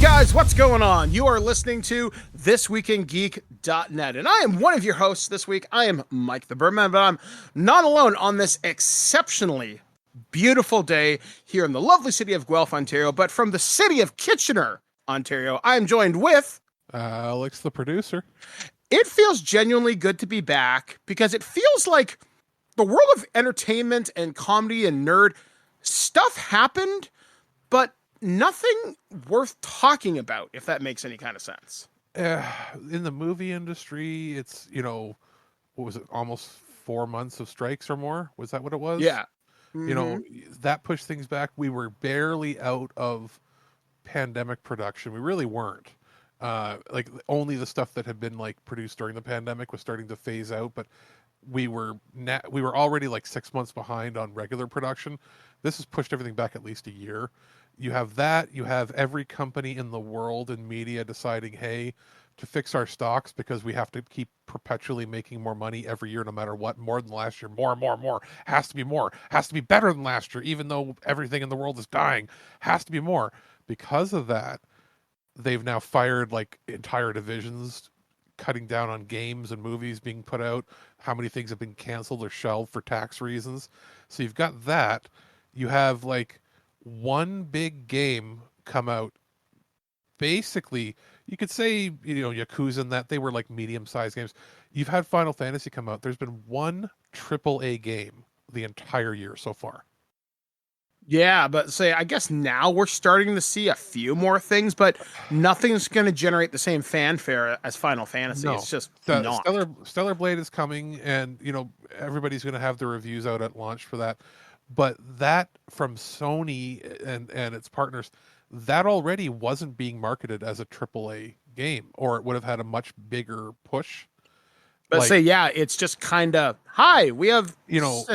Guys, what's going on? You are listening to ThisWeekInGeek.net, and I am one of your hosts this week. I am Mike the Birdman, but I'm not alone on this exceptionally beautiful day here in the lovely city of Guelph, Ontario, but from the city of Kitchener, Ontario, I am joined with Alex, the producer. It feels genuinely good to be back because it feels like the world of entertainment and comedy and nerd stuff happened, but nothing worth talking about, if that makes any kind of sense. In the movie industry, it's, what was it, almost 4 months of strikes or more? Was that what it was? Yeah. That pushed things back. We were barely out of pandemic production. We really weren't. Like only the stuff that had been like produced during the pandemic was starting to phase out, but we were already like 6 months behind on regular production. This has pushed everything back at least a year. You have that. You have every company in the world in media deciding, hey, to fix our stocks because we have to keep perpetually making more money every year, no matter what, more than last year, more, has to be more, has to be better than last year, even though everything in the world is dying, has to be more. Because of that, they've now fired like entire divisions, cutting down on games and movies being put out. How many things have been canceled or shelved for tax reasons? So you've got that. You have like one big game come out. Basically, you could say, Yakuza and that they were like medium-sized games. You've had Final Fantasy come out. There's been one AAA game the entire year so far. Yeah, but I guess now we're starting to see a few more things, but nothing's going to generate the same fanfare as Final Fantasy. No, it's just not. Stellar Blade is coming, and everybody's going to have their reviews out at launch for that. But that from Sony and its partners, that already wasn't being marketed as a AAA game, or it would have had a much bigger push. But it's just kind of, hi, we have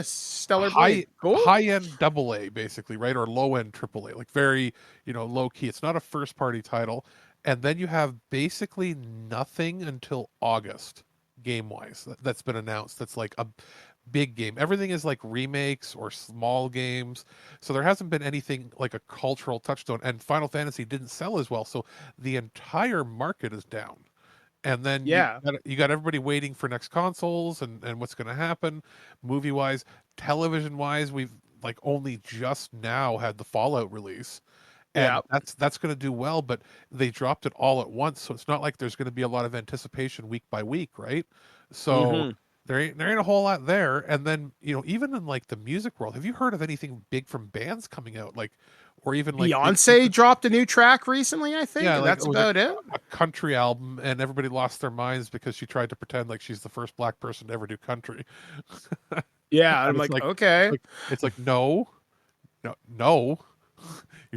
Stellar Blade. High-end AA, basically, right? Or low-end AAA, like very, low-key. It's not a first-party title. And then you have basically nothing until August, game-wise, that's been announced. That's like a big game. Everything is like remakes or small games. So there hasn't been anything like a cultural touchstone. And Final Fantasy didn't sell as well. So the entire market is down. And then you got everybody waiting for next consoles and what's going to happen movie-wise. Television-wise, we've like only just now had the Fallout release. And that's going to do well, but they dropped it all at once. So it's not like there's going to be a lot of anticipation week by week, right? So there ain't a whole lot there. And then, even in like the music world, have you heard of anything big from bands coming out? Like, or even like Beyonce dropped a new track recently, I think. Yeah, and that's about it. A country album, and everybody lost their minds because she tried to pretend like she's the first black person to ever do country. Yeah, I'm like, okay. It's like no. You're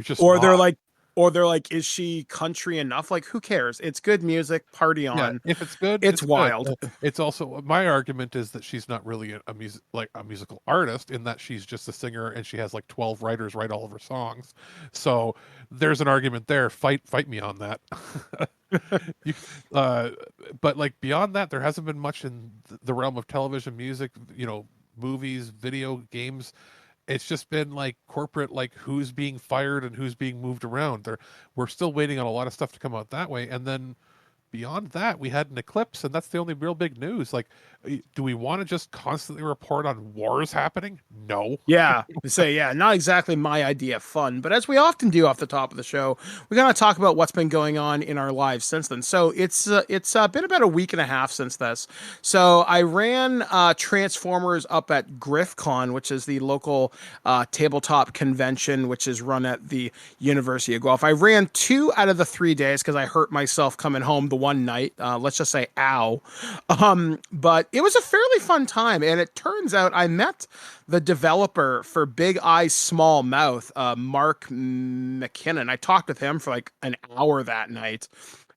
just they're like, is she country enough? Like, who cares? It's good music. Party on. Yeah, if it's good, it's wild. Good. It's also, my argument is that she's not really a musical artist, in that she's just a singer and she has like 12 writers write all of her songs. So there's an argument there. Fight me on that. But like beyond that, there hasn't been much in the realm of television, music, movies, video games. It's just been like corporate, like who's being fired and who's being moved around. We're still waiting on a lot of stuff to come out that way. And then beyond that, we had an eclipse, and that's the only real big news. Like, do we want to just constantly report on wars happening? No. Yeah. Not exactly my idea of fun, but as we often do off the top of the show, we're going to talk about what's been going on in our lives since then. So it's been about a week and a half since this. So I ran Transformers up at GriffCon, which is the local tabletop convention, which is run at the University of Guelph. I ran 2 out of the 3 days because I hurt myself coming home the one night. Let's just say, ow. But it was a fairly fun time, and it turns out I met the developer for Big Eyes Small Mouth, Mark McKinnon. I talked with him for like an hour that night,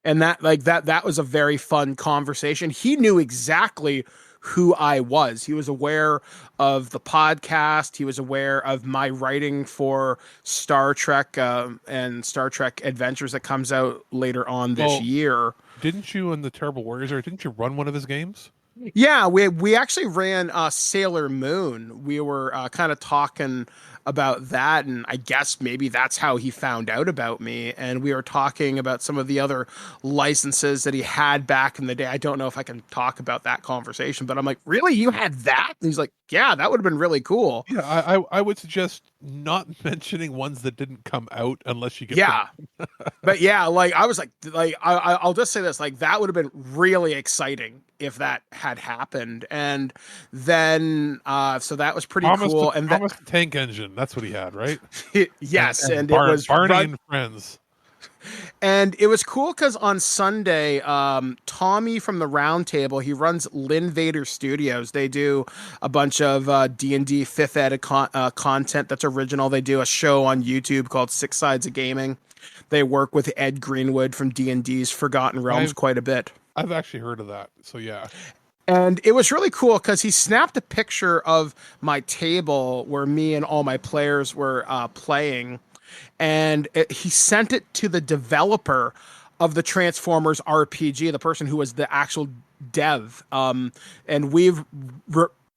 and that was a very fun conversation. He knew exactly who I was. He was aware of the podcast. He was aware of my writing for Star Trek and Star Trek Adventures that comes out later on this year. Didn't you in the Terrible Warriors, or didn't you run one of his games? Yeah, we actually ran Sailor Moon. We were kind of talking about that, and I guess maybe that's how he found out about me. And we were talking about some of the other licenses that he had back in the day. I don't know if I can talk about that conversation, but I'm like, really, you had that? And he's like, yeah, that would have been really cool. Yeah, I would suggest not mentioning ones that didn't come out unless you get Yeah. permission. But yeah, like I was like I'll just say this, like that would have been really exciting if that had happened. And then so that was pretty cool. And that Thomas the Tank Engine, that's what he had, right? yes, and it Bar, was Barney and Friends. and it was cool because on Sunday, Tommy from the Round Table, he runs Lynn Vader Studios. They do a bunch of D&D 5th Ed content that's original. They do a show on YouTube called Six Sides of Gaming. They work with Ed Greenwood from D&D's Forgotten Realms quite a bit. I've actually heard of that, so yeah. And it was really cool because he snapped a picture of my table where me and all my players were playing, and he sent it to the developer of the Transformers RPG, the person who was the actual dev. And we've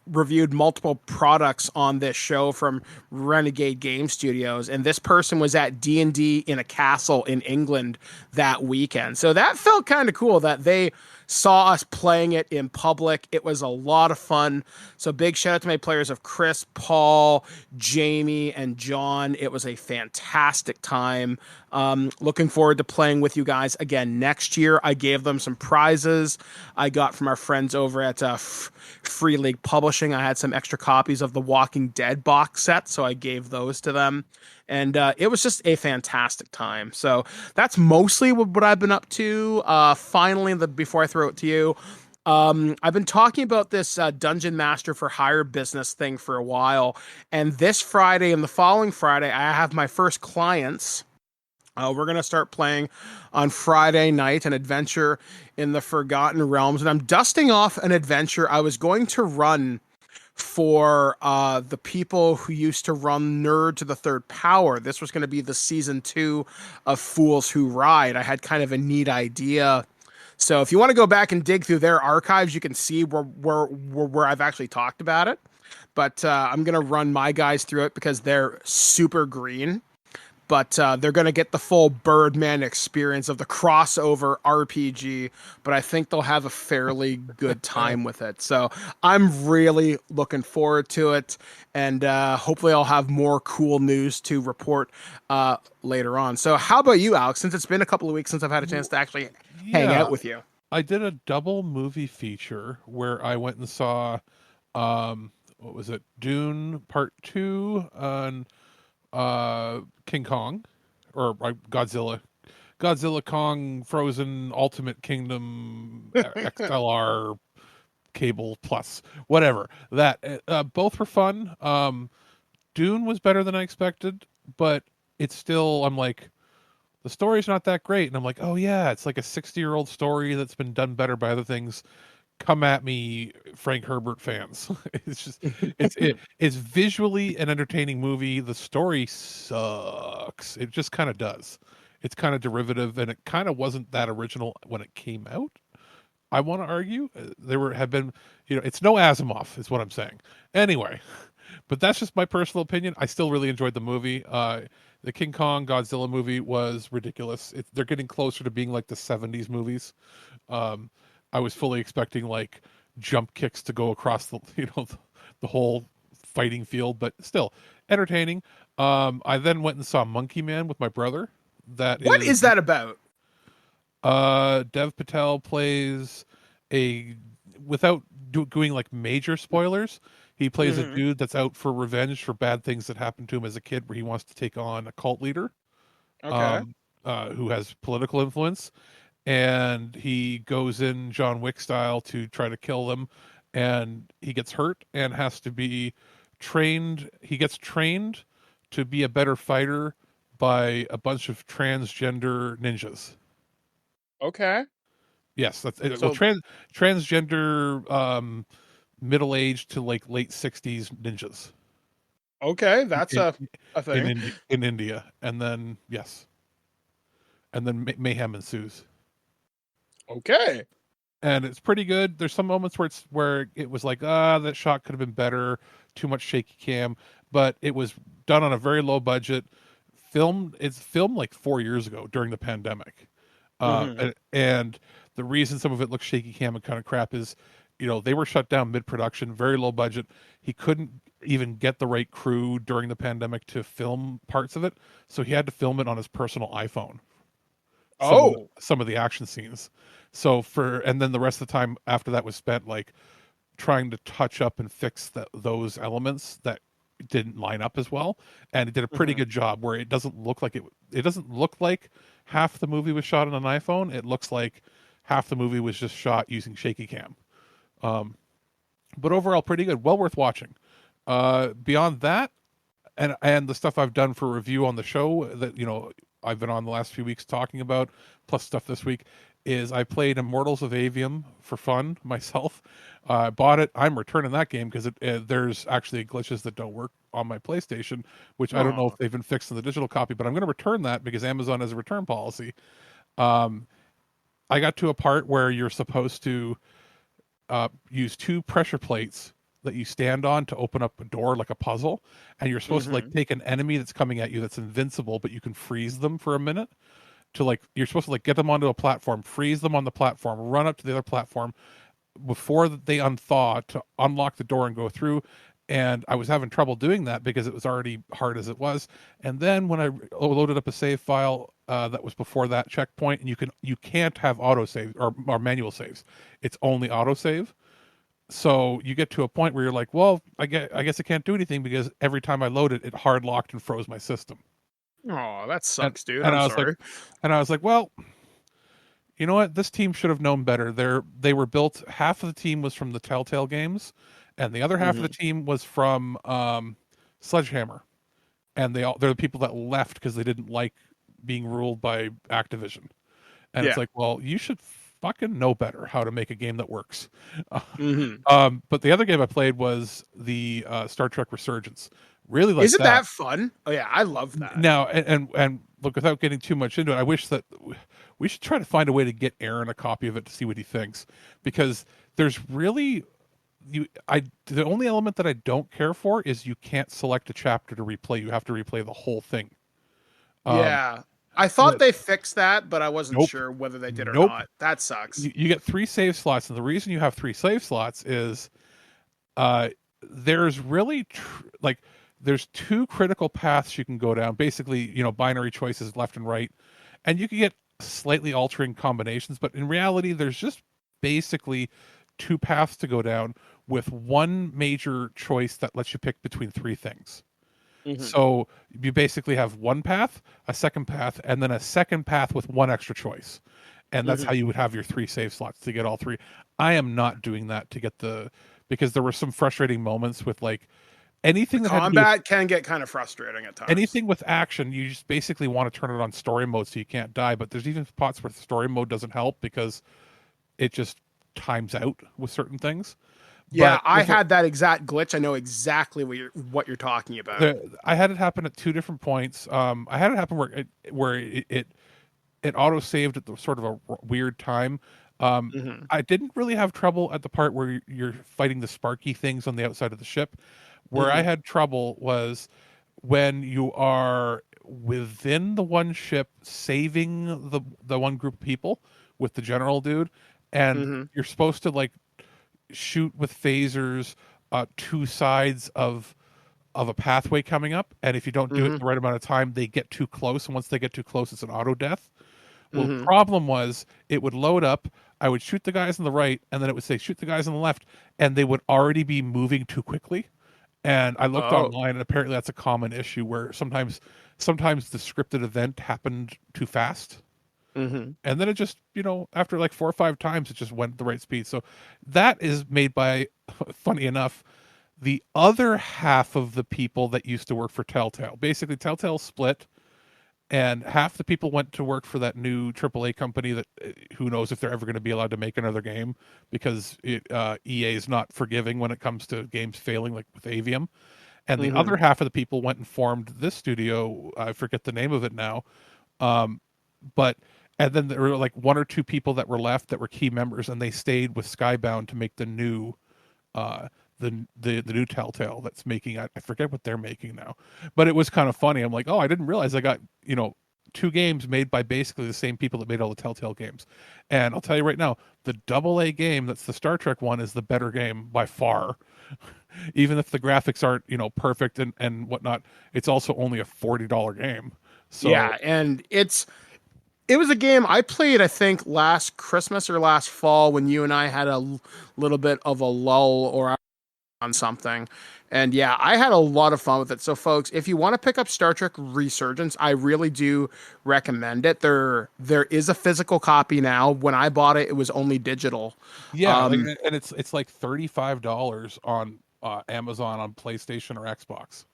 reviewed multiple products on this show from Renegade Game Studios, and this person was at D&D in a castle in England that weekend. So that felt kind of cool that they saw us playing it in public. It was a lot of fun. So big shout out to my players of Chris, Paul, Jamie, and John. It was a fantastic time. Looking forward to playing with you guys again next year. I gave them some prizes I got from our friends over at Free League Publishing. I had some extra copies of the Walking Dead box set, so I gave those to them. And it was just a fantastic time. So that's mostly what I've been up to. Finally, before I throw it to you, I've been talking about this Dungeon Master for Hire business thing for a while. And this Friday and the following Friday, I have my first clients. We're going to start playing on Friday night an adventure in the Forgotten Realms. And I'm dusting off an adventure I was going to run for the people who used to run Nerd to the Third Power. This was going to be the season 2 of Fools Who Ride. I had kind of a neat idea. So if you want to go back and dig through their archives, you can see where I've actually talked about it. But I'm going to run my guys through it because they're super green. But they're going to get the full Birdman experience of the crossover RPG, but I think they'll have a fairly good time with it. So I'm really looking forward to it, and hopefully I'll have more cool news to report later on. So how about you, Alex? Since it's been a couple of weeks since I've had a chance to actually hang out with you. I did a double movie feature where I went and saw, what was it, Dune Part 2 and King Kong, or Godzilla Kong Frozen Ultimate Kingdom XLR Cable Plus, whatever that. Both were fun. Dune was better than I expected, but it's still, I'm like, the story's not that great, and I'm like, oh yeah, it's like a 60-year-old story that's been done better by other things. Come at me, Frank Herbert fans. It's just it's visually an entertaining movie. The story sucks. It just kind of does. It's kind of derivative, and it kind of wasn't that original when it came out. I want to argue have been, it's no Asimov, is what I'm saying. Anyway, but that's just my personal opinion. I still really enjoyed the movie. The King Kong Godzilla movie was ridiculous. They're getting closer to being like the 70s movies. I was fully expecting like jump kicks to go across the the whole fighting field, but still entertaining. I then went and saw Monkey Man with my brother. What is that about? Dev Patel plays without doing like major spoilers, he plays a dude that's out for revenge for bad things that happened to him as a kid, where he wants to take on a cult leader, who has political influence. And he goes in John Wick style to try to kill them, and he gets hurt and has to be trained. He gets trained to be a better fighter by a bunch of transgender ninjas. Okay. Yes, that's it. Well, transgender, middle-aged to like late 60s ninjas. Okay, that's a thing. In India, and then and then mayhem ensues. Okay. And it's pretty good. There's some moments where it was like, that shot could have been better, too much shaky cam, but it was done on a very low budget. It's filmed like 4 years ago during the pandemic. Mm-hmm. And the reason some of it looks shaky cam and kind of crap is, they were shut down mid-production, very low budget. He couldn't even get the right crew during the pandemic to film parts of it, so he had to film it on his personal iPhone. Oh. Some of the action scenes. And then the rest of the time after that was spent like trying to touch up and fix those elements that didn't line up as well, and it did a pretty Mm-hmm. good job where it doesn't look like it doesn't look like half the movie was shot on an iPhone. It looks like half the movie was just shot using shaky cam. But overall pretty good, well worth watching. Beyond that, and the stuff I've done for review on the show that I've been on the last few weeks talking about, plus stuff this week, is I played Immortals of Avium for fun myself. I bought it. I'm returning that game because there's actually glitches that don't work on my PlayStation, which I don't know Oh. if they've been fixed in the digital copy, but I'm going to return that because Amazon has a return policy. Um, I got to a part where you're supposed to use two pressure plates that you stand on to open up a door like a puzzle, and you're supposed to like Mm-hmm. take an enemy that's coming at you that's invincible, but you can freeze them for a minute. You're supposed to like get them onto a platform, freeze them on the platform, run up to the other platform before they unthaw to unlock the door and go through. And I was having trouble doing that because it was already hard as it was. And then when I loaded up a save file that was before that checkpoint, and you can't have auto save or manual saves. It's only auto save. So you get to a point where you're like, well, I guess I can't do anything because every time I loaded it hard locked and froze my system. Oh, that And sucks, dude. and I'm I was like, sorry. well, you know what? This team should have known better. They were built. Half of the team was from the Telltale games, and the other half of the Mm-hmm. team was from Sledgehammer. And they're the people that left because they didn't like being ruled by Activision. And it's Yeah. like, well, you should fucking know better how to make a game that works. Mm-hmm. But the other game I played was the Star Trek Resurgence. Really like Isn't that. that fun? Oh yeah, I love that. Now, and look, without getting too much into it, I wish that we should try to find a way to get Aaron a copy of it to see what he thinks, because there's really the only element that I don't care for is you can't select a chapter to replay. You have to replay the whole thing. Um, Yeah. I thought but they fixed that, but I wasn't nope, sure whether they did or nope. not. That sucks. You get 3 save slots, and the reason you have 3 save slots is uh, there's really like there's two critical paths you can go down. Basically, binary choices left and right, and you can get slightly altering combinations. But in reality, there's just basically two paths to go down with one major choice that lets you pick between three things. Mm-hmm. So you basically have one path, a second path, and then a second path with one extra choice. And that's how Mm-hmm. you would have your 3 save slots to get all three. I am not doing that to get because there were some frustrating moments with like The anything that had to do with combat can get kind of frustrating at times. anything with action. You just basically want to turn it on story mode so you can't die. But there's even spots where story mode doesn't help because it just times out with certain things. Yeah, But I had that exact glitch. I know exactly what you're talking about. I had it happen at 2 different points. I had it happen where it auto saved at the sort of a weird time. Mm-hmm. I didn't really have trouble at the part where you're fighting the sparky things on the outside of the ship. Where I Mm-hmm. had trouble was when you are within the one ship saving the one group of people with the general dude, and Mm-hmm. you're supposed to like shoot with phasers two sides of a pathway coming up, and if you don't do it in Mm-hmm. the right amount of time, they get too close, and once they get too close, it's an auto death. Well, the Mm-hmm. problem was it would load up, I would shoot the guys on the right, and then it would say shoot the guys on the left, and they would already be moving too quickly. And I looked Oh. online, and apparently that's a common issue where sometimes the scripted event happened too fast, Mm-hmm. and then it just after like 4 or 5 times it just went the right speed. So that is made by funny enough the other half of the people that used to work for Telltale. Basically, Telltale split, and half the people went to work for that new AAA company that who knows if they're ever going to be allowed to make another game because EA is not forgiving when it comes to games failing, like with Avium. And the Mm-hmm. other half of the people went and formed this studio. I forget the name of it now. Um, but and then there were like one or two people that were left that were key members, and they stayed with Skybound to make uh, the new Telltale that's making, I forget what they're making now, but it was kind of funny. I'm like, oh, I didn't realize I got, two games made by basically the same people that made all the Telltale games. And I'll tell you right now, the AA game that's the Star Trek one is the better game by far. Even if the graphics aren't, perfect and whatnot, it's also only a $40 game. So Yeah, and it was a game I played, I think, last Christmas or last fall when you and I had a little bit of a lull or on something. And yeah, I had a lot of fun with it. So folks, if you want to pick up Star Trek Resurgence, I really do recommend it. There is a physical copy now. When I bought it, it was only digital. yeah, and it's like $35 on Amazon, on PlayStation or Xbox.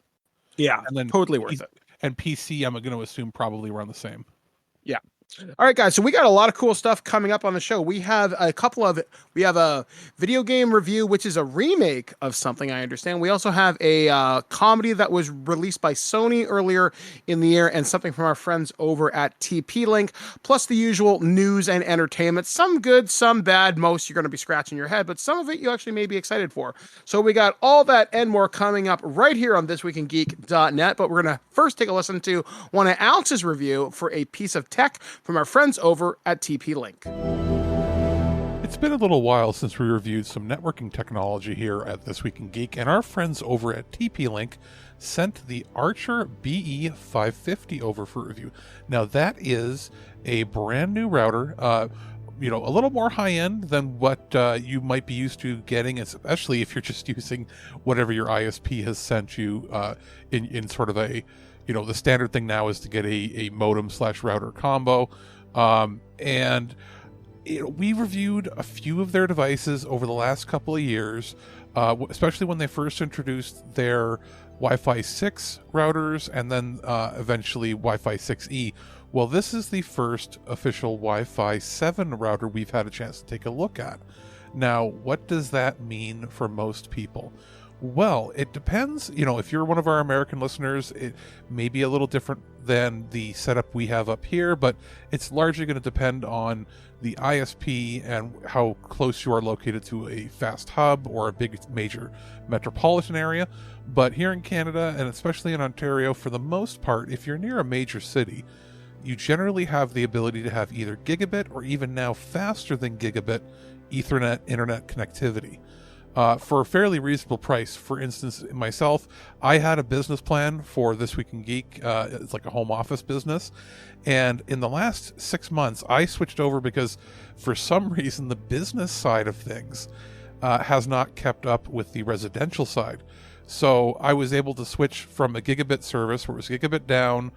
Yeah, And then totally worth it. And PC, I'm going to assume probably around the same. Yeah. All right, guys. So we got a lot of cool stuff coming up on the show. We have we have a video game review, which is a remake of something, I understand. We also have a comedy that was released by Sony earlier in the year, and something from our friends over at TP Link, plus the usual news and entertainment. Some good, some bad. Most you're going to be scratching your head, but some of it you actually may be excited for. So we got all that and more coming up right here on ThisWeekInGeek.net. But we're going to first take a listen to one of Alex's review for a piece of tech from our friends over at TP Link. It's been a little while since we reviewed some networking technology here at This Week in Geek, and our friends over at TP Link sent the Archer BE550 over for review. Now that is a brand new router, a little more high end than what you might be used to getting, especially if you're just using whatever your ISP has sent you in sort of a, the standard thing now is to get a modem / router combo. And we reviewed a few of their devices over the last couple of years, especially when they first introduced their Wi-Fi 6 routers and then eventually Wi-Fi 6E. Well, this is the first official Wi-Fi 7 router we've had a chance to take a look at. Now, what does that mean for most people? Well, it depends. If you're one of our American listeners, it may be a little different than the setup we have up here, but it's largely going to depend on the ISP and how close you are located to a fast hub or a big major metropolitan area. But here in Canada, and especially in Ontario, for the most part, if you're near a major city, you generally have the ability to have either gigabit or even now faster than gigabit Ethernet internet connectivity. For a fairly reasonable price. For instance, myself, I had a business plan for This Week in Geek. It's like a home office business. And in the last 6 months, I switched over because for some reason, the business side of things has not kept up with the residential side. So I was able to switch from a gigabit service where it was gigabit down,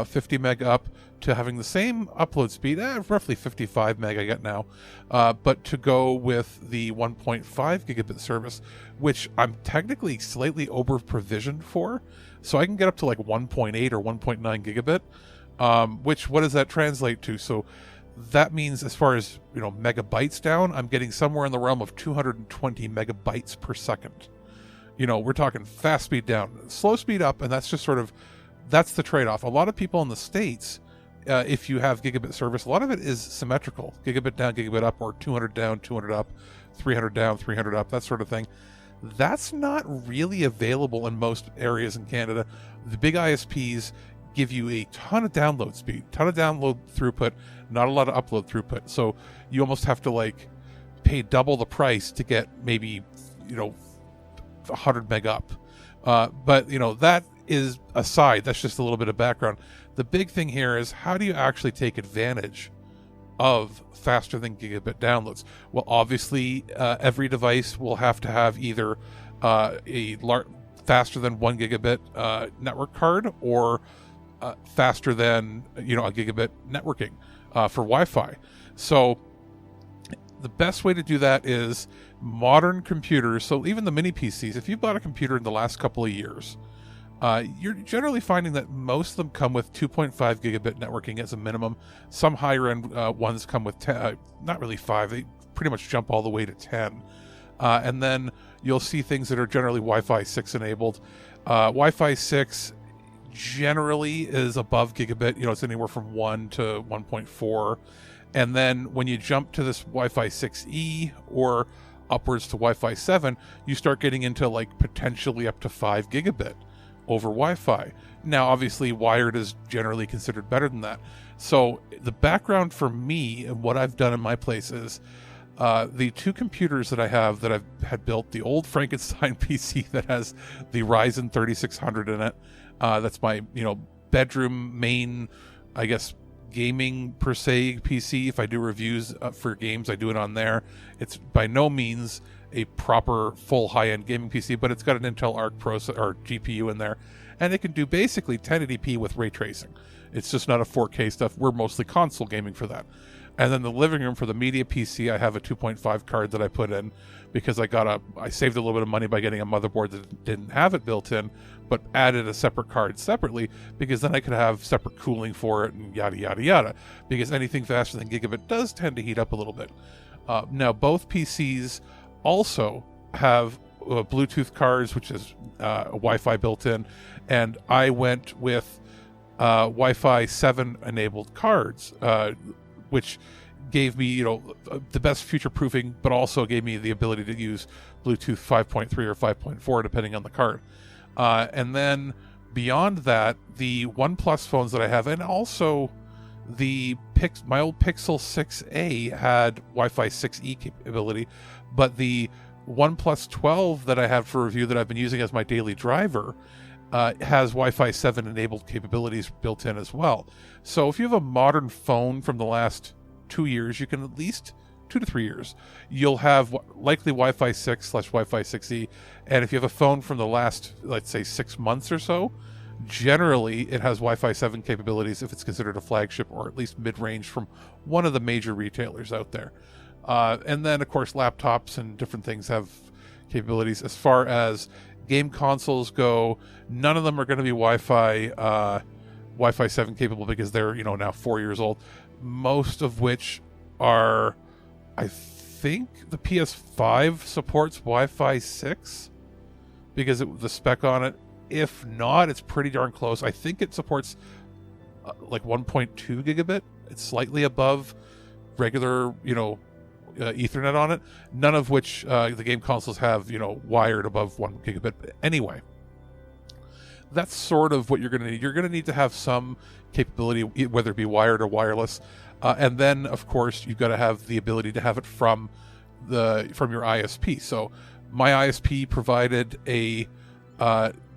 50 meg up, to having the same upload speed, roughly 55 meg I get now, but to go with the 1.5 gigabit service, which I'm technically slightly over provisioned for, so I can get up to like 1.8 or 1.9 gigabit, which, what does that translate to? So that means as far as, megabytes down, I'm getting somewhere in the realm of 220 megabytes per second. We're talking fast speed down, slow speed up, and that's just sort of, that's the trade-off. A lot of people in the States, if you have gigabit service, a lot of it is symmetrical. Gigabit down, gigabit up, or 200 down, 200 up, 300 down, 300 up, that sort of thing. That's not really available in most areas in Canada. The big ISPs give you a ton of download speed, ton of download throughput, not a lot of upload throughput. So you almost have to pay double the price to get maybe, 100 meg up. But that is aside. That's just a little bit of background. The big thing here is, how do you actually take advantage of faster than gigabit downloads? Well, obviously, every device will have to have either faster than 1 gigabit network card or faster than a gigabit networking for Wi-Fi. So the best way to do that is modern computers. So even the mini PCs, if you bought a computer in the last couple of years, you're generally finding that most of them come with 2.5 gigabit networking as a minimum. Some higher end ones come with 10, not really 5. They pretty much jump all the way to 10. And then you'll see things that are generally Wi-Fi 6 enabled. Wi-Fi 6 generally is above gigabit. It's anywhere from 1 to 1.4. And then when you jump to this Wi-Fi 6E or upwards to Wi-Fi 7, you start getting into like potentially up to 5 gigabit over Wi-Fi. Now, obviously, wired is generally considered better than that. So the background for me and what I've done in my place is the two computers that I have that I've had built, the old Frankenstein PC that has the Ryzen 3600 in it. That's my, bedroom main, I guess, gaming per se PC. If I do reviews for games, I do it on there. It's by no means a proper full high-end gaming PC, but it's got an Intel Arc processor or GPU in there, and it can do basically 1080p with ray tracing. It's just not a 4K stuff. We're mostly console gaming for that. And then the living room for the media PC, I have a 2.5 card that I put in because I saved a little bit of money by getting a motherboard that didn't have it built in, but added a separate card separately because then I could have separate cooling for it and yada, yada, yada. Because anything faster than gigabit does tend to heat up a little bit. Now, both PCs also have Bluetooth cards, which is Wi-Fi built in, and I went with Wi-Fi 7 enabled cards, which gave me, the best future proofing, but also gave me the ability to use Bluetooth 5.3 or 5.4, depending on the card. And then beyond that, the OnePlus phones that I have, and also my old Pixel 6a had Wi-Fi 6E capability, but the OnePlus 12 that I have for review that I've been using as my daily driver has Wi-Fi 7 enabled capabilities built in as well. So if you have a modern phone from the last 2 years, you can at least 2 to 3 years, you'll have likely Wi-Fi 6/Wi-Fi 6E. And if you have a phone from the last, let's say, 6 months or so, generally it has Wi-Fi 7 capabilities if it's considered a flagship or at least mid-range from one of the major retailers out there. And then, of course, laptops and different things have capabilities. As far as game consoles go, none of them are going to be Wi-Fi 7 capable because they're, now 4 years old. Most of which are, I think the PS5 supports Wi-Fi 6 because the spec on it. If not, it's pretty darn close. I think it supports like 1.2 gigabit. It's slightly above regular, Ethernet on it. None of which the game consoles have, wired above 1 gigabit. But anyway, that's sort of what you're going to need. You're going to need to have some capability, whether it be wired or wireless. And then, of course, you've got to have the ability to have it from your ISP. So my ISP provided a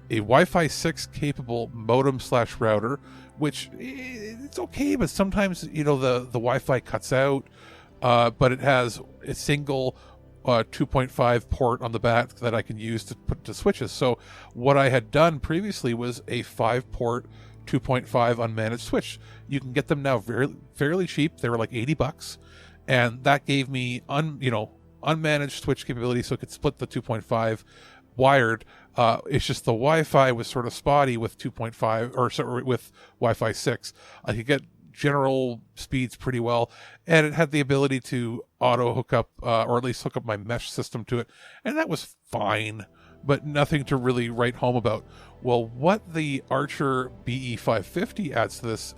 Wi-Fi 6 capable modem/router, which it's okay, but sometimes the Wi-Fi cuts out. But it has a single 2.5 port on the back that I can use to put to switches. So what I had done previously was a 5-port 2.5 unmanaged switch. You can get them now fairly cheap. They were like $80, and that gave me unmanaged switch capability, so it could split the 2.5 wired. It's just the Wi-Fi was sort of spotty with 2.5 or with Wi-Fi 6. I could get general speeds pretty well, and it had the ability to auto hook up or at least hook up my mesh system to it, and that was fine, but nothing to really write home about. Well, what the Archer BE550 adds to this,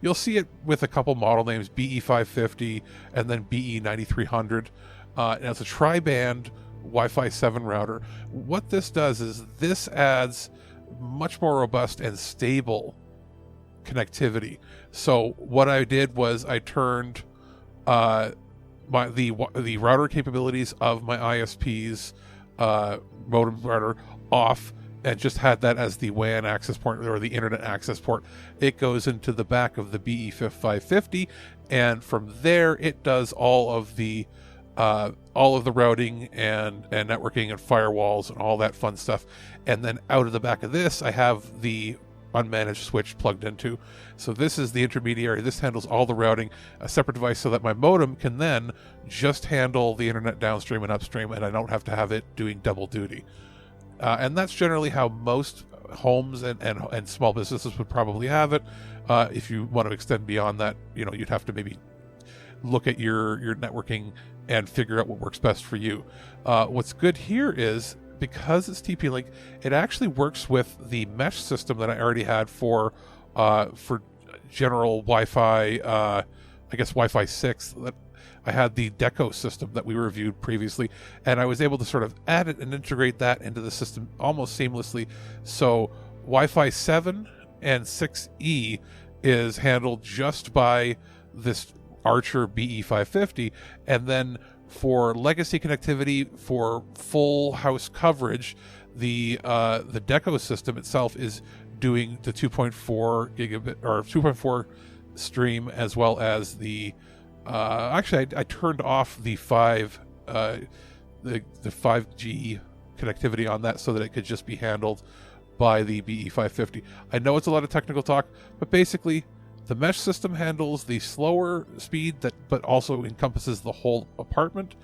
you'll see it with a couple model names, BE550 and then BE9300, and it's a tri-band Wi-Fi 7 router. What this does is this adds much more robust and stable connectivity. So what I did was I turned the router capabilities of my ISP's modem router off and just had that as the WAN access port or the internet access port. It goes into the back of the BE550, and from there it does all of the routing and networking and firewalls and all that fun stuff. And then out of the back of this, I have the unmanaged switch plugged into. So this is the intermediary. This handles all the routing, a separate device so that my modem can then just handle the internet downstream and upstream, and I don't have to have it doing double duty. And that's generally how most homes and small businesses would probably have it. If you want to extend beyond that, you'd have to maybe look at your networking and figure out what works best for you. What's good here is, because it's TP-Link, it actually works with the mesh system that I already had for general Wi-Fi, I guess Wi-Fi 6. I had the Deco system that we reviewed previously, and I was able to sort of add it and integrate that into the system almost seamlessly. So Wi-Fi 7 and 6E is handled just by this Archer BE550, and then for legacy connectivity for full house coverage, the Deco system itself is doing the 2.4 gigabit or 2.4 stream, as well as the actually I turned off the 5G connectivity on that so that it could just be handled by the BE550. I know it's a lot of technical talk, but basically the mesh system handles the slower speed but also encompasses the whole apartment,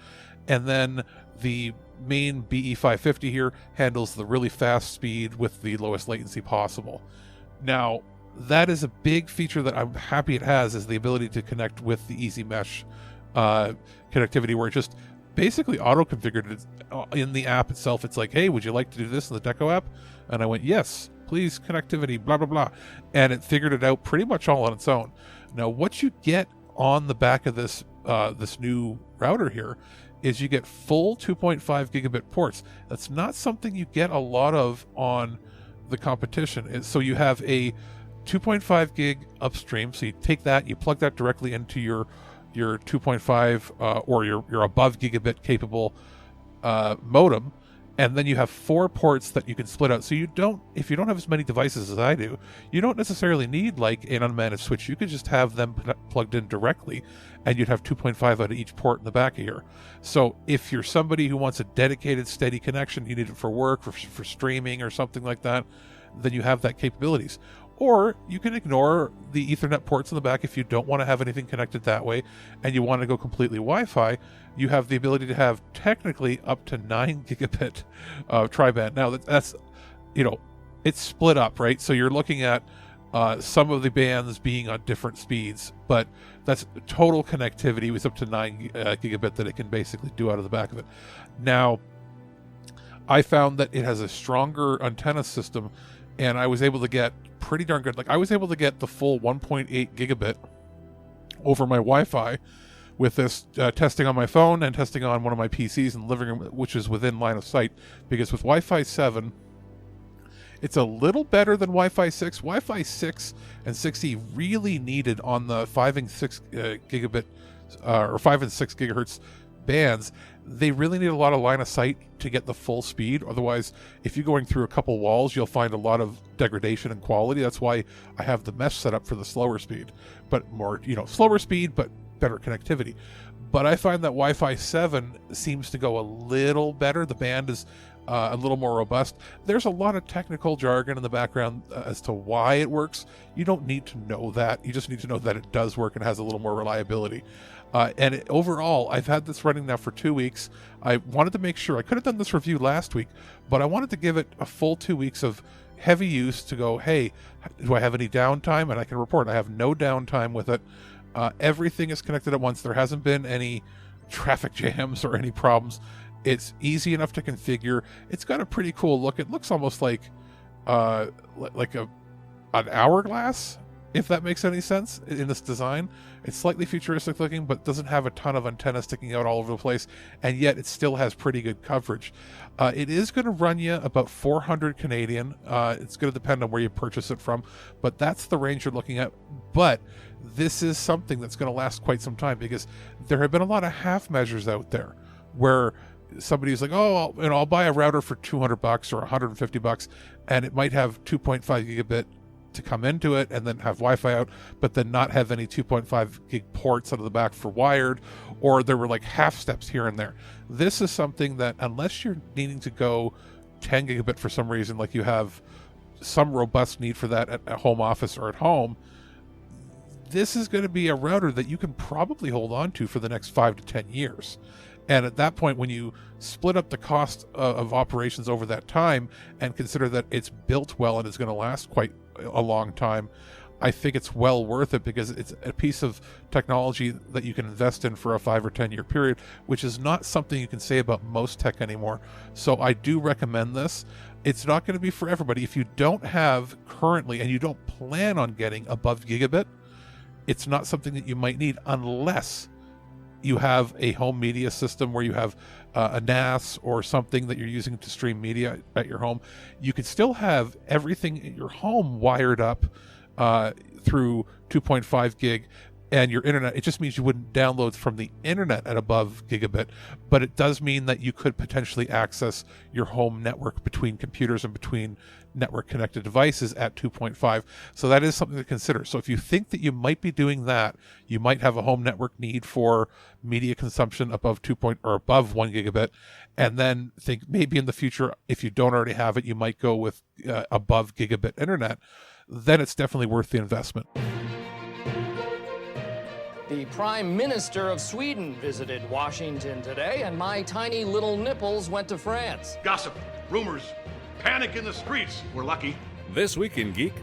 and then the main BE550 here handles the really fast speed with the lowest latency possible. Now, that is a big feature that I'm happy it has, is the ability to connect with the Easy Mesh connectivity, where it just basically auto-configured it in the app itself. It's like, hey, would you like to do this in the Deco app? And I went, yes, please, connectivity, blah, blah, blah. And it figured it out pretty much all on its own. Now, what you get on the back of this this new router here is you get full 2.5 gigabit ports. That's not something you get a lot of on the competition. So you have a 2.5 gig upstream. So you take that, you plug that directly into your 2.5 or your above gigabit capable modem, and then you have 4 ports that you can split out. So if you don't have as many devices as I do, you don't necessarily need like an unmanaged switch. You could just have them plugged in directly, and you'd have 2.5 out of each port in the back of here. So if you're somebody who wants a dedicated, steady connection, you need it for work, for streaming or something like that, then you have that capabilities. Or you can ignore the Ethernet ports in the back if you don't want to have anything connected that way and you want to go completely Wi-Fi. You have the ability to have technically up to 9 gigabit tri-band. Now that's it's split up, right? So you're looking at some of the bands being on different speeds, but that's total connectivity was up to 9 gigabit that it can basically do out of the back of it. Now, I found that it has a stronger antenna system, and I was able to get pretty darn good. Like, I was able to get the full 1.8 gigabit over my Wi-Fi with this testing on my phone and testing on one of my PCs in the living room, which is within line of sight, because with Wi-Fi 7, it's a little better than Wi-Fi 6. Wi-Fi 6 and 6E really needed on the 5 and 6 gigabit or 5 and 6 gigahertz bands. They really need a lot of line of sight to get the full speed. Otherwise, if you're going through a couple walls, you'll find a lot of degradation in quality. That's why I have the mesh set up for the slower speed, but more, slower speed, but better connectivity. But I find that Wi-Fi 7 seems to go a little better. The band is a little more robust. There's a lot of technical jargon in the background as to why it works. You don't need to know that. You just need to know that it does work and has a little more reliability. Overall, I've had this running now for 2 weeks. I wanted to make sure, I could have done this review last week, but I wanted to give it a full 2 weeks of heavy use to go, hey, do I have any downtime? And I can report I have no downtime with it. Everything is connected at once. There hasn't been any traffic jams or any problems. It's easy enough to configure. It's got a pretty cool look. It looks almost like an hourglass, if that makes any sense in this design. It's slightly futuristic looking, but doesn't have a ton of antennas sticking out all over the place, and yet it still has pretty good coverage. It is going to run you about 400 Canadian. It's going to depend on where you purchase it from, but that's the range you're looking at. But this is something that's going to last quite some time, because there have been a lot of half measures out there where somebody's like, oh, I'll buy a router for $200 or $150, and it might have 2.5 gigabit to come into it and then have Wi-Fi out, but then not have any 2.5 gig ports out of the back for wired, or there were like half steps here and there. This is something that, unless you're needing to go 10 gigabit for some reason, like you have some robust need for that at a home office or at home, this is going to be a router that you can probably hold on to for the next 5 to 10 years. And at that point, when you split up the cost of operations over that time and consider that it's built well and is going to last quite a long time, I think it's well worth it, because it's a piece of technology that you can invest in for a 5 or 10 year period, which is not something you can say about most tech anymore. So I do recommend this. It's not going to be for everybody. If you don't have currently, and you don't plan on getting above gigabit, it's not something that you might need, unless you have a home media system where you have a NAS or something that you're using to stream media at your home, you could still have everything in your home wired up through 2.5 gig and your internet. It just means you wouldn't download from the internet at above gigabit, but it does mean that you could potentially access your home network between computers and between network connected devices at 2.5. So that is something to consider. So if you think that you might be doing that, you might have a home network need for media consumption above 2 or above 1 gigabit, and then think maybe in the future, if you don't already have it, you might go with above gigabit internet. Then it's definitely worth the investment. The Prime Minister of Sweden visited Washington today, and my tiny little nipples went to France. Gossip, rumors, panic in the streets. We're lucky. This Week in Geek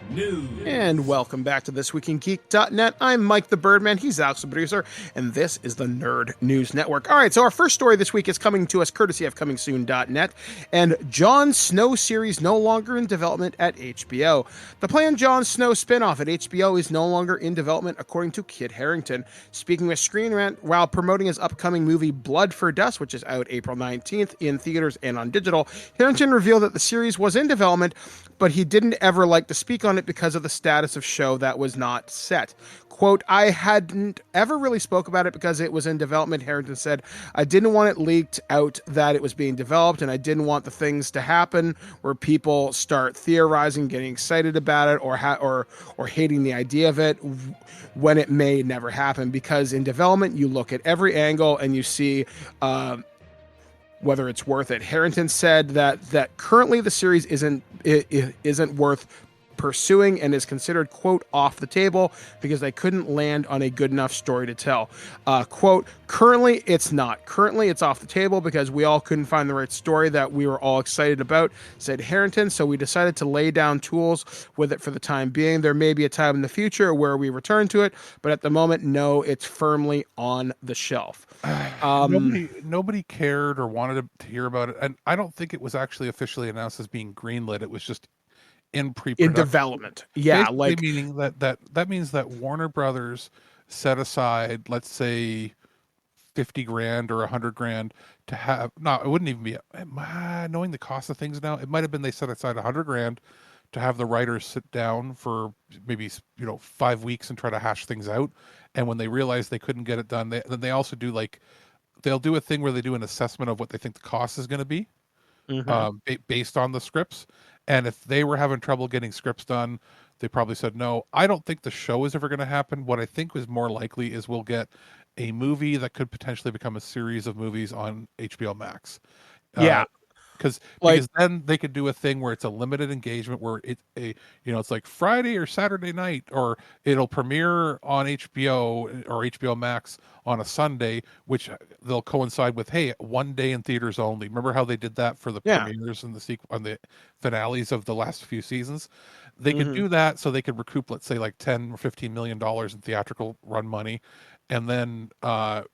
News. And welcome back to ThisWeekInGeek.net. I'm Mike the Birdman. He's Alex the producer, and this is the Nerd News Network. All right, so our first story this week is coming to us courtesy of ComingSoon.net, and Jon Snow series no longer in development at HBO. The planned Jon Snow spinoff at HBO is no longer in development, according to Kit Harington. Speaking with Screen Rant while promoting his upcoming movie Blood for Dust, which is out April 19th in theaters and on digital, Harington revealed that the series was in development, but he didn't ever like to speak on it because of the status of show that was not set. Quote, I hadn't ever really spoke about it because it was in development, Harington said. I didn't want it leaked out that it was being developed, and I didn't want the things to happen where people start theorizing, getting excited about it, or hating the idea of it when it may never happen. Because in development, you look at every angle and you see whether it's worth it. Harington said that currently the series isn't worth pursuing and is considered, quote, off the table because they couldn't land on a good enough story to tell. Quote, currently it's not. Currently it's off the table because we all couldn't find the right story that we were all excited about, said Harington. So we decided to lay down tools with it for the time being. There may be a time in the future where we return to it, but at the moment, no, it's firmly on the shelf. Nobody cared or wanted to hear about it. And I don't think it was actually officially announced as being greenlit. It was just in pre-production. In development. Yeah. Basically like meaning that means that Warner Brothers set aside, let's say, 50 grand or 100 grand to have, no, it wouldn't even be, knowing the cost of things now, it might have been they set aside 100 grand to have the writers sit down for maybe 5 weeks and try to hash things out. And when they realized they couldn't get it done, then they also do they'll do a thing where they do an assessment of what they think the cost is going to be, based on the scripts. And if they were having trouble getting scripts done, they probably said, no, I don't think the show is ever going to happen. What I think is more likely is we'll get a movie that could potentially become a series of movies on HBO Max. Yeah. Because then they could do a thing where it's a limited engagement where it's like Friday or Saturday night, or it'll premiere on HBO or HBO Max on a Sunday, which they'll coincide with, hey, one day in theaters only. Remember how they did that for the premieres and on the finales of the last few seasons? They could do that so they could recoup, let's say, like $10 or $15 million in theatrical run money, and then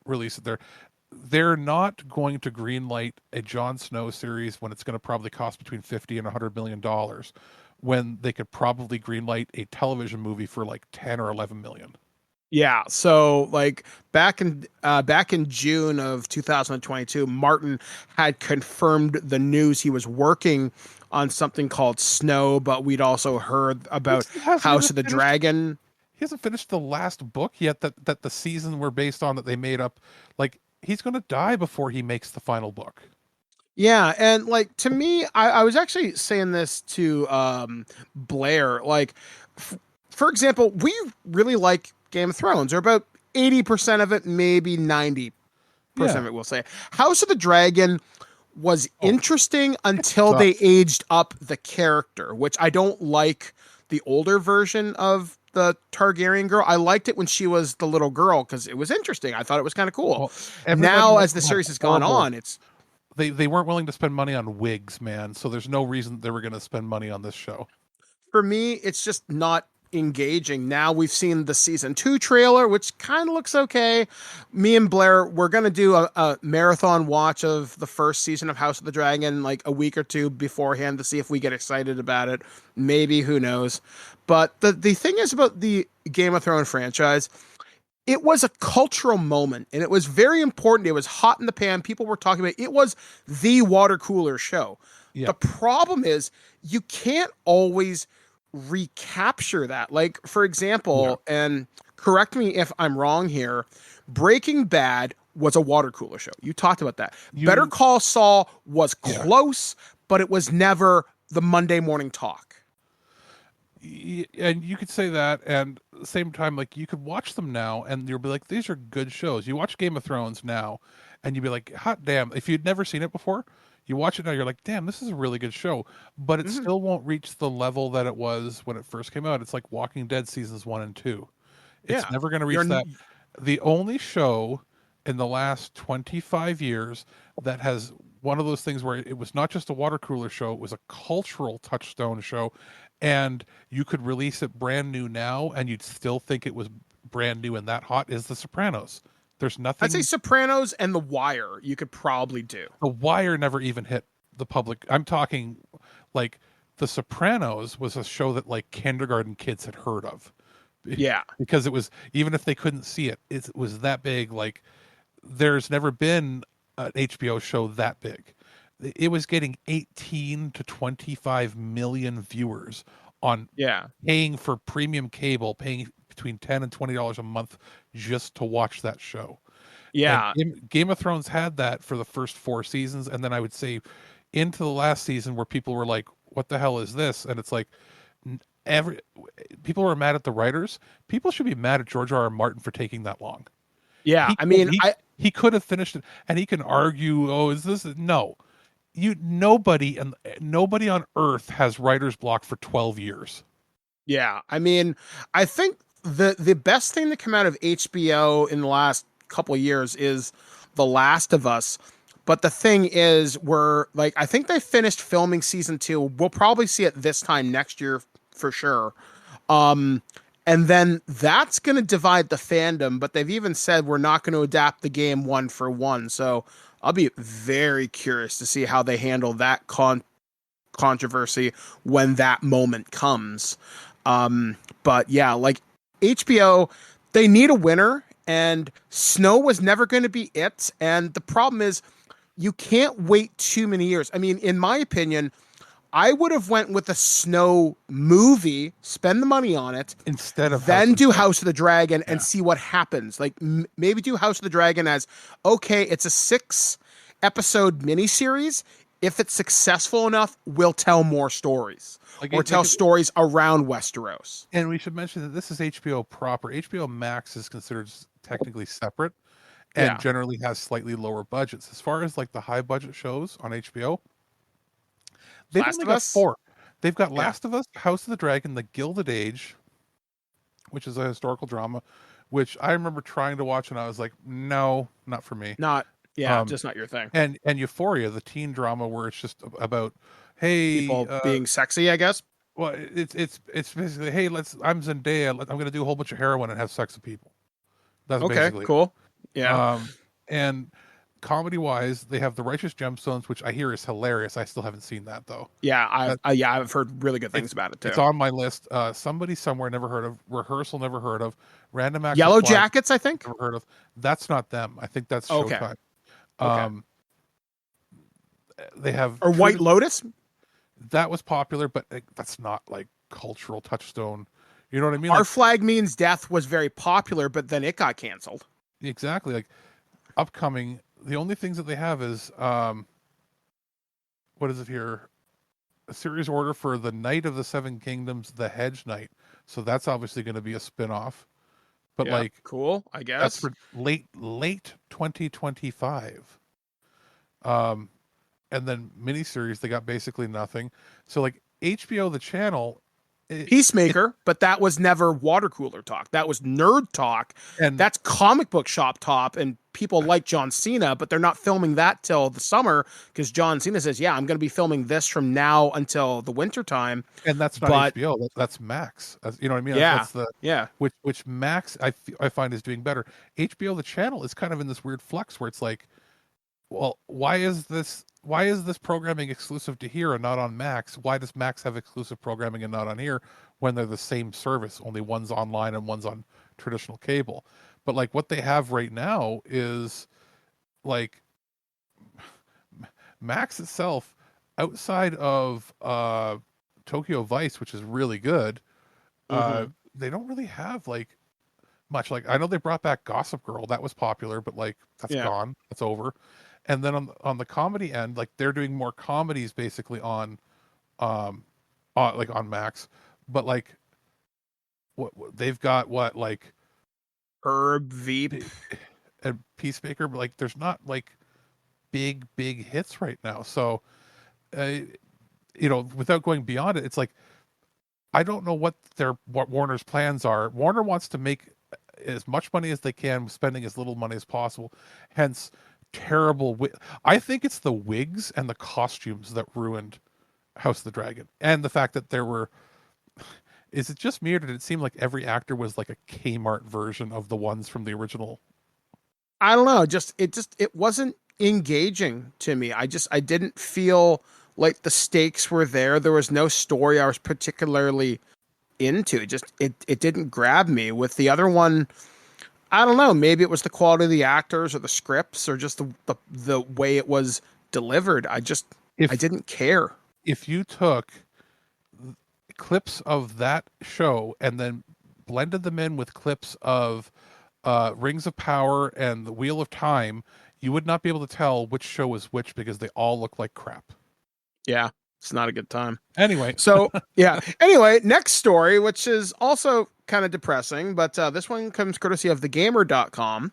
release it there. They're not going to greenlight a Jon Snow series when it's going to probably cost between $50 and $100 million, when they could probably greenlight a television movie for like 10 or 11 million. Yeah, so like back in June of 2022, Martin had confirmed the news he was working on something called Snow, but we'd also heard about House of the Dragon. He hasn't finished the last book yet that the season were based on, that they made up. Like, he's going to die before he makes the final book. Yeah, and like, to me, I was actually saying this to Blair. Like, for example, we really like Game of Thrones, or about 80% of it, maybe 90% of it, we'll say. House of the Dragon was interesting until they aged up the character, which I don't like the older version of the Targaryen girl. I liked it when she was the little girl because it was interesting. I thought it was kind of cool. Well, now, as the series has gone on, it's they weren't willing to spend money on wigs, man. So there's no reason they were going to spend money on this show. For me, it's just not engaging. Now we've seen the season 2 trailer, which kind of looks okay. Me and Blair, we're going to do a marathon watch of the first season of House of the Dragon, like a week or two beforehand, to see if we get excited about it. Maybe, who knows? But the thing is about the Game of Thrones franchise, it was a cultural moment and it was very important. It was hot in the pan. People were talking about it. It was the water cooler show. Yeah. The problem is you can't always recapture that. Like, for example, and correct me if I'm wrong here, Breaking Bad was a water cooler show. You talked about that. Better Call Saul was close, but it was never the Monday morning talk. And you could say that, and at the same time, like, you could watch them now and you'll be like, these are good shows. You watch Game of Thrones now and you'd be like, hot damn, if you'd never seen it before, you watch it now, you're like, damn, this is a really good show, but it still won't reach the level that it was when it first came out. It's like Walking Dead seasons 1 and 2. It's never going to reach that. The only show in the last 25 years that has one of those things where it was not just a water cooler show, it was a cultural touchstone show, and you could release it brand new now and you'd still think it was brand new and that hot, is The Sopranos. There's nothing. I'd say Sopranos and The Wire you could probably do. The Wire never even hit the public. I'm talking like The Sopranos was a show that like kindergarten kids had heard of. Yeah. Because it was, even if they couldn't see it, it was that big. Like, there's never been an HBO show that big. It was getting 18 to 25 million viewers on paying for premium cable, paying between $10 and $20 a month just to watch that show. Yeah. And Game of Thrones had that for the first 4 seasons. And then I would say into the last season where people were like, what the hell is this? And it's like, people were mad at the writers. People should be mad at George R. R. Martin for taking that long. Yeah. He could have finished it, and he can argue, oh, is this? No. Nobody on earth has writer's block for 12 years. Yeah. I mean, I think the best thing to come out of HBO in the last couple of years is The Last of Us. But the thing is, I think they finished filming season 2. We'll probably see it this time next year for sure. And then that's going to divide the fandom, but they've even said we're not going to adapt the game 1 for 1. So I'll be very curious to see how they handle that controversy when that moment comes. But yeah, like HBO, they need a winner, and Snow was never going to be it. And the problem is you can't wait too many years. I mean, in my opinion, I would have went with a Snow movie, spend the money on it, instead of then do House of the Dragon and see what happens. Like maybe do House of the Dragon as, okay, it's a 6-episode miniseries. If it's successful enough, we'll tell more stories or tell stories around Westeros. And we should mention that this is HBO proper. HBO Max is considered technically separate and generally has slightly lower budgets. As far as like the high budget shows on HBO, they've only got 4. They've got Last of Us, House of the Dragon, The Gilded Age, which is a historical drama, which I remember trying to watch and I was like, no, not for me. Just not your thing. And Euphoria, the teen drama where it's just about, hey, people being sexy, I guess. Well, it's basically, hey, I'm Zendaya, I'm going to do a whole bunch of heroin and have sex with people. That's basically cool. Yeah. And comedy-wise, they have The Righteous Gemstones, which I hear is hilarious. I still haven't seen that though. Yeah, I've heard really good things about it too. It's on my list. Somebody Somewhere, never heard of. Rehearsal, never heard of. Random Acts Yellow Jackets, I think. Never heard of. That's not them. I think that's Showtime. They have White Lotus. That was popular, but that's not like cultural touchstone. You know what I mean? Our Flag Means Death was very popular, but then it got canceled. Exactly. Like upcoming, the only things that they have is what is it here? A series order for The Knight of the Seven Kingdoms, The Hedge Knight. So that's obviously going to be a spin-off. But cool, I guess. That's for late 2025. And then miniseries, they got basically nothing. So like HBO, the channel, Peacemaker, but that was never water cooler talk. That was nerd talk, and that's comic book shop talk. And people like John Cena, but they're not filming that till the summer because John Cena says, "Yeah, I'm going to be filming this from now until the winter time." And that's not HBO. That's Max. You know what I mean? That's which Max I find is doing better. HBO, the channel, is kind of in this weird flux where it's like, well, why is this programming exclusive to here and not on Max? Why does Max have exclusive programming and not on here when they're the same service? Only one's online and one's on traditional cable. But like what they have right now is like Max itself, outside of Tokyo Vice, which is really good, Mm-hmm. they don't really have like much. Like I know they brought back Gossip Girl, that was popular, but like that's Yeah. gone, that's over. And then on the comedy end, like they're doing more comedies basically um on Max, but like what they've got what like Herb Veep. a Peacemaker, but like there's not like big hits right now. So uh, without going beyond it, it's like I don't know what Warner's plans are. Warner wants to make as much money as they can, spending as little money as possible. Hence, terrible. I think it's the wigs and the costumes that ruined House of the Dragon, and the fact that there were. Is it just me, or did it seem like every actor was like a Kmart version of the ones from the original? I don't know. It wasn't engaging to me. I didn't feel like the stakes were there. There was no story I was particularly into. It didn't grab me. With the other one, I don't know. Maybe it was the quality of the actors or the scripts or just the way it was delivered. I If didn't care. if you took clips of that show and then blended them in with clips of Rings of Power and the Wheel of Time, you would not be able to tell which show was which because they all look like crap. Yeah, it's not a good time. Anyway, So, yeah. Anyway, next story, which is also kind of depressing, but this one comes courtesy of thegamer.com.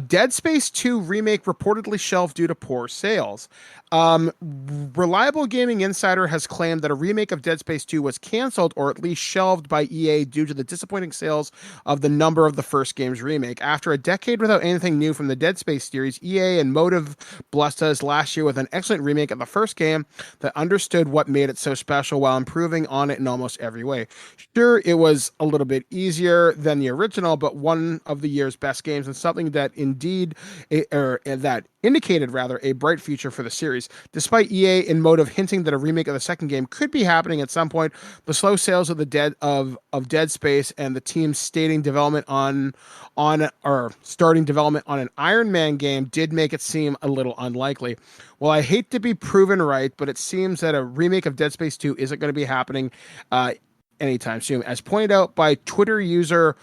Dead Space 2 remake reportedly shelved due to poor sales. Reliable Gaming Insider has claimed that a remake of Dead Space 2 was canceled or at least shelved by EA due to the disappointing sales of the number of the first game's remake. After a decade without anything new from the Dead Space series, EA and Motive blessed us last year with an excellent remake of the first game that understood what made it so special while improving on it in almost every way. Sure, it was a little bit easier than the original, but one of the year's best games and something that that indicated rather a bright future for the series. Despite EA and Motive hinting that a remake of the second game could be happening at some point, the slow sales of Dead Space and the team stating development starting development on an Iron Man game did make it seem a little unlikely. Well, I hate to be proven right, but it seems that a remake of Dead Space 2 isn't going to be happening anytime soon. As pointed out by Twitter user,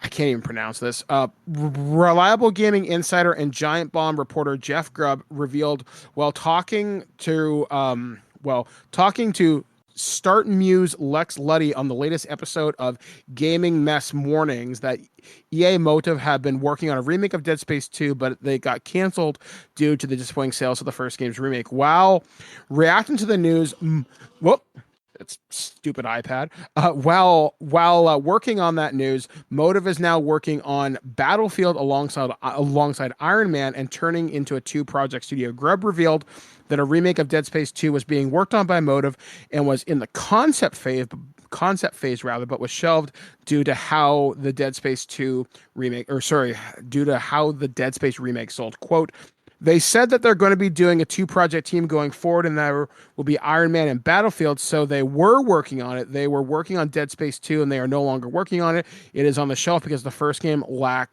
I can't even pronounce this, Reliable Gaming Insider and Giant Bomb reporter Jeff Grubb revealed while talking to Start Muse Lex Luddy on the latest episode of Gaming Mess Mornings that EA Motive have been working on a remake of Dead Space 2, but they got canceled due to the disappointing sales of the first game's remake. While reacting to the news, it's stupid iPad. While working on that news, Motive is now working on Battlefield alongside Iron Man and turning into a two-project studio. Grubb revealed that a remake of Dead Space 2 was being worked on by Motive and was in the concept phase rather, but was shelved due to how the Dead Space remake sold. Quote, they said that they're going to be doing a two-project team going forward, and there will be Iron Man and Battlefield, so they were working on it. They were working on Dead Space 2, and they are no longer working on it. It is on the shelf because the first game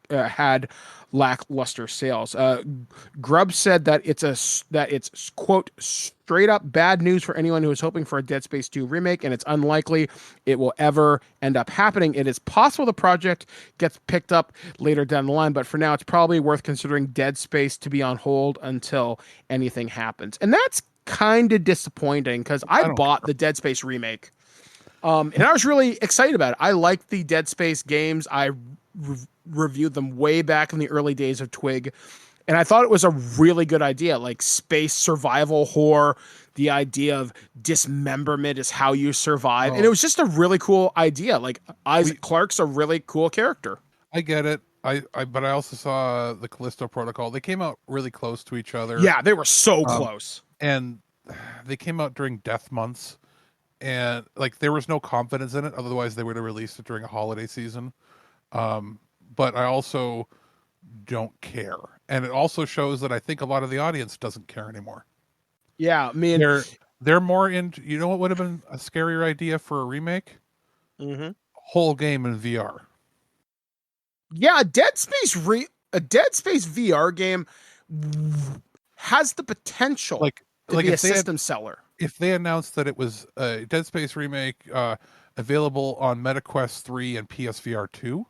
had lackluster sales. Grubb said that it's quote straight up bad news for anyone who is hoping for a Dead Space 2 remake, and it's unlikely it will ever end up happening. It is possible the project gets picked up later down the line, but for now it's probably worth considering Dead Space to be on hold until anything happens. And that's kind of disappointing because I bought the Dead Space remake. And I was really excited about it. I liked the Dead Space games. I reviewed them way back in the early days of TWIG. And I thought it was a really good idea, like space survival horror. The idea of dismemberment is how you survive. And it was just a really cool idea. Like Isaac Clarke's a really cool character. I get it. But I also saw the Callisto Protocol. They came out really close to each other. Yeah, they were so close. And they came out during death months. And like there was no confidence in it. Otherwise, they would have released it during a holiday season. But I also don't care. And it also shows that I think a lot of the audience doesn't care anymore. Yeah, I mean, they're more into, you know what would have been a scarier idea for a remake? Mm-hmm. Whole game in VR. Yeah, a Dead Space VR game has the potential Like to like be a system seller. if they announced that it was a Dead Space remake available on MetaQuest 3 and PSVR 2,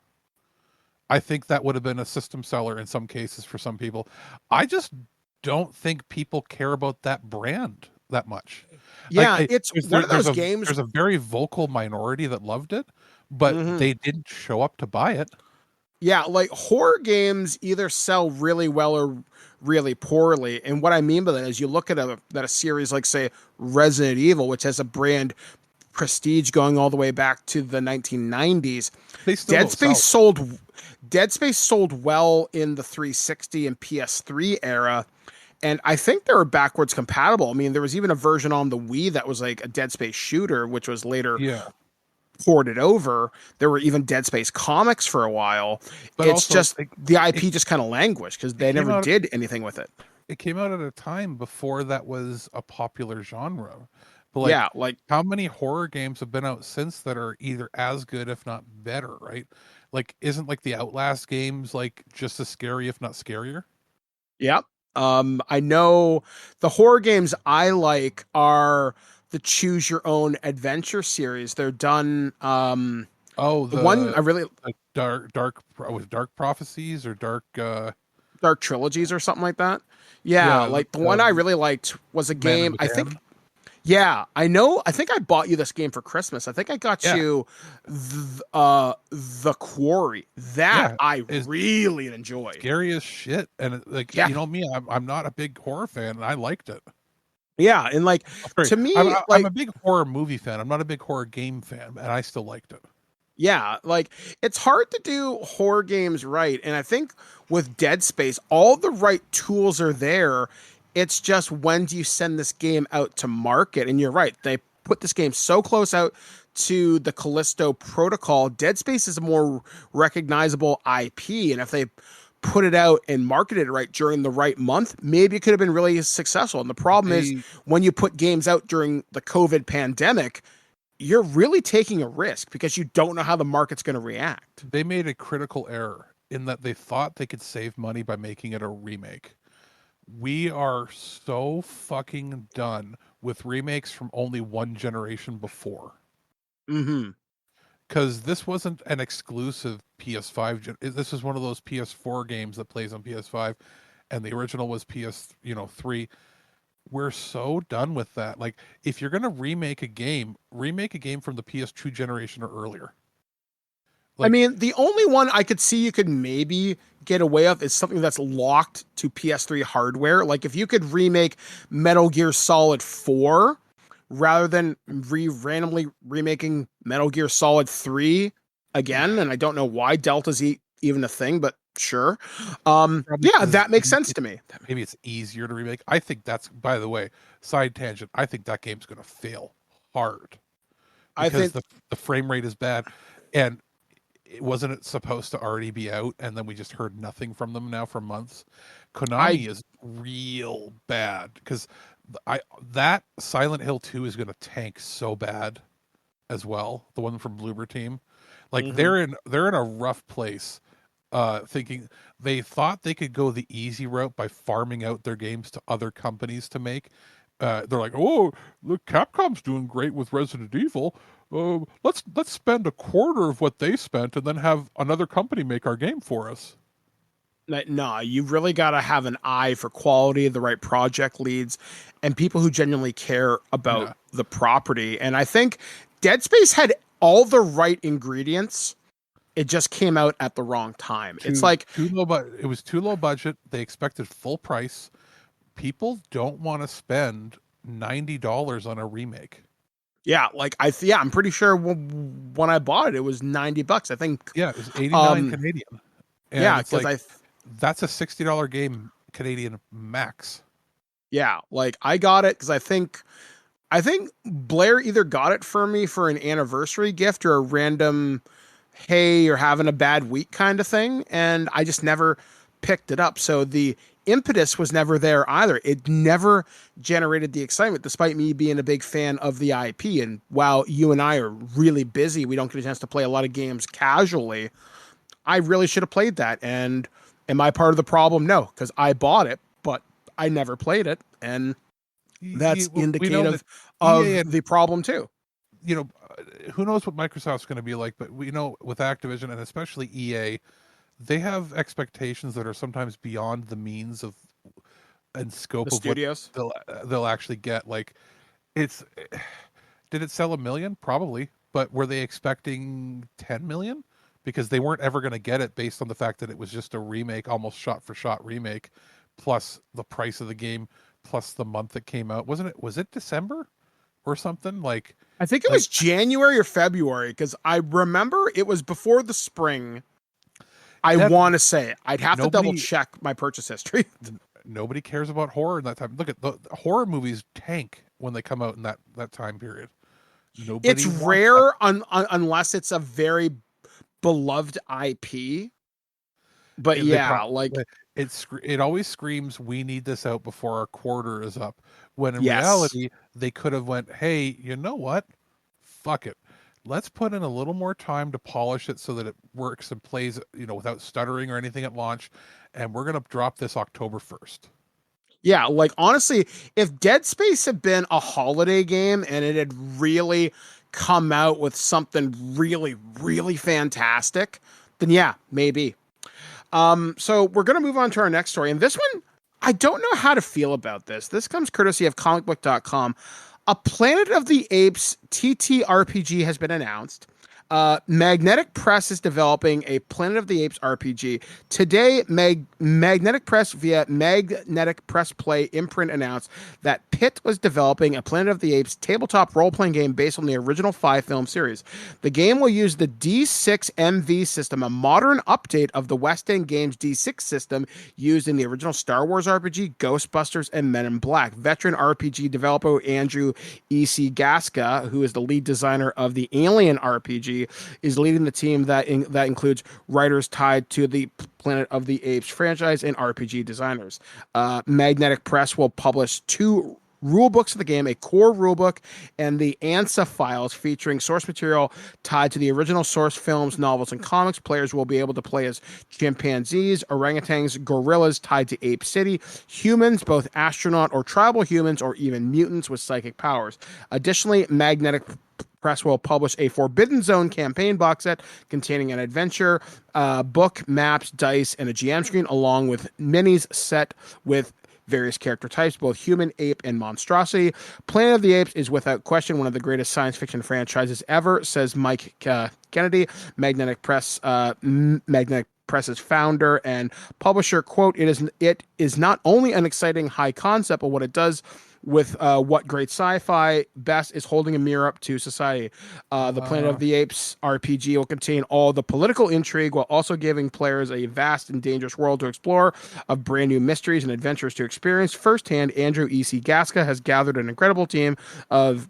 I think that would have been a system seller in some cases for some people. I just don't think people care about that brand that much. Like Yeah, it's one of there's those a games. very vocal minority that loved it, but Mhm. they didn't show up to buy it. Yeah, like horror games either sell really well or really poorly. And what I mean by that is you look at a series like say Resident Evil, which has a brand prestige going all the way back to the 1990s. They still Dead don't Space sell. sold Dead Space sold well in the 360 and PS3 era. And I think they were backwards compatible. I mean, there was even a version on the Wii that was like a Dead Space shooter, which was later Yeah, ported over. There were even Dead Space comics for a while. but It's also just the IP just kind of languished because it they came never out did anything with it. it came out at a time before that was a popular genre. But like Yeah, like how many horror games have been out since that are either as good if not better, right? Like isn't like the Outlast games like just as scary if not scarier? yeah. I know the horror games I like are the Choose Your Own Adventure series. They're done. Oh, The one I really the was Dark Prophecies or Dark Trilogies or something like that. Yeah, yeah, like the one I really liked was a Man of game. I think Medan. yeah, I know. I think I bought you this game for Christmas. I think I got Yeah. you the Quarry. That Yeah, I is really enjoyed. scary as shit. And like Yeah, you know me, I'm not a big horror fan, and I liked it. yeah, and like Sorry, to me, I'm like a big horror movie fan. I'm not a big horror game fan, and I still liked it. yeah, like it's hard to do horror games right, and I think with Dead Space, all the right tools are there. It's just when do you send this game out to market? And you're right, they put this game so close out to the Callisto Protocol. Dead Space is a more recognizable IP, and if they put it out and marketed it right during the right month, maybe it could have been really successful. And the problem is They when you put games out during the COVID pandemic, you're really taking a risk because you don't know how the market's going to react. they made a critical error in that they thought they could save money by making it a remake. We are so fucking done with remakes from only one generation before. Mm-hmm. Because this wasn't an exclusive This was one of those PS4 games that plays on PS5, and the original was PS 3. We're so done with that. Like, if you're gonna remake a game from the PS2 generation or earlier. I Like, mean, the only one I could see you could maybe get away with is something that's locked to PS3 hardware. Like if you could remake Metal Gear Solid 4 rather than randomly remaking Metal Gear Solid 3 again, and I don't know why Delta's even a thing, but sure. probably Yeah, 'cause that makes sense to me. maybe it's easier to remake. I think that's, by the way, side tangent. I think that game's gonna fail hard I because think the frame rate is bad, and wasn't it supposed to already be out, and then we just heard nothing from them now for months. Konami I is real bad because I that Silent Hill 2 is going to tank so bad as well. The one from Bloober Team, like Mhm. they're in a rough place. Thinking they thought they could go the easy route by farming out their games to other companies to make. They're like, oh, look, Capcom's doing great with Resident Evil. Let's spend a quarter of what they spent and then have another company make our game for us. No, you really got to have an eye for quality, the right project leads, and people who genuinely care about Yeah. the property. And I think Dead Space had all the right ingredients. It just came out at the wrong time. It's like, Too low, but it was too low budget. They expected full price. People don't want to spend $90 on a remake. yeah, like I'm pretty sure when I bought it, it was $90. I think, Yeah, it was 89 um, Canadian. And yeah, it's because like that's a $60 game Canadian max. yeah, like I got it because I think Blair either got it for me for an anniversary gift or a random, hey, you're having a bad week kind of thing. And I just never picked it up. So the impetus was never there either. It never generated the excitement, despite me being a big fan of the IP. And while you and I are really busy, we don't get a chance to play a lot of games casually. I really should have played that. And am I part of the problem? No, because I bought it, but I never played it, and that's We know that indicative EA of the problem too. Who knows what Microsoft's going to be like, but we know with Activision and especially EA, they have expectations that are sometimes beyond the means of and scope The of what studios. they'll actually get. Like, it's did it sell 1 million? Probably, but were they expecting 10 million? Because they weren't ever going to get it based on the fact that it was just a remake, almost shot for shot remake, plus the price of the game, plus the month it came out. Wasn't it? Was it December or something? I think it was January or February, because I remember it was before the spring. I want to say I'd have to double check my purchase history. Nobody cares about horror in that time. Look at the horror movies tank when they come out in that time period. It's rare unless it's a very beloved IP. But it always screams, we need this out before our quarter is up. When in reality, they could have went, hey, you know what? Fuck it. Let's put in a little more time to polish it so that it works and plays, without stuttering or anything at launch. And we're going to drop this October 1st. Yeah, like honestly, if Dead Space had been a holiday game and it had really come out with something really, really fantastic, then yeah, maybe. So we're going to move on to our next story. And this one, I don't know how to feel about this. This comes courtesy of comicbook.com. A Planet of the Apes TTRPG has been announced. Magnetic Press is developing a Planet of the Apes RPG. Today, Magnetic Press via Magnetic Press Play imprint announced that Pitt was developing a Planet of the Apes tabletop role-playing game based on the original 5-film series. The game will use the D6MV system, a modern update of the West End Games D6 system used in the original Star Wars RPG, Ghostbusters, and Men in Black. Veteran RPG developer Andrew E.C. Gasca, who is the lead designer of the Alien RPG, is leading the team that includes writers tied to the Planet of the Apes franchise and RPG designers. Magnetic Press will publish 2 rulebooks of the game, a core rulebook and the ANSA files featuring source material tied to the original source films, novels, and comics. Players will be able to play as chimpanzees, orangutans, gorillas tied to Ape City, humans, both astronaut or tribal humans, or even mutants with psychic powers. Additionally, Magnetic Press will publish a Forbidden Zone campaign box set containing an adventure book, maps, dice, and a GM screen, along with minis set with various character types, both human, ape, and monstrosity. Planet of the Apes is without question one of the greatest science fiction franchises ever, says Mike Kennedy, Magnetic Press's founder and publisher. Quote, it is not only an exciting high concept, but what it does with what great sci-fi best is holding a mirror up to society. The Planet of the Apes RPG will contain all the political intrigue while also giving players a vast and dangerous world to explore, of brand new mysteries and adventures to experience firsthand. Andrew E.C. Gasca has gathered an incredible team of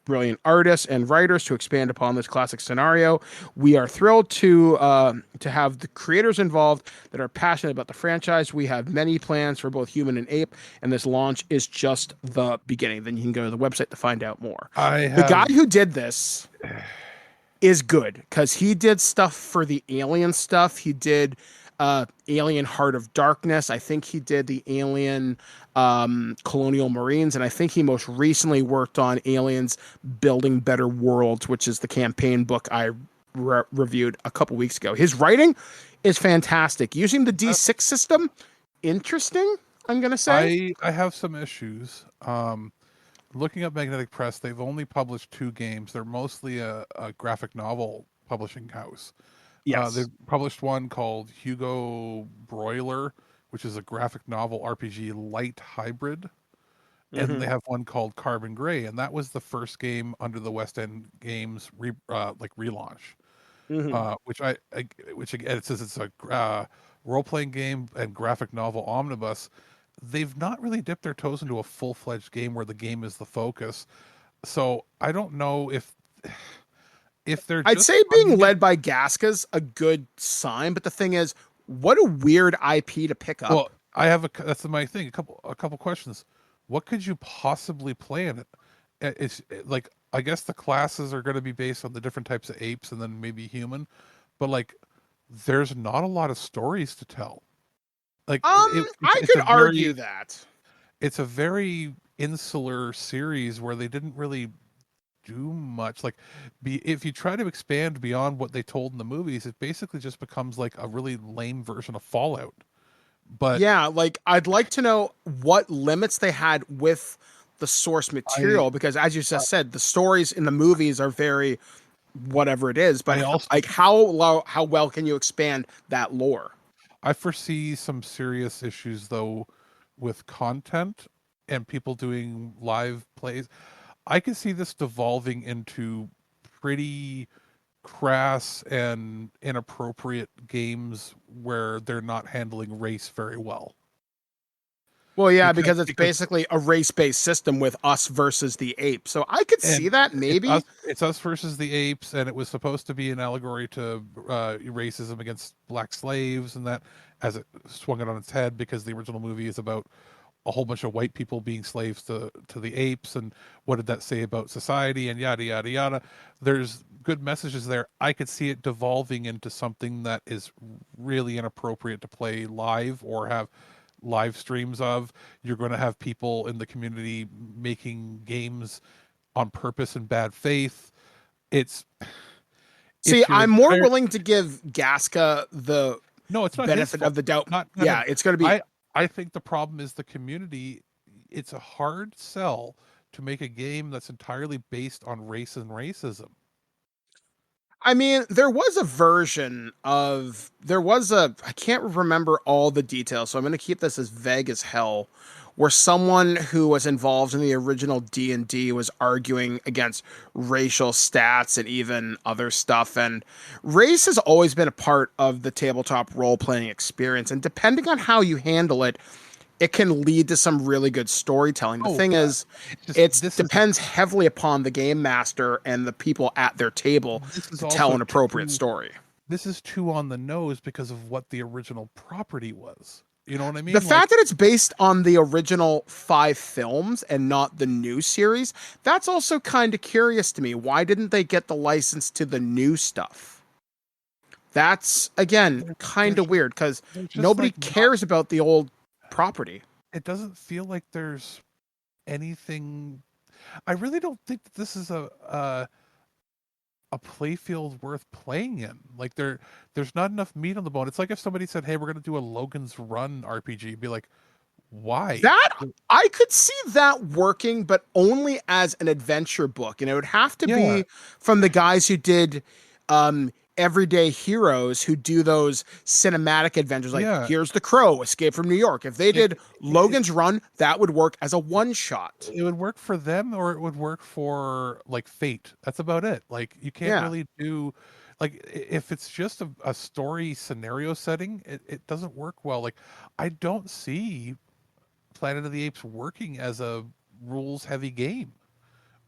brilliant artists and writers to expand upon this classic scenario. We are thrilled to have the creators involved that are passionate about the franchise. We have many plans for both human and ape, and this launch is just the beginning. Then you can go to the website to find out more. The guy who did this is good because he did stuff for the Alien stuff. He did Alien Heart of Darkness. I think he did the Alien Colonial Marines, and I think he most recently worked on Aliens Building Better Worlds, which is the campaign book I reviewed a couple weeks ago. His writing is fantastic. Using the D6 system, interesting, I'm going to say. I have some issues. Looking at Magnetic Press, they've only published 2 games. They're mostly a graphic novel publishing house. Yes. They've published one called Hugo Broiler, which is a graphic novel RPG light hybrid. And they have one called Carbon Gray, and that was the first game under the West End Games relaunch. Which again, it says it's a role-playing game and graphic novel omnibus. They've not really dipped their toes into a full-fledged game where the game is the focus. So I don't know if they're I'd say being led by Gasca's a good sign, but the thing is, what a weird IP to pick up. Well, that's my thing. A couple questions. What could you possibly play in it? It's like, I guess the classes are going to be based on the different types of apes and then maybe human, but like, there's not a lot of stories to tell. Like I it's could a argue very that. it's a very insular series where they didn't really do much. Like, if you try to expand beyond what they told in the movies, it basically just becomes like a really lame version of Fallout. But Yeah, like I'd like to know what limits they had with the source I material because as you just said, the stories in the movies are very whatever it is, but I also like how well can you expand that lore? I foresee some serious issues though with content and people doing live plays. I can see this devolving into pretty crass and inappropriate games where they're not handling race very well. Well, yeah, Because because it's because basically a race-based system with us versus the ape. So I could see and that maybe. it's us versus the apes, and it was supposed to be an allegory to racism against black slaves, and that as it swung it on its head because the original movie is about a whole bunch of white people being slaves to the apes, and what did that say about society, and yada yada yada. There's good messages there. I could see it devolving into something that is really inappropriate to play live or have live streams of. You're going to have people in the community making games on purpose in bad faith. It's See, if you're I'm more entire willing to give Gasca the no, it's not his benefit fault. of the doubt. Not Yeah, him. it's going to be. I think the problem is the community. It's a hard sell to make a game that's entirely based on race and racism. I mean, there was a I can't remember all the details, so I'm going to keep this as vague as hell, where someone who was involved in the original D&D was arguing against racial stats and even other stuff, and race has always been a part of the tabletop role-playing experience, and depending on how you handle it, it can lead to some really good storytelling. The Oh thing yeah, is, it's just it this is depends heavily upon the game master and the people at their table this is to tell also an appropriate too story. this is too on the nose because of what the original property was. You know what I The mean? Like fact that it's based on the original 5 films and not the new series, that's also kind of curious to me. Why didn't they get the license to the new stuff? That's, again, kind there's of weird because there's just nobody like not. cares about the old property. It doesn't feel like there's anything. I really don't think that this is a playfield worth playing in. Like there's not enough meat on the bone. It's like if somebody said, "Hey, we're going to do a Logan's Run RPG." Be like, "Why?" That I could see that working, but only as an adventure book, and it would have to Yeah, be from the guys who did Everyday Heroes, who do those cinematic adventures. Like, yeah. here's the Crow, Escape from New York. If they did It Logan's Run, that would work as a one shot. it would work for them, or it would work for like Fate. That's about it. Like you can't Yeah, really do. Like if it's just a story scenario setting, it doesn't work well. Like I don't see Planet of the Apes working as a rules heavy game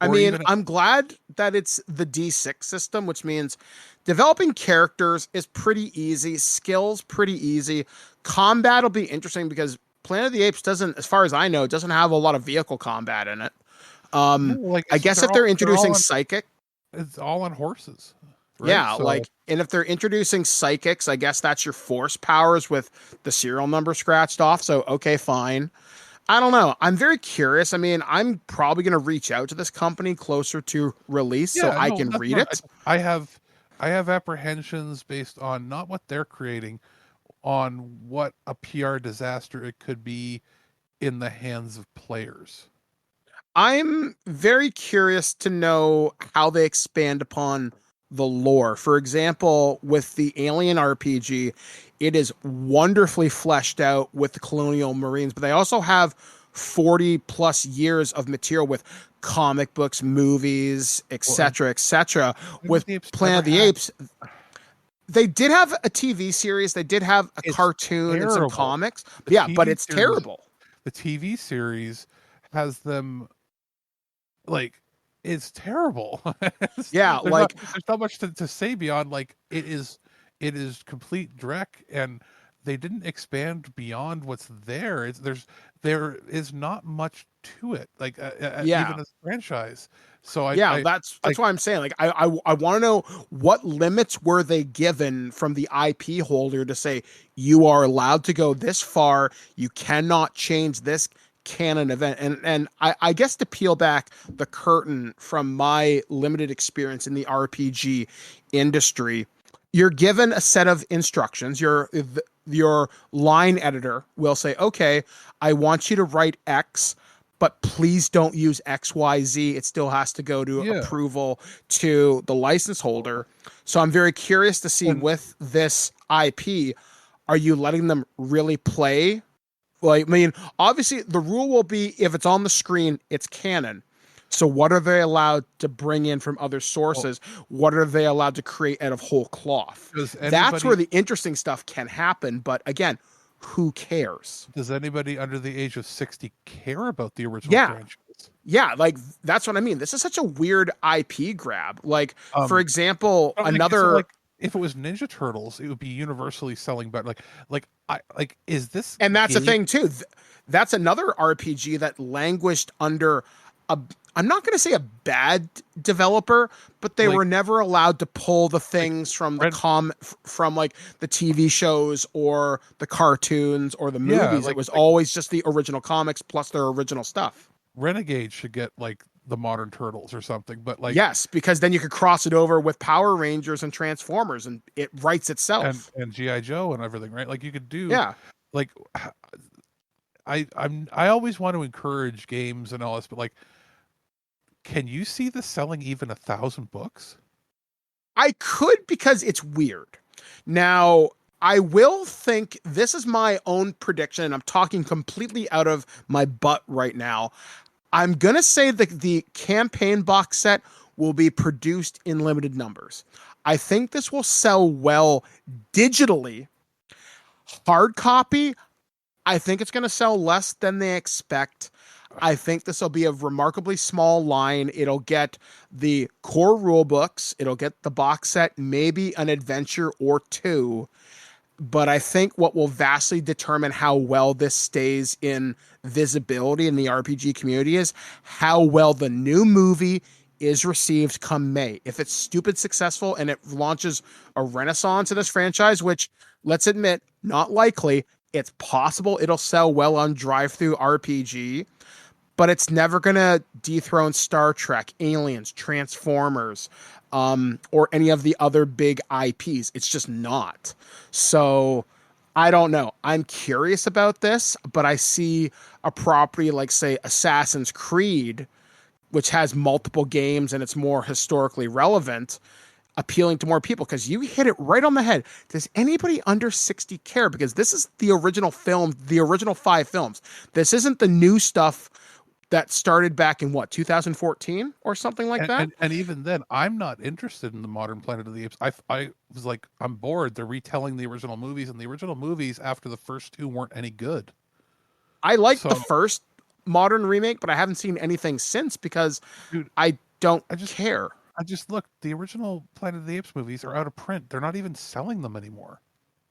I or mean, even I'm glad that it's the D6 system, which means developing characters is pretty easy, skills pretty easy. Combat will be interesting because Planet of the Apes doesn't, as far as I know, doesn't have a lot of vehicle combat in it. no, Um, like I guess if they're introducing psychic, it's all on horses, right? yeah, So like, and if they're introducing psychics, I guess that's your force powers with the serial number scratched off. So, okay, fine. I don't know. I'm very curious. I mean, I'm probably going to reach out to this company closer to release so yeah, I no, can that's read not. it. I have apprehensions based on not what they're creating, on what a PR disaster it could be in the hands of players. I'm very curious to know how they expand upon the lore. For example, with the Alien RPG, it is wonderfully fleshed out with the Colonial Marines, but they also have 40 plus years of material with comic books, movies, Well, and etc., etc. Planet of With the Apes Planet never of the had. Apes, they did have a TV series, they did have a It's cartoon and some terrible. comics. The Yeah, but TV it's series, terrible. the TV series has them like it's terrible. Yeah, like there's not much to say beyond like it is complete dreck, and they didn't expand beyond what's there. There is not much to it, like Yeah. even as a franchise. So Yeah, I that's like why I'm saying, like, I want to know what limits were they given from the IP holder to say you are allowed to go this far, you cannot change this canon event. And I guess to peel back the curtain from my limited experience in the RPG industry, you're given a set of instructions. Your line editor will say, okay, I want you to write X, but please don't use XYZ. It still has to go to yeah. approval to the license holder. So I'm very curious to see And with this IP, are you letting them really play? Like, I mean, obviously the rule will be if it's on the screen, it's canon. So what are they allowed to bring in from other well, sources? What are they allowed to create out of whole cloth? does That's where anybody the interesting stuff can happen. But again, who cares? does anybody under the age of 60 care about the original Yeah. franchise? Yeah, like that's what I mean. This is such a weird IP grab. Like, for Um, example, Like, so another, like if it was Ninja Turtles, it would be universally selling better. Is this and that's the game? thing too. That's another RPG that languished under a, I'm not going to say a bad developer, but they Like were never allowed to pull the like things from Red, from like the TV shows or the cartoons or the yeah, movies. It was always just the original comics plus their original stuff. Renegade should get like the modern Turtles or something. But like Yes, because then you could cross it over with Power Rangers and Transformers, and it writes itself. and GI Joe and everything, right? Like you could do Yeah, like I always want to encourage games and all this, but like, can you see this selling even 1,000 books? I could because it's weird. Now, I will think this is my own prediction, and I'm talking completely out of my butt right now. I'm going to say that the campaign box set will be produced in limited numbers. I think this will sell well digitally. Hard copy, I think it's going to sell less than they expect. I think this will be a remarkably small line. It'll get the core rule books, it'll get the box set, maybe an adventure or two. But I think what will vastly determine how well this stays in visibility in the RPG community is how well the new movie is received come May. If it's stupid successful and it launches a renaissance in this franchise, which, let's admit, not likely, it's possible it'll sell well on drive-through RPG, but it's never going to dethrone Star Trek, Aliens, Transformers, or any of the other big IPs. It's just not. So I don't know. I'm curious about this, but I see a property like, say, Assassin's Creed, which has multiple games and it's more historically relevant, appealing to more people because you hit it right on the head. Does anybody under 60 care? Because this is the original film, the original 5 films. This isn't the new stuff that started back in what, 2014 or something like that. And even then, I'm not interested in the modern Planet of the Apes. I was like, I'm bored. They're retelling the original movies, and the original movies after the first 2 weren't any good. I like the first modern remake, but I haven't seen anything since because dude, I don't care. I just looked. The original Planet of the Apes movies are out of print. They're not even selling them anymore.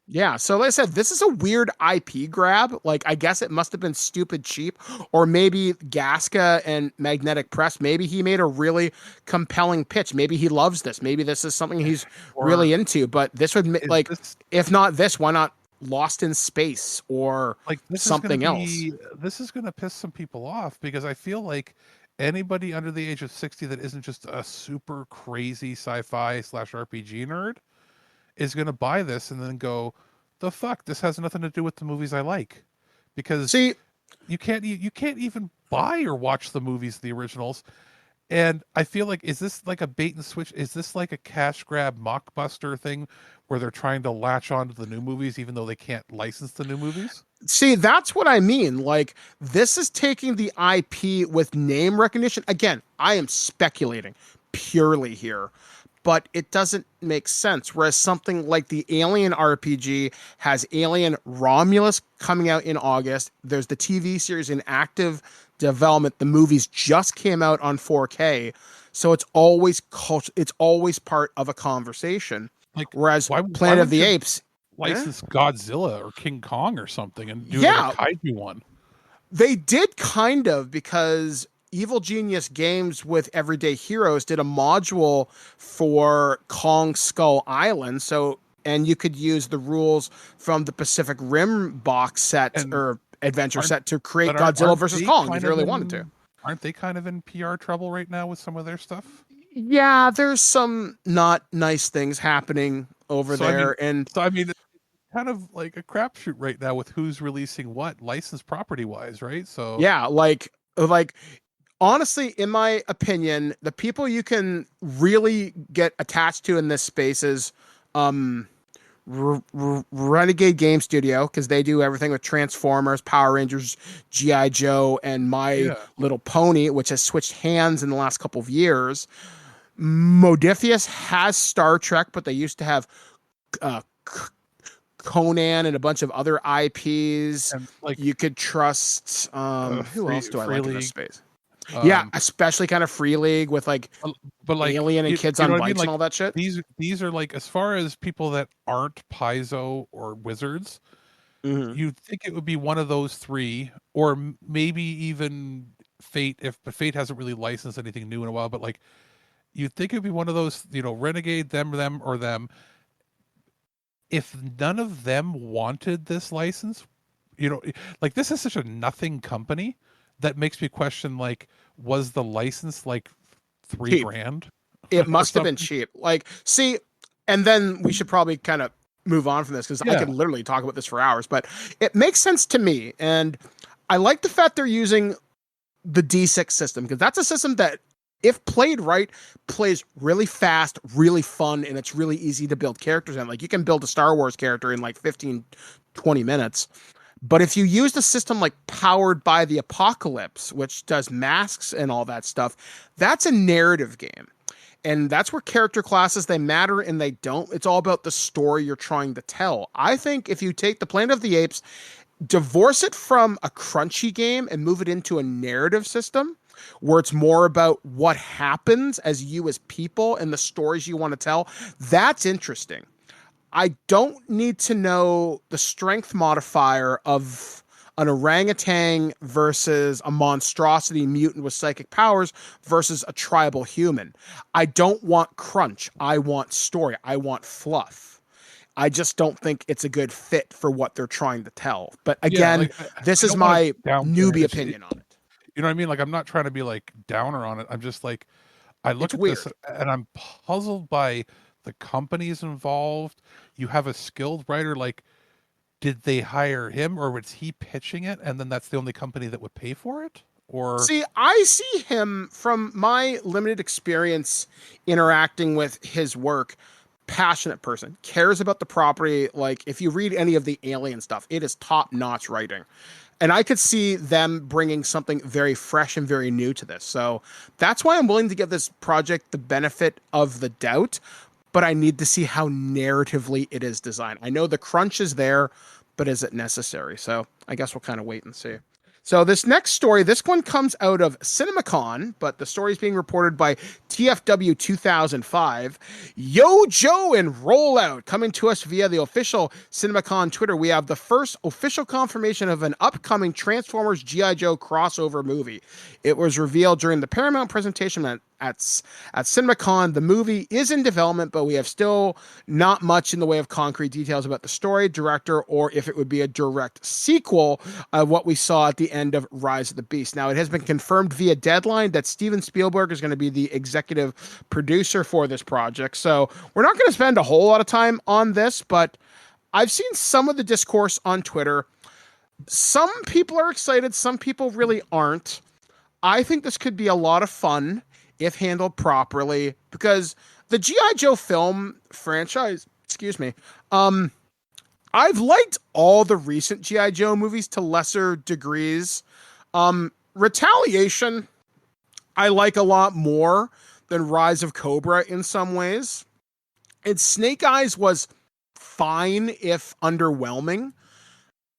Yeah, so like I said, this is a weird IP grab. Like, I guess it must have been stupid cheap, or maybe Gasca and Magnetic Press, maybe he made a really compelling pitch. Maybe he loves this. Maybe this is something he's really into, but this would, like, if not this, why not Lost in Space or like something else? This is going to piss some people off because I feel like anybody under the age of 60 that isn't just a super crazy sci-fi / RPG nerd is going to buy this and then go, the fuck, this has nothing to do with the movies I like. Because see, you can't even buy or watch the movies, the originals. And I feel like, is this like a bait and switch? Is this like a cash grab mockbuster thing where they're trying to latch on to the new movies even though they can't license the new movies? See, that's what I mean. Like, this is taking the IP with name recognition. Again, I am speculating purely here, but it doesn't make sense. Whereas something like the Alien RPG has Alien Romulus coming out in August. There's the TV series in active development. The movies just came out on 4K. So it's always it's always part of a conversation. Like, whereas why Planet of would the you- Apes license Godzilla or King Kong or something and do like Yeah, a kaiju one. they did kind of, because Evil Genius Games with Everyday Heroes did a module for Kong Skull Island. So, and you could use the rules from the Pacific Rim box set And or adventure aren't set to create but aren't Godzilla aren't versus they Kong if kind you of really wanted to. in aren't they kind of in PR trouble right now with some of their stuff? Yeah, there's some not nice things happening over So I mean, there. And it's kind of like a crapshoot right now with who's releasing what licensed property wise, right? So yeah, like honestly, in my opinion, the people you can really get attached to in this space is um Renegade Game Studio, because they do everything with Transformers, Power Rangers, GI Joe, and My yeah, Little Pony, which has switched hands in the last couple of years. Modiphius has Star Trek, but they used to have uh, Conan and a bunch of other IPs. and like You could trust who else do I Free like in this League. space? Yeah, Um, especially kind of Free League with like but like Alien and Kids you know on what I mean? Bikes and Like all that shit. these are like as far as people that aren't Paizo or Wizards, Hmm. you'd think it would be one of those three, or maybe even Fate. But Fate hasn't really licensed anything new in a while. But like you'd think it'd be one of those, Renegade, them, or them. If none of them wanted this license, like this is such a nothing company that makes me question, like, was the license like three Cheap. grand It or must have been something? cheap. Like, see, and then we should probably kind of move on from this because I Yeah, could literally talk about this for hours, but it makes sense to me. And I like the fact they're using the D6 system, because that's a system that, if played right, plays really fast, really fun, and it's really easy to build characters in. Like, you can build a Star Wars character in like 15, 20 minutes. But if you use the system like Powered by the Apocalypse, which does masks and all that stuff, that's a narrative game. And that's where character classes, they matter and they don't. It's all about the story you're trying to tell. I think if you take the Planet of the Apes, divorce it from a crunchy game and move it into a narrative system where it's more about what happens as you as people and the stories you want to tell, that's interesting. I don't need to know the strength modifier of an orangutan versus a monstrosity mutant with psychic powers versus a tribal human. I don't want crunch. I want story. I want fluff. I just don't think it's a good fit for what they're trying to tell. But yeah. again, Like this I is don't want my to downplay newbie it. opinion on it. You know what I mean? Like I'm not trying to be like downer on it. I'm just like I It's look at this weird. and I'm puzzled by the companies involved. You have a skilled writer, like did they hire him or was he pitching it and then that's the only company that would pay for it? Or See, I see him from my limited experience interacting with his work. Passionate person, cares about the property. Like, if you read any of the Alien stuff, it is top notch writing. And I could see them bringing something very fresh and very new to this. So that's why I'm willing to give this project the benefit of the doubt. But I need to see how narratively it is designed. I know the crunch is there, but is it necessary? So I guess we'll kind of wait and see. So this next story, this one comes out of CinemaCon, but the story is being reported by TFW 2005. Yo Joe and Rollout coming to us via the official CinemaCon Twitter. We have the first official confirmation of an upcoming Transformers G.I. Joe crossover movie. It was revealed during the Paramount presentation at CinemaCon. The movie is in development, but we have still not much in the way of concrete details about the story, director, or if it would be a direct sequel of what we saw at the end of Rise of the Beast. Now, it has been confirmed via Deadline that Steven Spielberg is going to be the executive producer for this project. So we're not going to spend a whole lot of time on this, but I've seen some of the discourse on Twitter. Some people are excited, some people really aren't. I think this could be a lot of fun if handled properly, because the G.I. Joe film franchise, excuse me, I've liked all the recent G.I. Joe movies to lesser degrees. Retaliation, I like a lot more than Rise of Cobra in some ways. And Snake Eyes was fine, if underwhelming,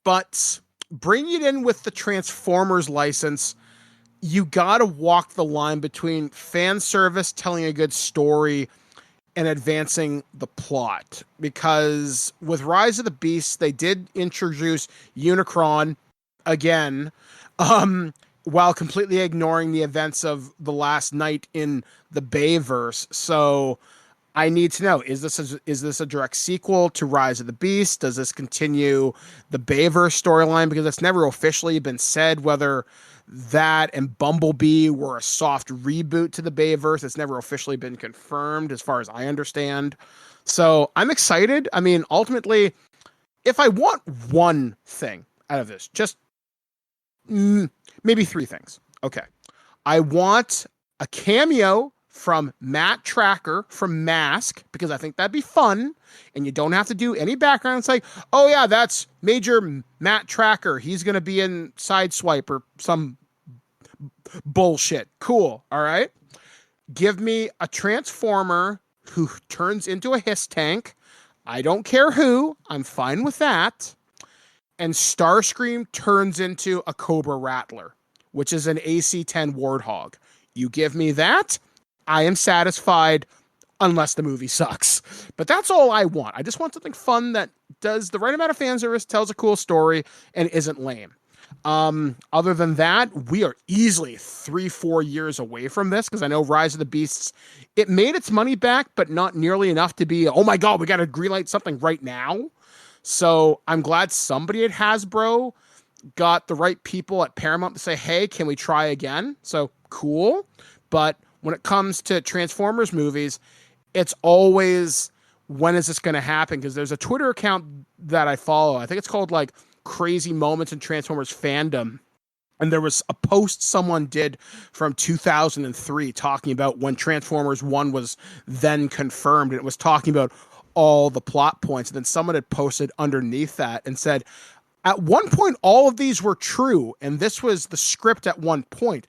but bringing it in with the Transformers license, you gotta walk the line between fan service, telling a good story, and advancing the plot. Because with Rise of the Beasts, they did introduce Unicron again, while completely ignoring the events of the last night in the Bayverse. So I need to know, is this a direct sequel to Rise of the Beast? Does this continue the Bayverse storyline? Because it's never officially been said whether that and Bumblebee were a soft reboot to the Bayverse. It's never officially been confirmed as far as I understand. So I'm excited. I mean, ultimately, if I want one thing out of this, just maybe three things. Okay. I want a cameo from Matt Tracker from Mask, because I think that'd be fun, and you don't have to do any background. It's like, oh yeah, that's Major Matt Tracker. He's going to be in Sideswipe or some bullshit. Cool. All right. Give me a Transformer who turns into a Hiss tank. I don't care who. I'm fine with that. And Starscream turns into a Cobra Rattler, which is an AC-10 Warthog. You give me that, I am satisfied, unless the movie sucks. But that's all I want. I just want something fun that does the right amount of fan service, tells a cool story, and isn't lame. Other than that, we are easily 3-4 years away from this, because I know Rise of the Beasts, it made its money back, but not nearly enough to be, oh my god, we got to greenlight something right now. So I'm glad somebody at Hasbro got the right people at Paramount to say, hey, can we try again? So cool. But when it comes to Transformers movies, it's always, when is this going to happen? Because there's a Twitter account that I follow. I think it's called like Crazy Moments in Transformers Fandom. And there was a post someone did from 2003 talking about when Transformers 1 was then confirmed. And it was talking about all the plot points. And then someone had posted underneath that and said, at one point, all of these were true. And this was the script at one point.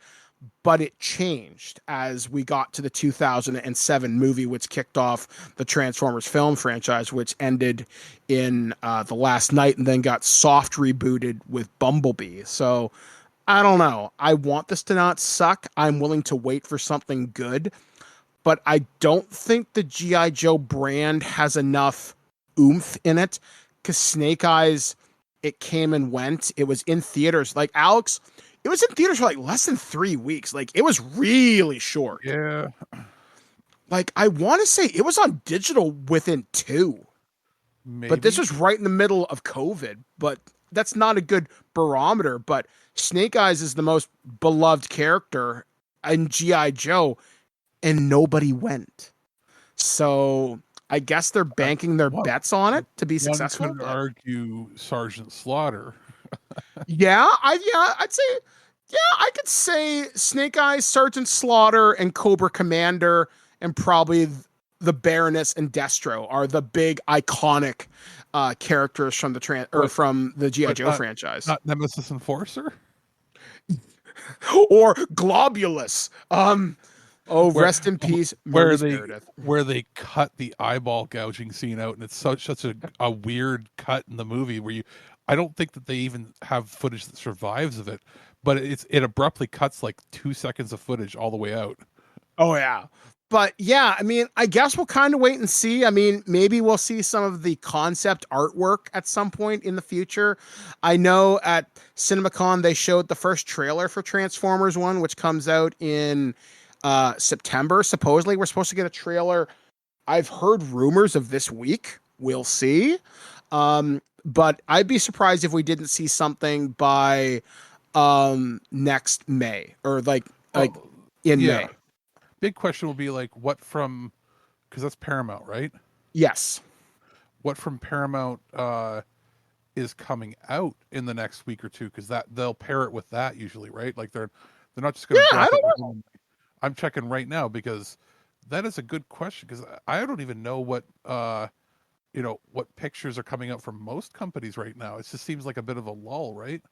But it changed as we got to the 2007 movie, which kicked off the Transformers film franchise, which ended in The Last Night and then got soft rebooted with Bumblebee. So I don't know. I want this to not suck. I'm willing to wait for something good. But I don't think the G.I. Joe brand has enough oomph in it, because Snake Eyes, it came and went. It was in theaters. Like, Alex, it was in theaters for like less than 3 weeks. Like, it was really short. Yeah. Like, I want to say it was on digital within 2. Maybe. But this was right in the middle of COVID. But that's not a good barometer. But Snake Eyes is the most beloved character in G.I. Joe, and nobody went. So I guess they're banking their bets on it to be successful. One could argue Sergeant Slaughter. I'd say, I could say Snake Eyes, Sergeant Slaughter, and Cobra Commander, and probably the Baroness and Destro are the big iconic characters from the G.I. Joe franchise. Not Nemesis Enforcer? Or Globulus. Rest in peace, where Meredith. Where they cut the eyeball gouging scene out, and it's such a weird cut in the movie where I don't think that they even have footage that survives of it, but it abruptly cuts like 2 seconds of footage all the way out. Oh yeah. But yeah, I mean, I guess we'll kind of wait and see. I mean, maybe we'll see some of the concept artwork at some point in the future. I know at CinemaCon they showed the first trailer for Transformers 1, which comes out in September. Supposedly we're supposed to get a trailer. I've heard rumors of this week. We'll see. But I'd be surprised if we didn't see something by next May, or like in May. Big question will be like, what from, because that's Paramount, right? Yes. What from Paramount is coming out in the next week or two? Because that they'll pair it with that usually, right? Like they're not just going to. Yeah, I don't know. I'm checking right now because that is a good question, because I don't even know what what pictures are coming out from most companies right now. It just seems like a bit of a lull, right?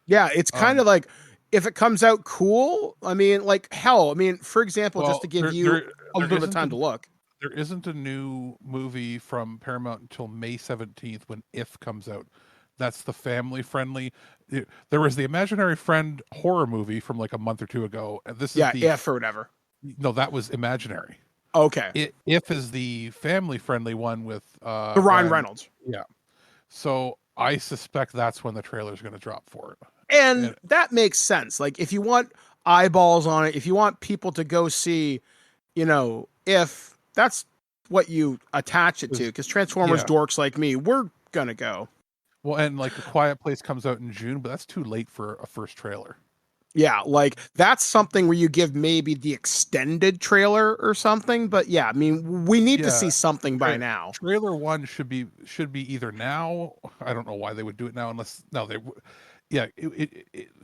Yeah, it's kind of like, if it comes out, cool. I mean, like, hell, I mean, for example, just to give you a little bit of time to look. There isn't a new movie from Paramount until May 17th when If comes out. That's the family-friendly. There was the Imaginary Friend horror movie from like a month or two ago. And this is If or whatever. No, that was Imaginary. Okay. If is the family-friendly one with The Ryan Reynolds. Yeah. So I suspect that's when the trailer's going to drop for it. And that makes sense. Like, if you want eyeballs on it, if you want people to go see, if that's what you attach it to, because Transformers dorks like me, we're gonna go. Well, and like A Quiet Place comes out in June, but that's too late for a first trailer. Yeah, like that's something where you give maybe the extended trailer or something. But yeah, I mean, we need to see something by now. Trailer 1 should be either now. I don't know why they would do it now unless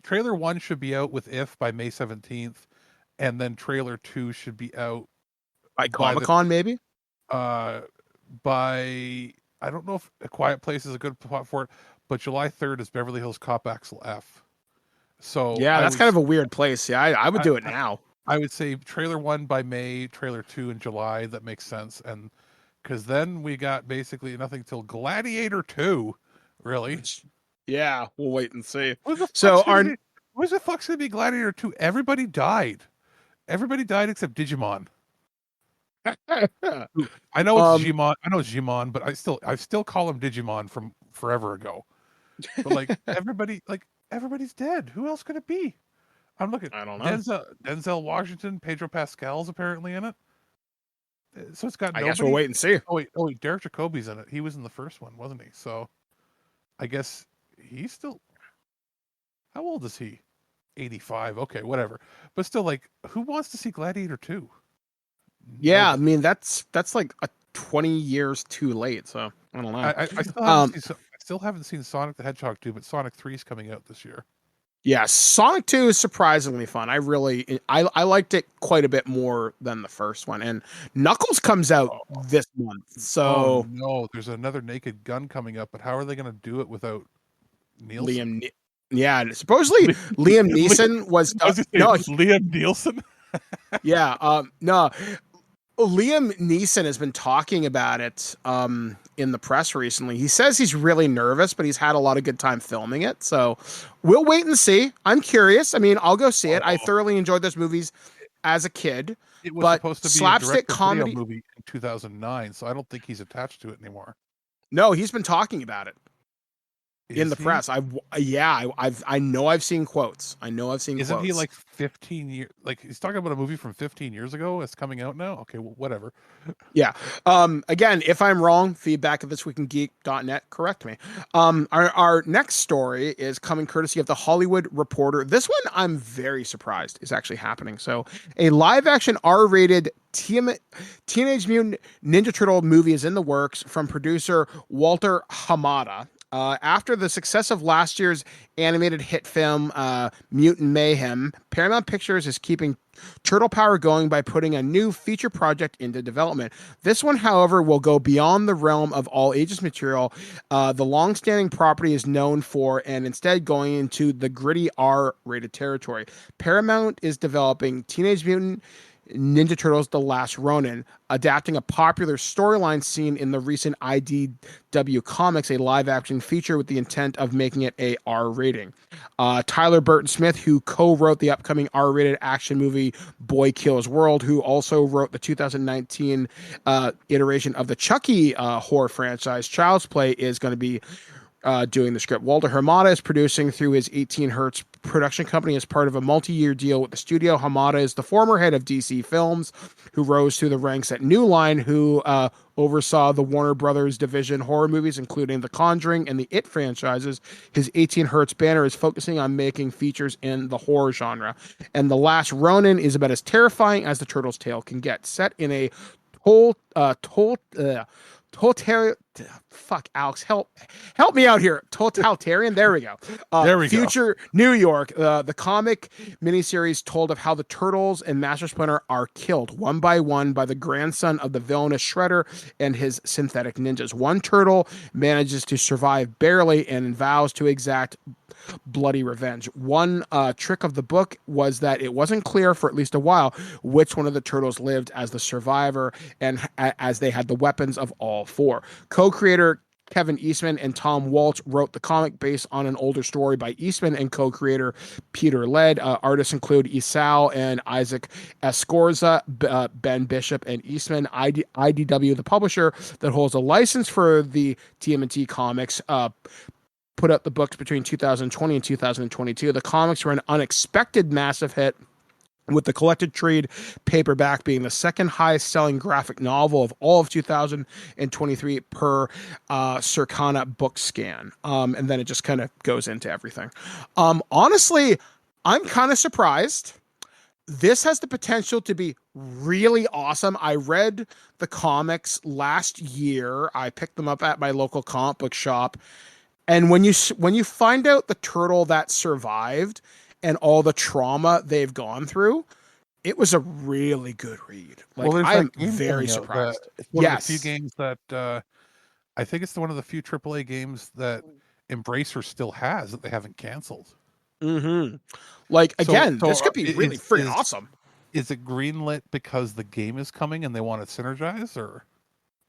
trailer 1 should be out with If by May 17th, and then trailer 2 should be out by Comic-Con, maybe. By I don't know if A Quiet Place is a good plot for it, but July 3rd is Beverly Hills Cop Axel F. So yeah, that's kind of a weird place. Yeah, I would do it now. I would say trailer 1 by May, trailer 2 in July. That makes sense, and because then we got basically nothing till Gladiator 2. Really? Yeah, we'll wait and see. Where's the fuck's gonna be Gladiator 2? Everybody died. Everybody died except Digimon. I know it's Gmon. I know it's Gmon, but I still call him Digimon from forever ago. But like everybody's dead. Who else could it be? I'm looking. I don't know. Denzel Washington, Pedro Pascal's apparently in it. So it's got. I guess we'll wait and see. Oh wait, Derek Jacobi's in it. He was in the first one, wasn't he? So, I guess he's still. How old is he? 85. Okay, whatever. But still, like, who wants to see Gladiator 2? Yeah, I mean that's like 20 years too late. So I don't know. I still haven't seen Sonic the Hedgehog 2, but Sonic 3 is coming out this year. Yeah, Sonic 2 is surprisingly fun. I liked it quite a bit more than the first one. And Knuckles comes out this month. So no, there's another Naked Gun coming up, but how are they going to do it without Nielsen? Supposedly Liam Neeson was Liam Nielsen. Yeah, no. Liam Neeson has been talking about it in the press recently. He says he's really nervous, but he's had a lot of good time filming it. So we'll wait and see. I'm curious. I mean, I'll go see it. I thoroughly enjoyed those movies as a kid. It was supposed to be slapstick a comedy movie in 2009, so I don't think he's attached to it anymore. No, he's been talking about it. In the press. I know I've seen quotes. Isn't he like 15 years? Like he's talking about a movie from 15 years ago. It's coming out now. Okay, well, whatever. Yeah. Again, if I'm wrong, feedback at ThisWeekInGeek.net. Correct me. Our next story is coming courtesy of the Hollywood Reporter. This one I'm very surprised is actually happening. So a live action R-rated Teenage Mutant Ninja Turtle movie is in the works from producer Walter Hamada. After the success of last year's animated hit film, Mutant Mayhem, Paramount Pictures is keeping Turtle Power going by putting a new feature project into development. This one, however, will go beyond the realm of all ages material the long-standing property is known for, and instead going into the gritty R-rated territory. Paramount is developing Teenage Mutant Ninja Turtles: The Last Ronin, adapting a popular storyline seen in the recent IDW comics, a live-action feature with the intent of making it a R rating. Tyler Burton Smith, who co-wrote the upcoming R-rated action movie Boy Kills World, who also wrote the 2019 iteration of the Chucky horror franchise Child's Play, is going to be doing the script. Walter Hamada is producing through his 18 Hertz production company as part of a multi-year deal with the studio. Hamada is the former head of DC Films, who rose through the ranks at New Line, who oversaw the Warner Brothers division horror movies, including The Conjuring and the It franchises. His 18 Hertz banner is focusing on making features in the horror genre. And The Last Ronin is about as terrifying as the Turtle's tale can get. Set in a fuck, Alex, help me out here. Totalitarian. There we go. Future New York. The comic miniseries told of how the Turtles and Master Splinter are killed one by one by the grandson of the villainous Shredder and his synthetic ninjas. One turtle manages to survive barely and vows to exact bloody revenge. One trick of the book was that it wasn't clear for at least a while which one of the turtles lived as the survivor, and as they had the weapons of all four. Co-creator Kevin Eastman and Tom Waltz wrote the comic based on an older story by Eastman and co-creator Peter Led. Artists include Isao and Isaac Escorza, Ben Bishop, and Eastman. IDW, the publisher that holds a license for the TMNT comics, put out the books between 2020 and 2022. The comics were an unexpected massive hit, with the collected trade paperback being the second highest selling graphic novel of all of 2023 per Circana book scan. And then it just kind of goes into everything. Honestly, I'm kind of surprised. This has the potential to be really awesome. I read the comics last year. I picked them up at my local comic book shop. And when you find out the turtle that survived and all the trauma they've gone through, it was a really good read. Like, well, I'm very surprised. It's one of the few games that I think it's one of the few AAA games that Embracer still has that they haven't canceled. Mm-hmm. Like, again, this could be really freaking awesome. Is it greenlit because the game is coming and they want to synergize, or?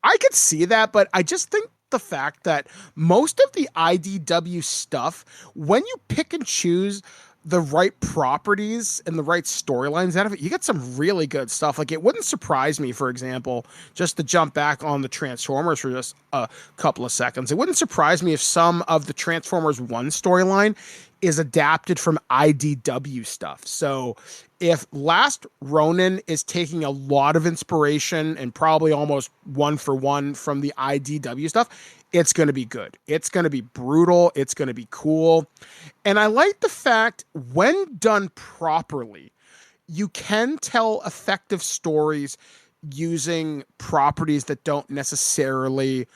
I could see that, but I just think the fact that most of the IDW stuff, when you pick and choose the right properties and the right storylines out of it, you get some really good stuff. Like, it wouldn't surprise me, for example, just to jump back on the Transformers for just a couple of seconds, it wouldn't surprise me if some of the Transformers 1 storyline is adapted from IDW stuff. So if Last Ronin is taking a lot of inspiration and probably almost one for one from the IDW stuff, it's going to be good. It's going to be brutal. It's going to be cool. And I like the fact, when done properly, you can tell effective stories using properties that don't necessarily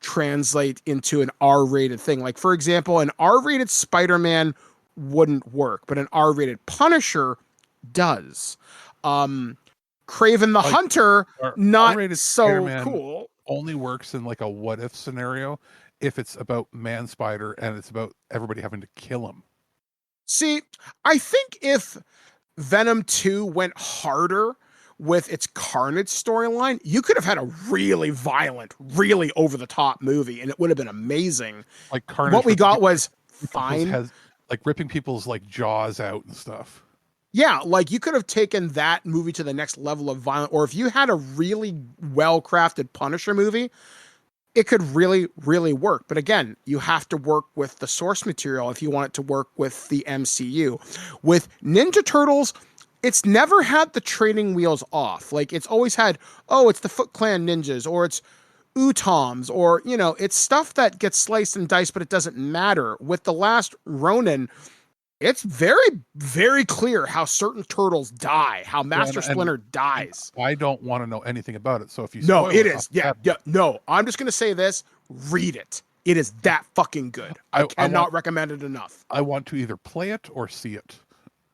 translate into an R-rated thing. Like, for example, an R-rated Spider-Man wouldn't work, but an R-rated Punisher does. Craven the Hunter, not R-rated so Spider-Man cool. Only works in like a what if scenario if it's about Man Spider and it's about everybody having to kill him. See, I think if Venom 2 went harder with its Carnage storyline, you could have had a really violent, really over-the-top movie, and it would have been amazing. Like Carnage, what we got was fine. Like ripping people's like jaws out and stuff. Yeah, like you could have taken that movie to the next level of violence, or if you had a really well-crafted Punisher movie, it could really, really work. But again, you have to work with the source material if you want it to work with the MCU. With Ninja Turtles, it's never had the training wheels off. Like, it's always had, it's the Foot Clan ninjas, or it's Utoms, or, it's stuff that gets sliced and diced, but it doesn't matter. With The Last Ronin, it's very, very clear how certain turtles die, how Master Splinter dies. I don't want to know anything about it. So if you No, it is. Yeah. No, I'm just going to say this. Read it. It is that fucking good. I cannot recommend it enough. I want to either play it or see it.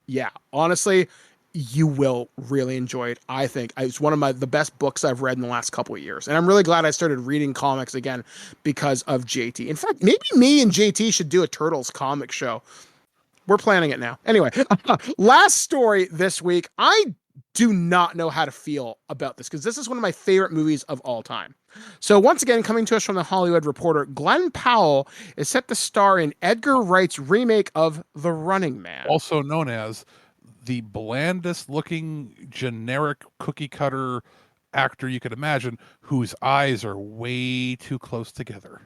Yeah. Honestly, you will really enjoy it. I think it's one of the best books I've read in the last couple of years. And I'm really glad I started reading comics again because of JT. In fact, maybe me and JT should do a Turtles comic show. We're planning it now. Anyway, last story this week. I do not know how to feel about this because this is one of my favorite movies of all time. So once again, coming to us from the Hollywood Reporter, Glenn Powell is set to star in Edgar Wright's remake of The Running Man. Also known as the blandest looking generic cookie cutter actor you could imagine, whose eyes are way too close together.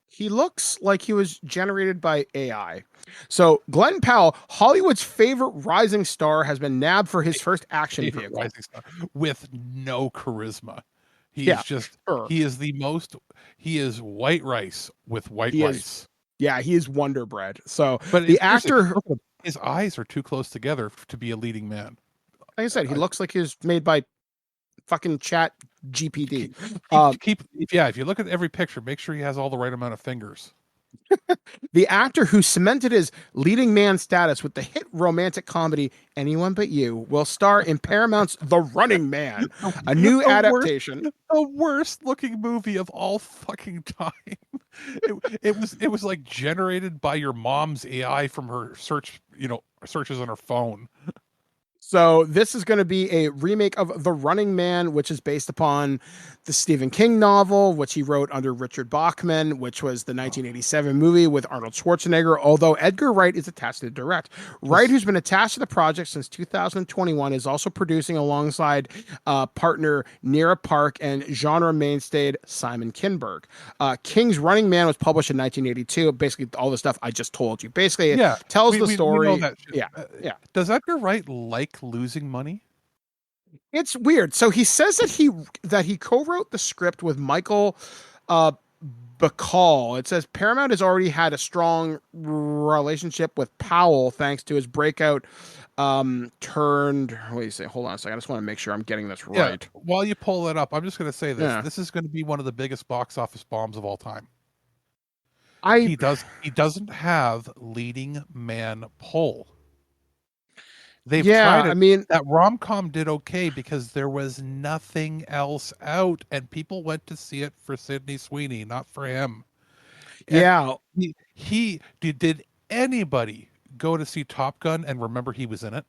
He looks like he was generated by AI. So Glenn Powell, Hollywood's favorite rising star, has been nabbed for his first action vehicle. Rising star with no charisma. He is white rice with white rice. He is Wonder Bread. So, but the actor, his eyes are too close together to be a leading man. Like I said, he looks like he's made by fucking Chat GPD. If you look at every picture, make sure he has all the right amount of fingers. The actor who cemented his leading man status with the hit romantic comedy Anyone But You will star in Paramount's The Running Man, a new adaptation. The worst looking movie of all fucking time. It was like generated by your mom's AI from her searches on her phone. So this is going to be a remake of The Running Man, which is based upon the Stephen King novel, which he wrote under Richard Bachman, which was the 1987 movie with Arnold Schwarzenegger, although Edgar Wright is attached to direct. Wright, who's been attached to the project since 2021, is also producing alongside partner Nira Park and genre mainstay Simon Kinberg. King's Running Man was published in 1982. Basically, all the stuff I just told you. Basically, it tells the story. We know that shit. Yeah. Does Edgar Wright like losing money? It's weird. So he says that he co-wrote the script with Michael Bacall. It says Paramount has already had a strong relationship with Powell thanks to his breakout turned. What do you say? Hold on a second. I just want to make sure I'm getting this right. Yeah. While you pull that up, I'm just going to say this. Yeah. This is going to be one of the biggest box office bombs of all time. He doesn't have leading man pull. They've tried it. I mean, that rom-com did okay because there was nothing else out, and people went to see it for Sydney Sweeney, not for him. And did anybody go to see Top Gun and remember he was in it?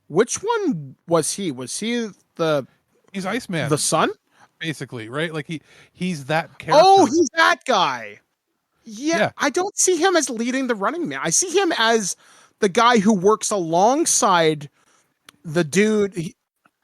Which one was he? Was he He's Iceman, the son, basically, right? Like he's that character. Oh, he's that guy. Yeah, I don't see him as leading the Running Man. I see him as the guy who works alongside the dude.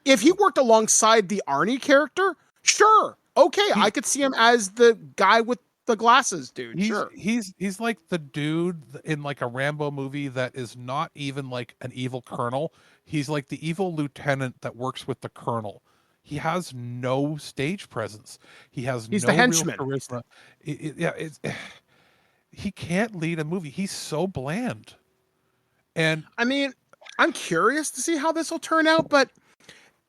If he worked alongside the Arnie character, sure. Okay, I could see him as the guy with the glasses, dude. Sure. He's like the dude in like a Rambo movie that is not even like an evil colonel. He's like the evil lieutenant that works with the colonel. He has no stage presence. He's no the henchman. Real charisma. He can't lead a movie. He's so bland. And I mean, I'm curious to see how this will turn out, but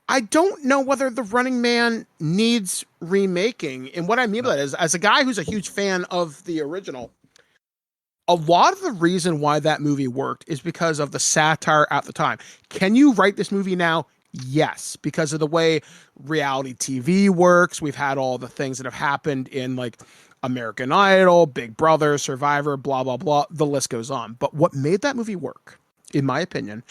I don't know whether The Running Man needs remaking. And what I mean by that is, as a guy who's a huge fan of the original, a lot of the reason why that movie worked is because of the satire at the time. Can you write this movie now? Yes, because of the way reality TV works. We've had all the things that have happened in like American Idol, Big Brother, Survivor, blah, blah, blah. The list goes on. But what made that movie work, in my opinion,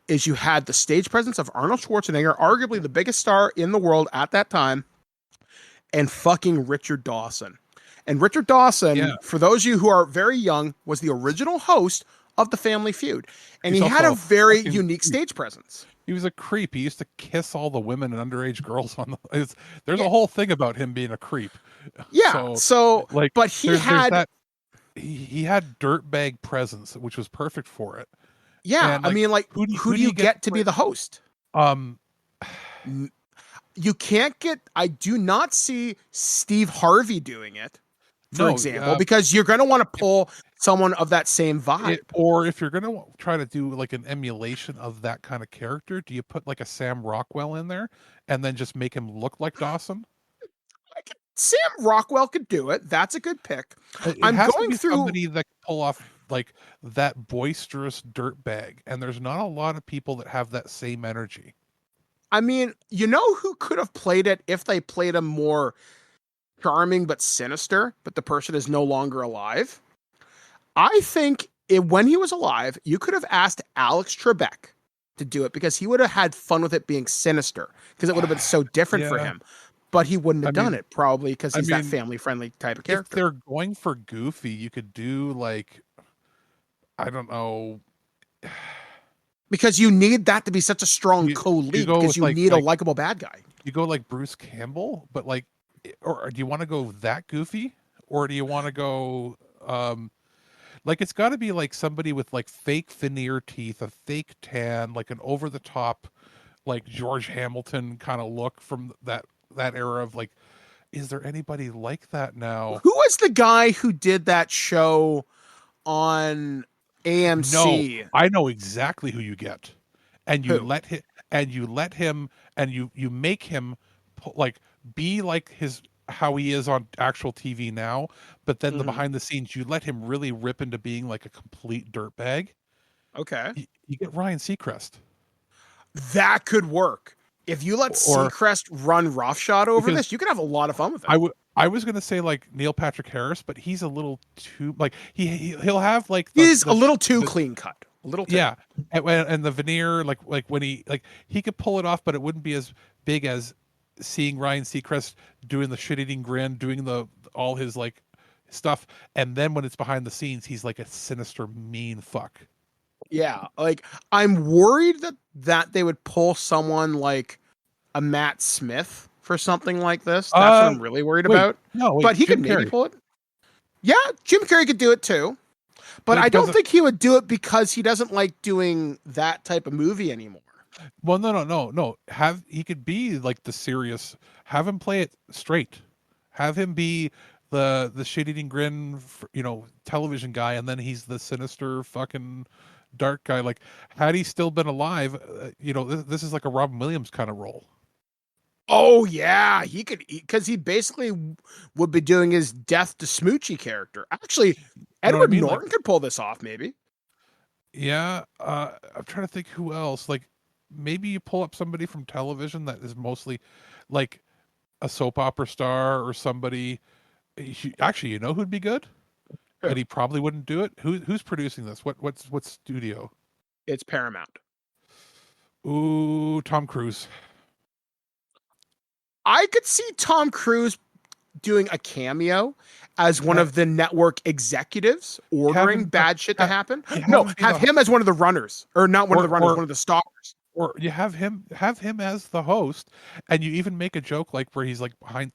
is you had the stage presence of Arnold Schwarzenegger, arguably the biggest star in the world at that time, and fucking Richard Dawson. And Richard Dawson, for those of you who are very young, was the original host of The Family Feud. And he had a very unique stage presence. He was a creep. He used to kiss all the women and underage girls on the. There's a whole thing about him being a creep. Yeah. So like, but he had dirtbag presence, which was perfect for it. Yeah, and, like, I mean, like, who do you get to be the host? You can't get. I do not see Steve Harvey doing it, for example, because you're going to want to pull someone of that same vibe. Or if you're going to try to do like an emulation of that kind of character, do you put like a Sam Rockwell in there and then just make him look like Dawson? Sam Rockwell could do it. That's a good pick. I'm going through somebody that can pull off like that boisterous dirtbag, and there's not a lot of people that have that same energy. I mean, you know who could have played it if they played him more charming but sinister, but the person is no longer alive? I think when he was alive, you could have asked Alex Trebek to do it because he would have had fun with it being sinister because it would have been so different for him. But he wouldn't have done it probably because he's that family-friendly type of character. If they're going for goofy, you could do like, I don't know. Because you need that to be such a strong co-lead because you need a likable bad guy. You go like Bruce Campbell, but like, or do you want to go that goofy? Or do you want to go, like it's got to be like somebody with like fake veneer teeth, a fake tan, like an over-the-top, like George Hamilton kind of look from that era of like, is there anybody like that now? Who was the guy who did that show on AMC? No, I know exactly who you get, and you let him, and you make him like be like how he is on actual TV now, but then the behind the scenes you let him really rip into being like a complete dirtbag. Okay, you get Ryan Seacrest. That could work. If you let Seacrest run roughshod over this, you could have a lot of fun with it. I was gonna say like Neil Patrick Harris, but he's a little too like he'll have like he's a little too clean cut. A little too. Yeah, and the veneer, like when he could pull it off, but it wouldn't be as big as seeing Ryan Seacrest doing the shit-eating grin, doing all his like stuff, and then when it's behind the scenes, he's like a sinister, mean fuck. Yeah, like I'm worried that they would pull someone like a Matt Smith for something like this. That's what I'm really worried about. Wait, But he could Jim maybe Carrey. pull it. Yeah, Jim Carrey could do it too. But But I he don't doesn't. think he would do it because he doesn't like doing that type of movie anymore. Well, no. He could be like the serious. Have him play it straight. Have him be the shit-eating grin, television guy, and then he's the sinister fucking dark guy. Like, had he still been alive, this is like a Robin Williams kind of role. Oh yeah, he could, because he basically would be doing his Death to Smoochie character. Actually, You know what I Edward mean? Norton could pull this off, maybe. Yeah, I'm trying to think who else. Like, maybe you pull up somebody from television that is mostly like a soap opera star or somebody. Actually, you know who'd be good, Who? and he probably wouldn't do it. Who's producing this? What studio? It's Paramount. Ooh, Tom Cruise. I could see Tom Cruise doing a cameo as one of the network executives ordering bad shit to happen. No, have him as one of the runners, or not one of the runners, one of the stars. Or you have him as the host, and you even make a joke like where he's like behind,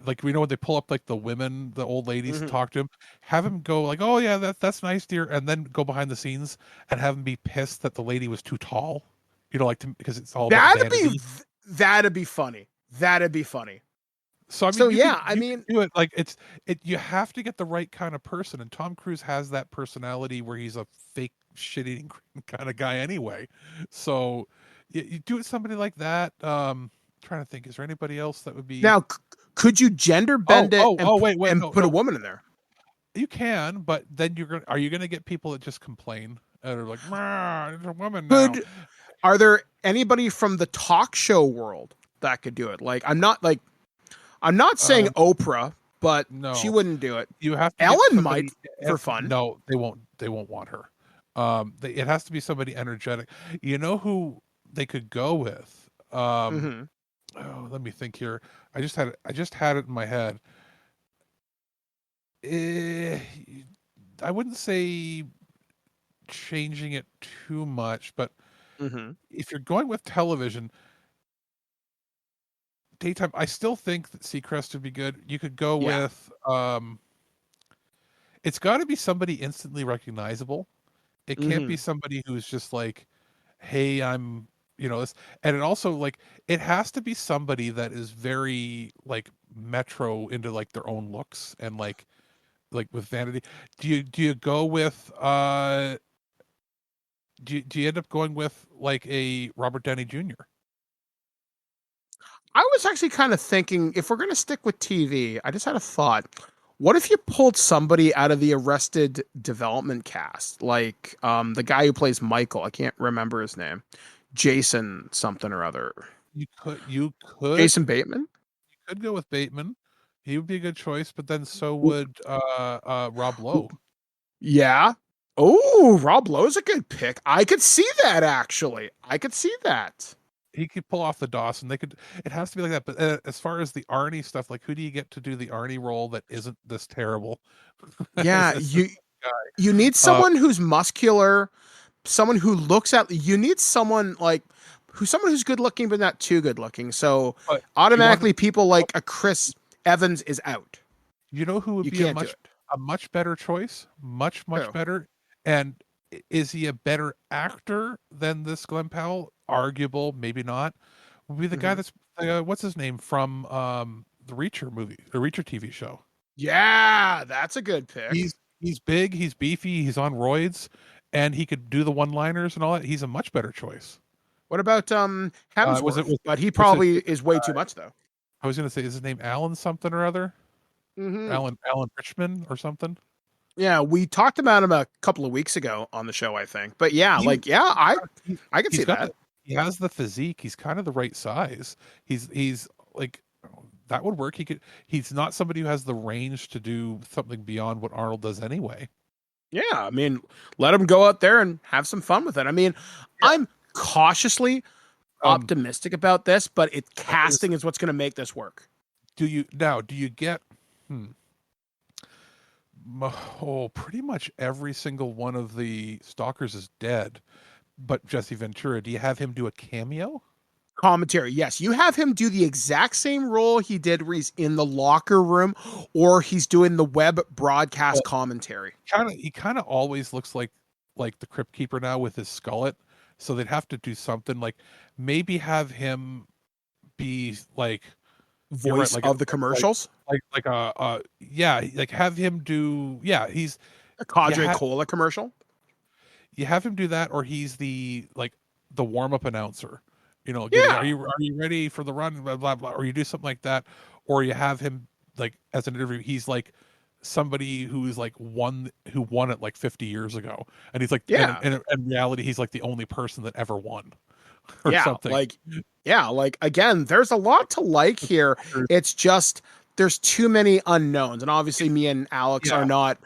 like we know when they pull up like the women, the old ladies, talk to him. Have him go like, "Oh yeah, that's nice, dear," and then go behind the scenes and have him be pissed that the lady was too tall. Because it's all about vanity. That'd be funny. That'd be funny. So I mean, you can do it like you have to get the right kind of person, and Tom Cruise has that personality where he's a fake shit-eating kind of guy anyway. So you do it somebody like that. Trying to think, is there anybody else that would be now? Could you gender bend it? And put a woman in there? You can, but then are you gonna get people that just complain and are like, "There's a woman now." Are there anybody from the talk show world that could do it? Like, I'm not saying Oprah, but no, she wouldn't do it. You have to Ellen might for fun. No, they won't. They won't want her. It has to be somebody energetic. You know who they could go with? Oh, let me think here. I just had it in my head. I wouldn't say changing it too much, but if you're going with television, daytime, I still think that Seacrest would be good. You could go with it's got to be somebody instantly recognizable. It can't be somebody who's just like, hey, I'm this. And it also, like, it has to be somebody that is very like metro into like their own looks and like with vanity. Do you go with do you end up going with like a Robert Downey Jr.? I was actually kind of thinking, if we're going to stick with TV, I just had a thought. What if you pulled somebody out of the Arrested Development cast, like the guy who plays Michael? I can't remember his name. Jason something or other. You could Jason Bateman? You could go with Bateman. He would be a good choice, but then so would Rob Lowe. Yeah. Oh, Rob Lowe's a good pick. I could see that, actually. I could see that. He could pull off the Dawson. It has to be like that. But as far as the Arnie stuff, like, who do you get to do the Arnie role that isn't this terrible? Yeah, you need someone who's muscular, someone who looks at. You need someone who's good looking but not too good looking. So automatically, people like a Chris Evans is out. You know who would be a much better choice? Much better. And is he a better actor than this Glenn Powell? Arguable, maybe not. Would be the guy that's what's his name from the Reacher movie, the Reacher TV show. Yeah, that's a good pick. He's big, he's beefy, he's on roids, and he could do the one-liners and all that. He's a much better choice. What about Hemsworth? But he probably is way too much, though. I was going to say, is his name Alan something or other? Alan Richmond or something. Yeah, we talked about him a couple of weeks ago on the show, I think. But yeah, I could see that. He has the physique. He's kind of the right size. He's like, that would work. He's not somebody who has the range to do something beyond what Arnold does anyway. Yeah, I mean, let him go out there and have some fun with it. I mean, I'm cautiously Um, optimistic about this, but is, casting is what's going to make this work. do you get? Hmm, pretty much every single one of the stalkers is dead, but Jesse Ventura. Do you have him do a cameo? Commentary, yes, you have him do the exact same role he did where he's in the locker room, or he's doing the web broadcast commentary. He kind of always looks like the Crypt Keeper now with his skullet. So they'd have to do something like maybe have him be like you're right, Voice of the commercials, like yeah, like have him do he's a you, Cadre ha- Cola commercial. you have him do that, or he's the warm up announcer. Getting Yeah, are you ready for the run? Blah blah blah. Or you do something like that, or you have him like as an interview. He's like somebody who's like who won it like 50 years ago, and he's like yeah, in reality he's like the only person that ever won or yeah. something. Like again, there's a lot to like here. It's just there's too many unknowns, and obviously, me and Alex Yeah, are not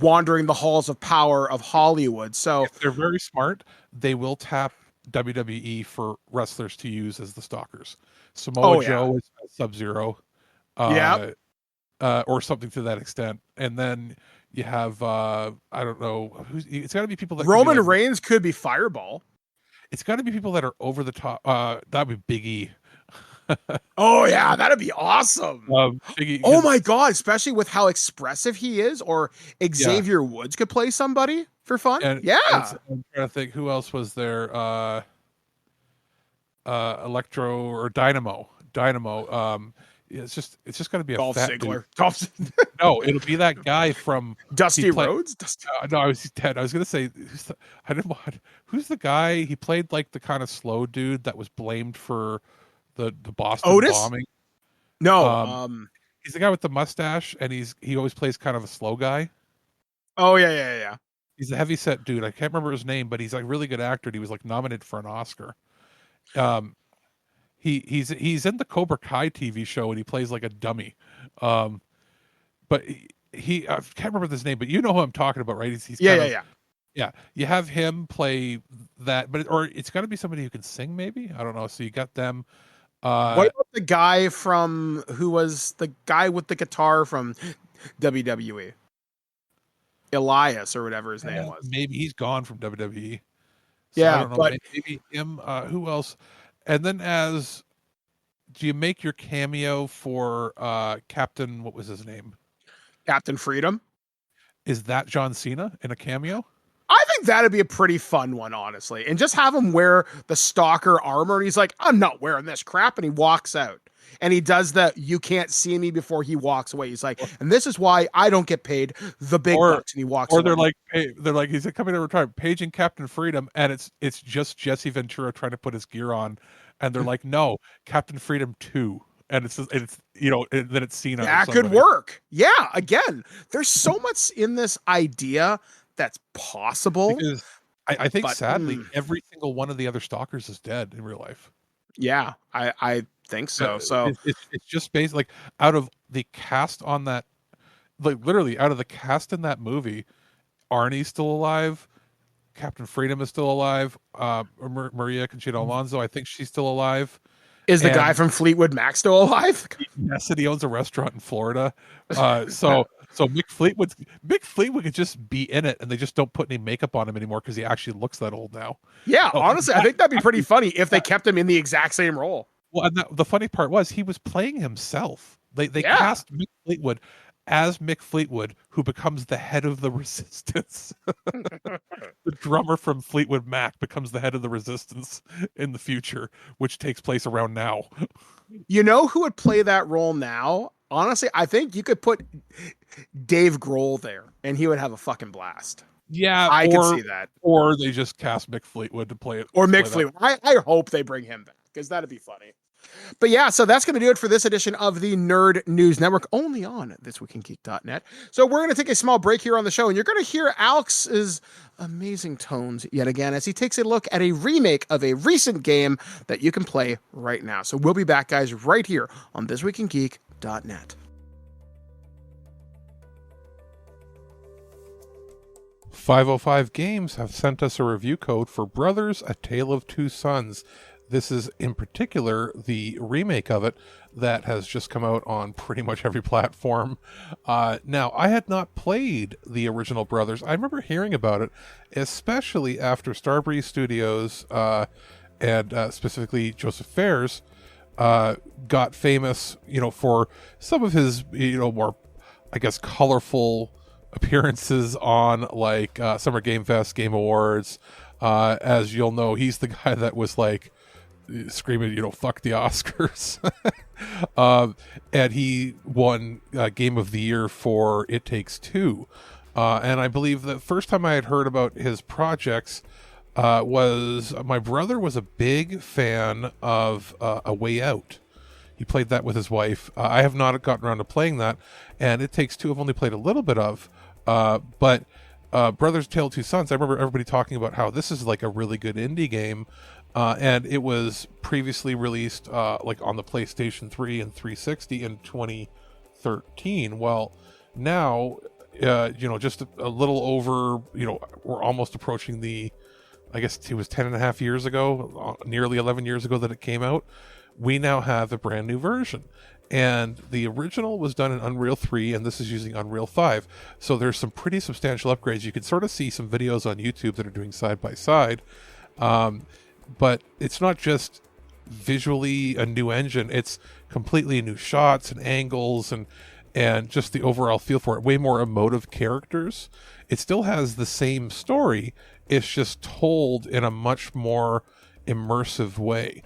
wandering the halls of power of Hollywood. So, if they're very smart, they will tap WWE for wrestlers to use as the stalkers. Samoa oh yeah, Joe is Sub-Zero, yeah. or something to that extent. And then you have I don't know it's got to be people that can be Roman like Reigns could be Fireball. it's got to be people that are over the top. That'd be Big E. Oh yeah, that'd be awesome. Big E, Oh my god, especially with how expressive he is, or yeah, Xavier Woods could play somebody for fun. and Yeah. I'm trying to think who else was there. Electro or Dynamo. It's just got to be a Dolph fat dude. Ziggler. No, it'll be that guy from Dusty play, Rhodes? no, I was dead. I was gonna say I didn't want. Who's the guy? He played like the kind of slow dude that was blamed for the Boston Otis? bombing. No. He's the guy with the mustache, and he always plays kind of a slow guy. Oh yeah. He's a heavy set dude. I can't remember his name, but he's like a really good actor. And he was like nominated for an Oscar. Um, he's in the Cobra Kai TV show, and he plays like a dummy. But I can't remember his name, but you know who I'm talking about, right? He's Yeah. yeah. You have him play that, or it's got to be somebody who can sing, maybe. I don't know. So you got them. What about the guy who was the guy with the guitar from WWE? Elias or whatever his name was. Maybe he's gone from WWE. So I Yeah, don't know. but Maybe him. Who else? And then do you make your cameo for Captain? What was his name? Captain Freedom. Is that John Cena in a cameo? I think that'd be a pretty fun one, honestly. And just have him wear the stalker armor. And he's like, I'm not wearing this crap. And he walks out. And he does the you can't see me before he walks away. He's like, and this is why I don't get paid the big bucks. And he walks away. They're like, he's coming to retire, paging Captain Freedom, and it's just Jesse Ventura trying to put his gear on. And they're like, no, Captain Freedom 2. And it's and then it's Cena. That could work. Yeah. Again, there's so much in this idea that's possible. Because I think sadly every single one of the other stalkers is dead in real life. Yeah, I think so. So it's just based like out of the cast on that, like literally out of the cast in that movie, Arnie's still alive, Captain Freedom is still alive, Maria Conchita Alonso, I think she's still alive. Is the guy from Fleetwood Mac still alive? Yes, and he owns a restaurant in Florida. So Mick Fleetwood could just be in it, and they just don't put any makeup on him anymore because he actually looks that old now. Yeah, honestly, I think that'd be pretty funny if they kept him in the exact same role. Well, and the funny part was he was playing himself. They cast Mick Fleetwood as Mick Fleetwood, who becomes the head of the Resistance. The drummer from Fleetwood Mac becomes the head of the Resistance in the future, which takes place around now. You know who would play that role now? Honestly, I think you could put Dave Grohl there, and he would have a fucking blast. Yeah, I could see that. Or they just cast Mick Fleetwood to play it. Or Mick Fleetwood. I hope they bring him back, because that'd be funny. But yeah, so that's going to do it for this edition of the Nerd News Network, only on ThisWeekInGeek.net. So we're going to take a small break here on the show, and you're going to hear Alex's amazing tones yet again as he takes a look at a remake of a recent game that you can play right now. So we'll be back, guys, right here on ThisWeekInGeek.net. 505 Games have sent us a review code for Brothers: A Tale of Two Sons. This is in particular the remake of it that has just come out on pretty much every platform. Now, I had not played the original Brothers. I remember hearing about it, especially after Starbreeze Studios and specifically Joseph Fares got famous, for some of his, more, I guess, colorful appearances on like Summer Game Fest, Game Awards. As you'll know, he's the guy that was like screaming, fuck the Oscars. And he won Game of the Year for It Takes Two. And I believe the first time I had heard about his projects was my brother was a big fan of A Way Out. He played that with his wife. I have not gotten around to playing that, and It Takes Two I've only played a little bit of. But Brothers: Tale of Two Sons, I remember everybody talking about how this is like a really good indie game. And it was previously released like on the PlayStation 3 and 360 in 2013. Well, now, just a little over, we're almost approaching I guess it was 10 and a half years ago, nearly 11 years ago that it came out. We now have a brand new version. And the original was done in Unreal 3, and this is using Unreal 5. So there's some pretty substantial upgrades. You can sort of see some videos on YouTube that are doing side by side. But it's not just visually a new engine. It's completely new shots and angles and just the overall feel for it. Way more emotive characters. It still has the same story. It's just told in a much more immersive way.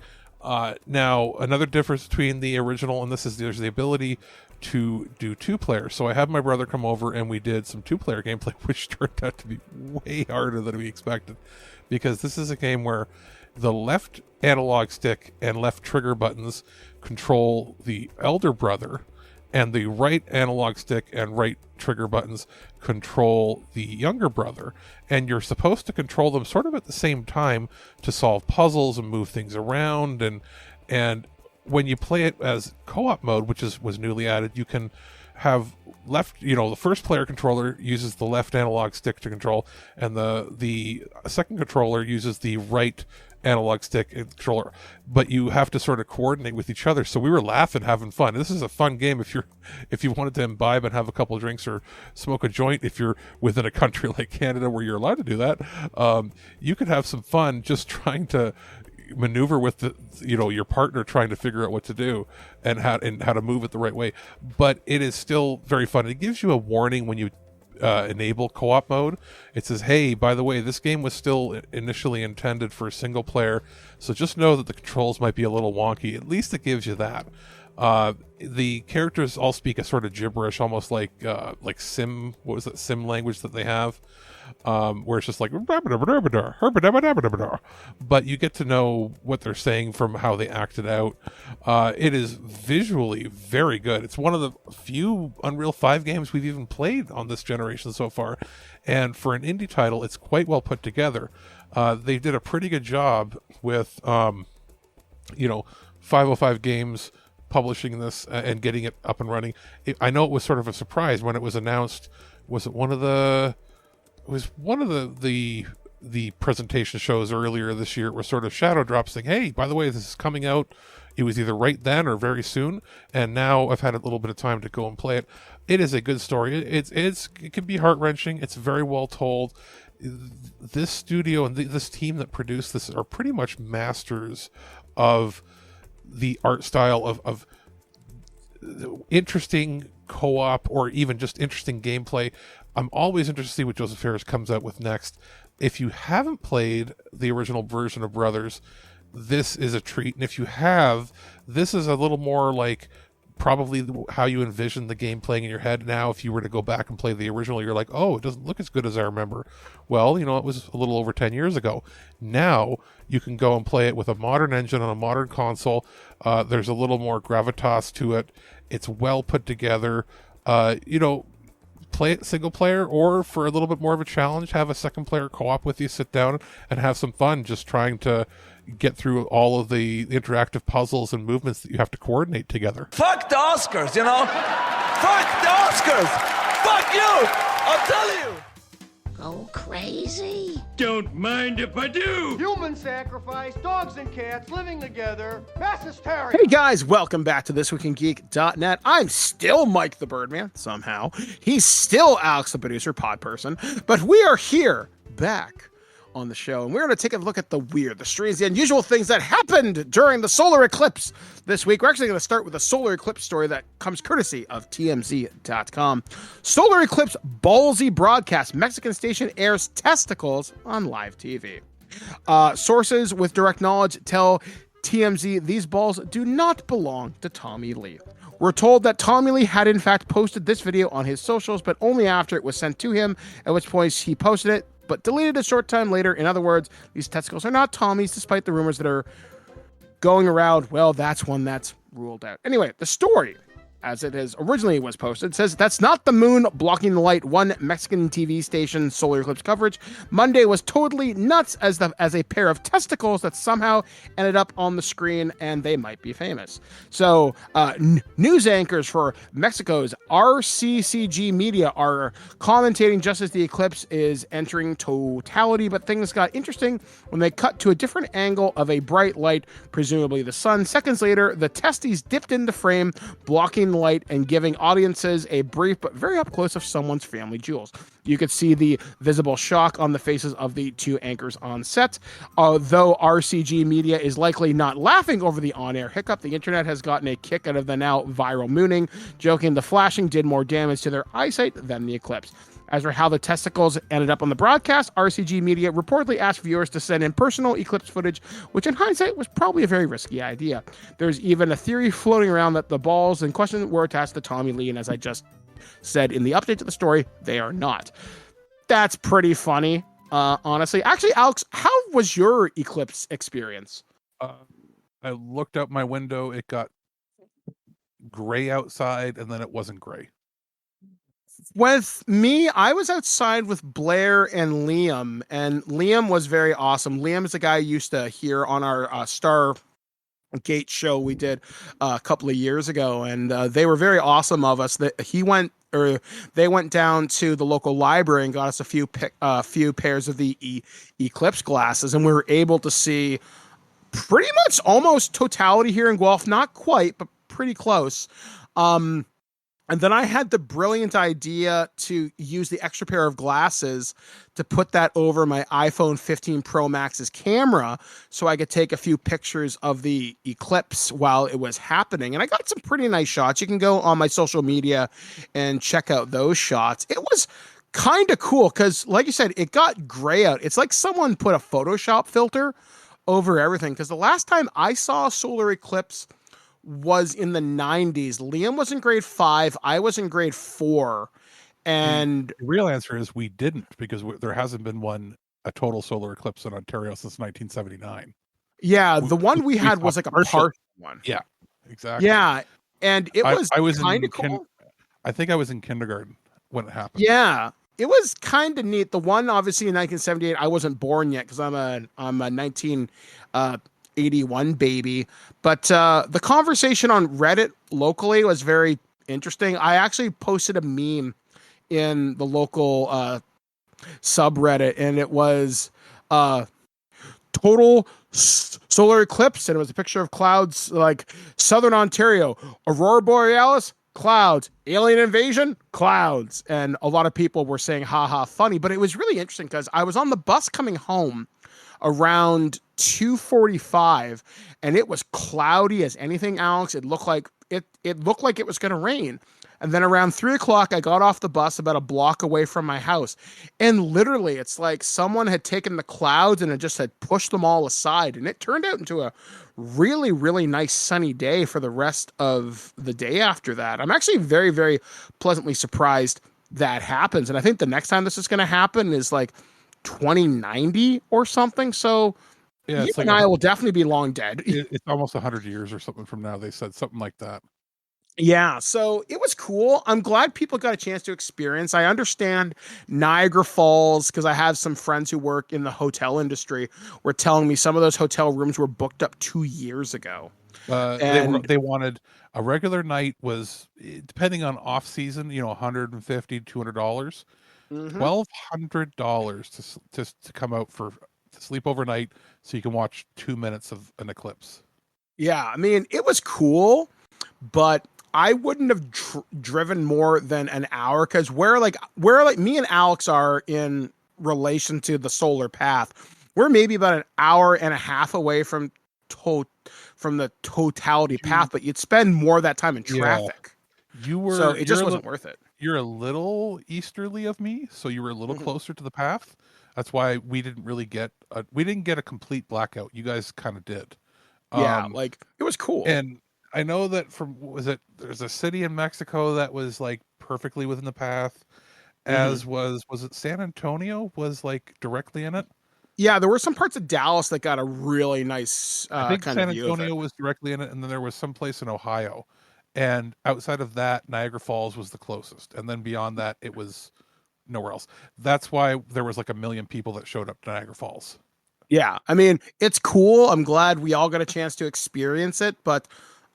Now, another difference between the original and this is there's the ability to do two-player. So I had my brother come over and we did some two-player gameplay, which turned out to be way harder than we expected. Because this is a game where the left analog stick and left trigger buttons control the elder brother, and the right analog stick and right trigger buttons control the younger brother. And you're supposed to control them sort of at the same time to solve puzzles and move things around. And when you play it as co-op mode, which was newly added, you can have left, the first player controller uses the left analog stick to control, and the second controller uses the right analog stick and controller, but you have to sort of coordinate with each other. So we were laughing, having fun. This is a fun game if you wanted to imbibe and have a couple of drinks or smoke a joint. If you're within a country like Canada where you're allowed to do that, you could have some fun just trying to maneuver with your partner, trying to figure out what to do and how to move it the right way. But it is still very fun. It gives you a warning when you enable co-op mode. It says, hey, by the way, this game was still initially intended for single player, so just know that the controls might be a little wonky. At least it gives you that. The characters all speak a sort of gibberish, almost like sim language that they have, where it's just like, but you get to know what they're saying from how they act it out. It is visually very good. It's one of the few Unreal 5 games we've even played on this generation so far, and for an indie title, it's quite well put together. They did a pretty good job with 505 Games publishing this and getting it up and running. I know it was sort of a surprise when it was announced. Was it one of the presentation shows earlier this year? It was sort of shadow drops saying, hey, by the way, this is coming out. It was either right then or very soon, and now I've had a little bit of time to go and play it. It is a good story. It can be heart-wrenching. It's very well told. This studio and this team that produced this are pretty much masters of the art style of interesting co-op or even just interesting gameplay. I'm always interested to see what Joseph Fares comes out with next. If you haven't played the original version of Brothers, this is a treat. And if you have, this is a little more like probably how you envision the game playing in your head now. If you were to go back and play the original, you're like, oh, it doesn't look as good as I remember. Well, it was a little over 10 years ago. Now you can go and play it with a modern engine on a modern console. There's a little more gravitas to it. It's well put together. Play it single player, or for a little bit more of a challenge, have a second player co-op with you, sit down and have some fun just trying to get through all of the interactive puzzles and movements that you have to coordinate together. Fuck the Oscars, Fuck the Oscars! Fuck you! I'll tell you! Oh, crazy? Don't mind if I do. Human sacrifice, dogs and cats living together, mass hysteria. Hey guys, welcome back to ThisWeekInGeek.net. I'm still Mike the Birdman, somehow. He's still Alex the producer, pod person. But we are here, back on the show, and we're going to take a look at the weird, the strange, the unusual things that happened during the solar eclipse this week. We're actually going to start with a solar eclipse story that comes courtesy of TMZ.com. Solar eclipse ballsy broadcast. Mexican station airs testicles on live TV. Sources with direct knowledge tell TMZ these balls do not belong to Tommy Lee. We're told that Tommy Lee had in fact posted this video on his socials, but only after it was sent to him, at which point he posted it, but deleted a short time later. In other words, these testicles are not Tommy's, despite the rumors that are going around. Well, that's one that's ruled out. Anyway, the story, as it is originally was posted, says that's not the moon blocking the light. One Mexican TV station solar eclipse coverage Monday was totally nuts as a pair of testicles that somehow ended up on the screen, and they might be famous. So news anchors for Mexico's RCCG media are commentating just as the eclipse is entering totality, but things got interesting when they cut to a different angle of a bright light, presumably the sun. Seconds later, the testes dipped into frame, blocking light and giving audiences a brief but very up close of someone's family jewels. You could see the visible shock on the faces of the two anchors on set. Though RCG Media is likely not laughing over the on-air hiccup, the internet has gotten a kick out of the now viral mooning, joking the flashing did more damage to their eyesight than the eclipse. As for how the testicles ended up on the broadcast, RCG Media reportedly asked viewers to send in personal eclipse footage, which in hindsight was probably a very risky idea. There's even a theory floating around that the balls in question were attached to Tommy Lee, and as I just said in the update to the story, they are not. That's pretty funny, honestly. Actually, Alex, how was your eclipse experience? I looked out my window, it got gray outside, and then it wasn't gray. With me, I was outside with Blair and Liam was very awesome. Liam is the guy I used to hear on our Stargate show we did a couple of years ago, and they were very awesome of us. They went down to the local library and got us a few pairs of the eclipse glasses, and we were able to see pretty much almost totality here in Guelph. Not quite, but pretty close. And then I had the brilliant idea to use the extra pair of glasses to put that over my iPhone 15 Pro Max's camera so I could take a few pictures of the eclipse while it was happening. And I got some pretty nice shots. You can go on my social media and check out those shots. It was kind of cool because, like you said, it got gray out. It's like someone put a Photoshop filter over everything, because the last time I saw a solar eclipse was in the 90s. Liam was in grade 5. I was in grade 4. And the real answer is we didn't, because there hasn't been a total solar eclipse in Ontario since 1979. Yeah, the one we had was like a partial one. Yeah, exactly. Yeah, and it was I was kind of cool. I think I was in kindergarten when it happened. Yeah, it was kind of neat. The one obviously in 1978, I wasn't born yet because I'm a 1981 baby. But the conversation on Reddit locally was very interesting. I actually posted a meme in the local subreddit, and it was total solar eclipse, and it was a picture of clouds like Southern Ontario, Aurora Borealis, clouds, alien invasion, clouds. And a lot of people were saying, haha, funny. But it was really interesting because I was on the bus coming home around 2:45, and it was cloudy as anything, Alex. It looked like it was going to rain. And then around 3 o'clock, I got off the bus about a block away from my house. And literally, it's like someone had taken the clouds and just had pushed them all aside. And it turned out into a really, really nice sunny day for the rest of the day after that. I'm actually very, very pleasantly surprised that happens. And I think the next time this is going to happen is like 2090 or something. So yeah, you and I will definitely be long dead. It's almost 100 years or something from now. They said something like that. Yeah, so it was cool. I'm glad people got a chance to experience. I understand Niagara Falls, because I have some friends who work in the hotel industry, were telling me some of those hotel rooms were booked up 2 years ago. They wanted a regular night was, depending on off season, $150, $200. $1,200 to come out to sleep overnight so you can watch 2 minutes of an eclipse. Yeah, I mean, it was cool, but I wouldn't have driven more than an hour, because where me and Alex are in relation to the solar path, we're maybe about an hour and a half away from the totality path, but you'd spend more of that time in traffic. So it just wasn't worth it. You're a little easterly of me, so you were a little closer to the path. That's why we didn't really get a complete blackout. You guys kind of did. Yeah, it was cool. And I know that there's a city in Mexico that was like perfectly within the path, as was it San Antonio was like directly in it? Yeah, there were some parts of Dallas that got a really nice I think kind San of view of Antonio it. was directly in it, and then there was some place in Ohio. And outside of that, Niagara Falls was the closest. And then beyond that, it was nowhere else. That's why there was like 1 million people that showed up to Niagara Falls. Yeah, I mean, it's cool. I'm glad we all got a chance to experience it, but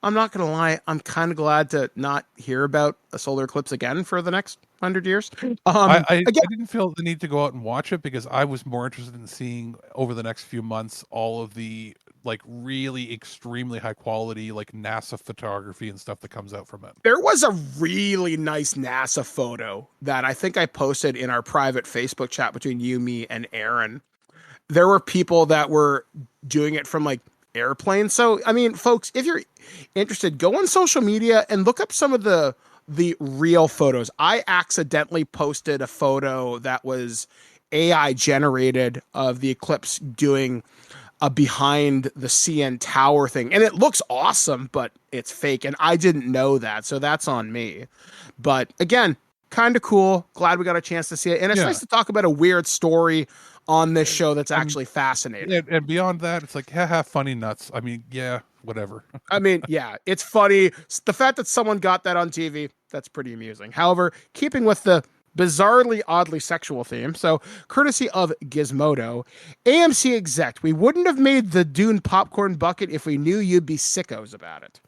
I'm not going to lie, I'm kind of glad to not hear about a solar eclipse again for the next 100 years. I didn't feel the need to go out and watch it because I was more interested in seeing over the next few months all of the like really extremely high quality like NASA photography and stuff that comes out from it. There was a really nice NASA photo that I think I posted in our private Facebook chat between you, me, and Aaron. There were people that were doing it from like airplanes. So, I mean, folks, if you're interested, go on social media and look up some of the real photos. I accidentally posted a photo that was AI generated of the eclipse doing a behind the CN tower thing. And it looks awesome, but it's fake. And I didn't know that. So that's on me. But again, kind of cool. Glad we got a chance to see it. And it's nice to talk about a weird story on this show that's actually fascinating. And beyond that, it's like, haha, funny nuts. I mean, yeah, whatever. I mean, yeah, it's funny. The fact that someone got that on TV, that's pretty amusing. However, keeping with the bizarrely, oddly sexual theme, so courtesy of Gizmodo, AMC exec, we wouldn't have made the Dune popcorn bucket if we knew you'd be sickos about it.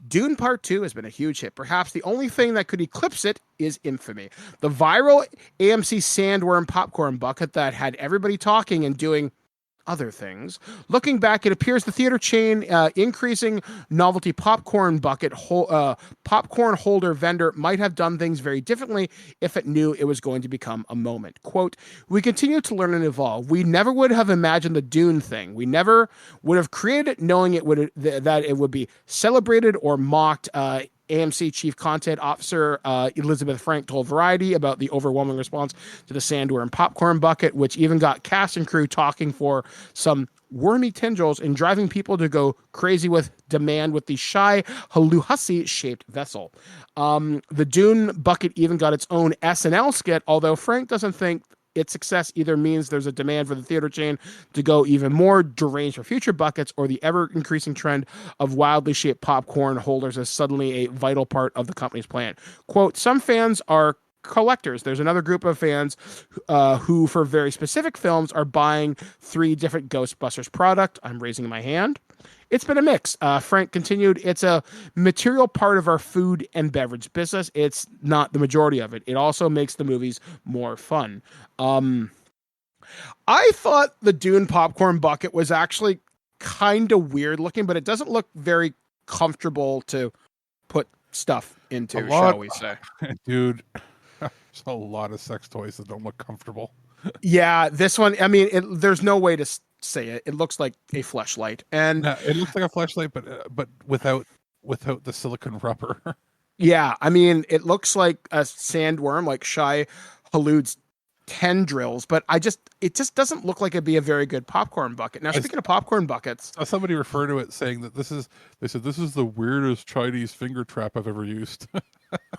Dune Part 2 has been a huge hit. Perhaps the only thing that could eclipse it is infamy. The viral AMC sandworm popcorn bucket that had everybody talking and doing other things. Looking back, it appears the theater chain increasing novelty popcorn bucket popcorn holder vendor might have done things very differently if it knew it was going to become a moment. Quote, we continue to learn and evolve. We never would have imagined the Dune thing. We never would have created it knowing that it would be celebrated or mocked. AMC Chief Content Officer Elizabeth Frank told Variety about the overwhelming response to the sandworm popcorn bucket, which even got cast and crew talking for some wormy tendrils and driving people to go crazy with demand with the shy Haluhasi-shaped vessel. The Dune bucket even got its own SNL skit, although Frank doesn't think its success either means there's a demand for the theater chain to go even more deranged for future buckets, or the ever-increasing trend of wildly shaped popcorn holders is suddenly a vital part of the company's plan. Quote, some fans are collectors. There's another group of fans who, for very specific films, are buying 3 different Ghostbusters product. I'm raising my hand. It's been a mix. Frank continued, it's a material part of our food and beverage business. It's not the majority of it. It also makes the movies more fun. I thought the Dune popcorn bucket was actually kind of weird looking, but it doesn't look very comfortable to put stuff into, shall we say. Dude, there's a lot of sex toys that don't look comfortable. Yeah, this one, I mean, there's no way to say it. It looks like a fleshlight, and it looks like a fleshlight, but without the silicone rubber. Yeah, I mean, it looks like a sandworm, like Shai Halud's tendrils, but it just doesn't look like it'd be a very good popcorn bucket. Now, speaking of popcorn buckets, somebody referred to it saying that this is the weirdest Chinese finger trap I've ever used.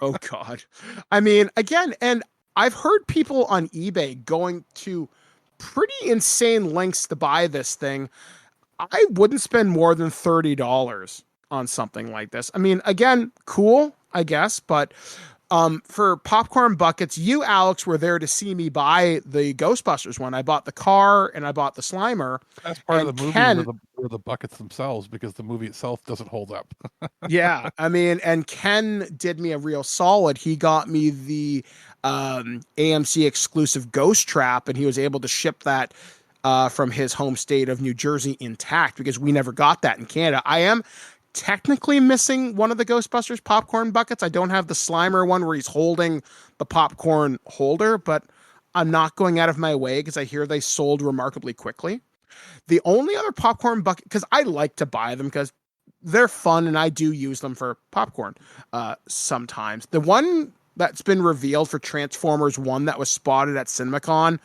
Oh God. I mean, again, and I've heard people on eBay going to pretty insane lengths to buy this thing. I wouldn't spend more than $30 on something like this. I mean, again, cool, I guess, but for popcorn buckets, you, Alex, were there to see me buy the Ghostbusters one. I bought the car and I bought the Slimer. That's part of the movie were the buckets themselves, because the movie itself doesn't hold up. Yeah, I mean, and Ken did me a real solid. He got me the AMC exclusive Ghost Trap, and he was able to ship that from his home state of New Jersey intact because we never got that in Canada. I am technically missing one of the Ghostbusters popcorn buckets. I don't have the Slimer one where he's holding the popcorn holder, but I'm not going out of my way because I hear they sold remarkably quickly. The only other popcorn bucket, because I like to buy them because they're fun and I do use them for popcorn sometimes. The one that's been revealed for Transformers 1 that was spotted at CinemaCon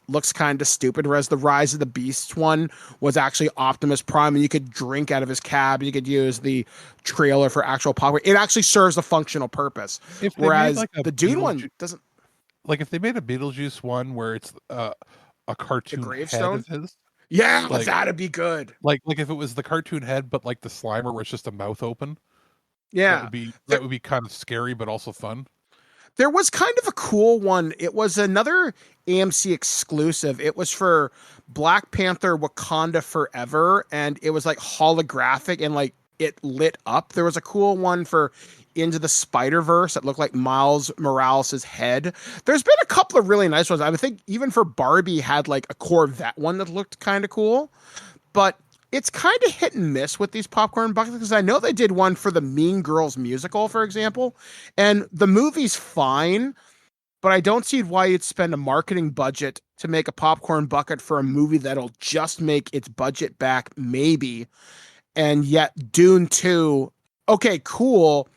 looks kind of stupid, whereas the Rise of the Beasts one was actually Optimus Prime, and you could drink out of his cab. You could use the trailer for actual popcorn. It actually serves a functional purpose, whereas the Dune one doesn't. Like if they made a Beetlejuice one where it's a cartoon gravestone head of his. Yeah, like, that'd be good. Like if it was the cartoon head, but like the Slimer where it's just a mouth open. Yeah, that would be kind of scary, but also fun. There was kind of a cool one. It was another AMC exclusive. It was for Black Panther Wakanda Forever, and it was like holographic and like it lit up. There was a cool one for Into the Spider-Verse that looked like Miles Morales' head. There's been a couple of really nice ones. I would think even for Barbie had like a Corvette one that looked kind of cool, but it's kind of hit and miss with these popcorn buckets because I know they did one for the Mean Girls musical, for example, and the movie's fine, but I don't see why you'd spend a marketing budget to make a popcorn bucket for a movie that'll just make its budget back, maybe. And yet Dune 2, okay, cool.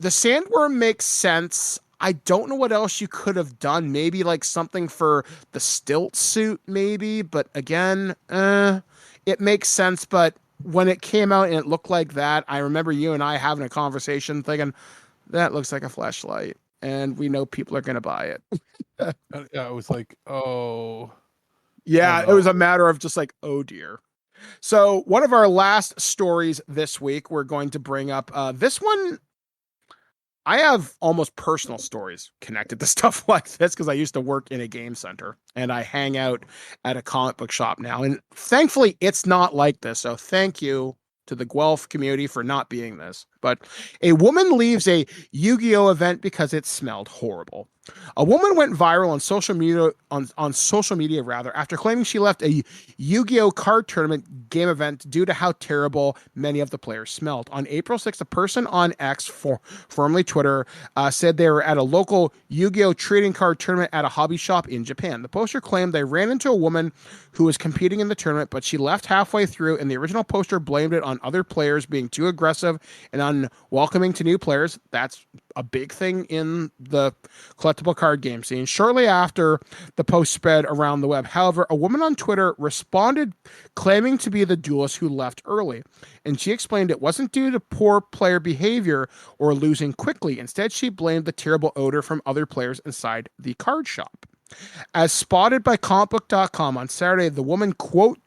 The Sandworm makes sense. I don't know what else you could have done. Maybe like something for the stilt suit, maybe, but again, it makes sense, but when it came out and it looked like that, I remember you and I having a conversation thinking, that looks like a fleshlight, and we know people are going to buy it. I was like, oh. Yeah, it was a matter of just like, oh dear. So one of our last stories this week, we're going to bring up this one. I have almost personal stories connected to stuff like this because I used to work in a game center and I hang out at a comic book shop now. And thankfully, it's not like this. So thank you to the Guelph community for not being this. But a woman leaves a Yu-Gi-Oh event because it smelled horrible. A woman went viral on social media after claiming she left a Yu-Gi-Oh card tournament game event due to how terrible many of the players smelled. On April 6th, a person on X, formerly Twitter, said they were at a local Yu-Gi-Oh trading card tournament at a hobby shop in Japan. The poster claimed they ran into a woman who was competing in the tournament, but she left halfway through, and the original poster blamed it on other players being too aggressive and unwelcoming to new players. That's a big thing in the collectible card game scene. Shortly after the post spread around the web, however, a woman on Twitter responded claiming to be the duelist who left early. And she explained it wasn't due to poor player behavior or losing quickly. Instead, she blamed the terrible odor from other players inside the card shop. As spotted by comicbook.com on Saturday, the woman quote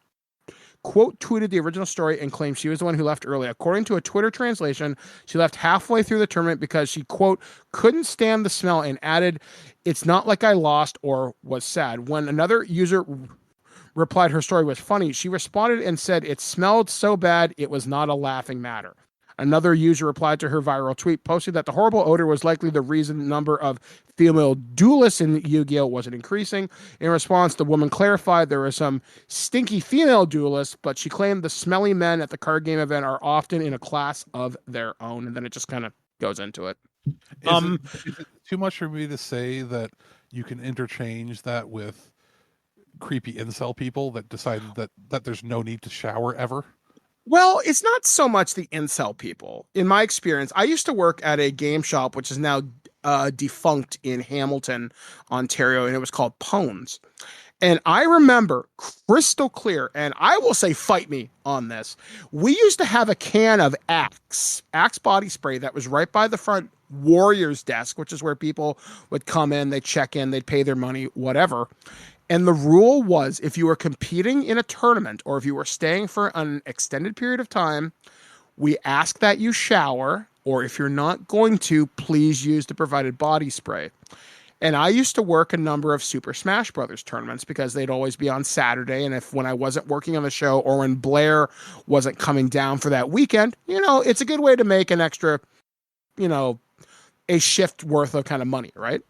tweeted the original story and claimed she was the one who left early. According to a Twitter translation, she left halfway through the tournament because she, quote, couldn't stand the smell and added, it's not like I lost or was sad. When another user replied her story was funny, she responded and said it smelled so bad it was not a laughing matter. Another user replied to her viral tweet, posting that the horrible odor was likely the reason the number of female duelists in Yu-Gi-Oh! Wasn't increasing. In response, the woman clarified there were some stinky female duelists, but she claimed the smelly men at the card game event are often in a class of their own. And then it just kind of goes into it. Is it too much for me to say that you can interchange that with creepy incel people that decide that there's no need to shower ever? Well, it's not so much the incel people. In my experience, I used to work at a game shop, which is now defunct in Hamilton, Ontario, and it was called Pones. And I remember crystal clear, and I will say fight me on this. We used to have a can of Axe body spray that was right by the front Warriors desk, which is where people would come in, they'd check in, they'd pay their money, whatever. And the rule was if you were competing in a tournament or if you were staying for an extended period of time, we ask that you shower, or if you're not going to, please use the provided body spray. And I used to work a number of Super Smash Brothers tournaments because they'd always be on Saturday. And when I wasn't working on the show or when Blair wasn't coming down for that weekend, it's a good way to make an extra, a shift worth of kind of money, right?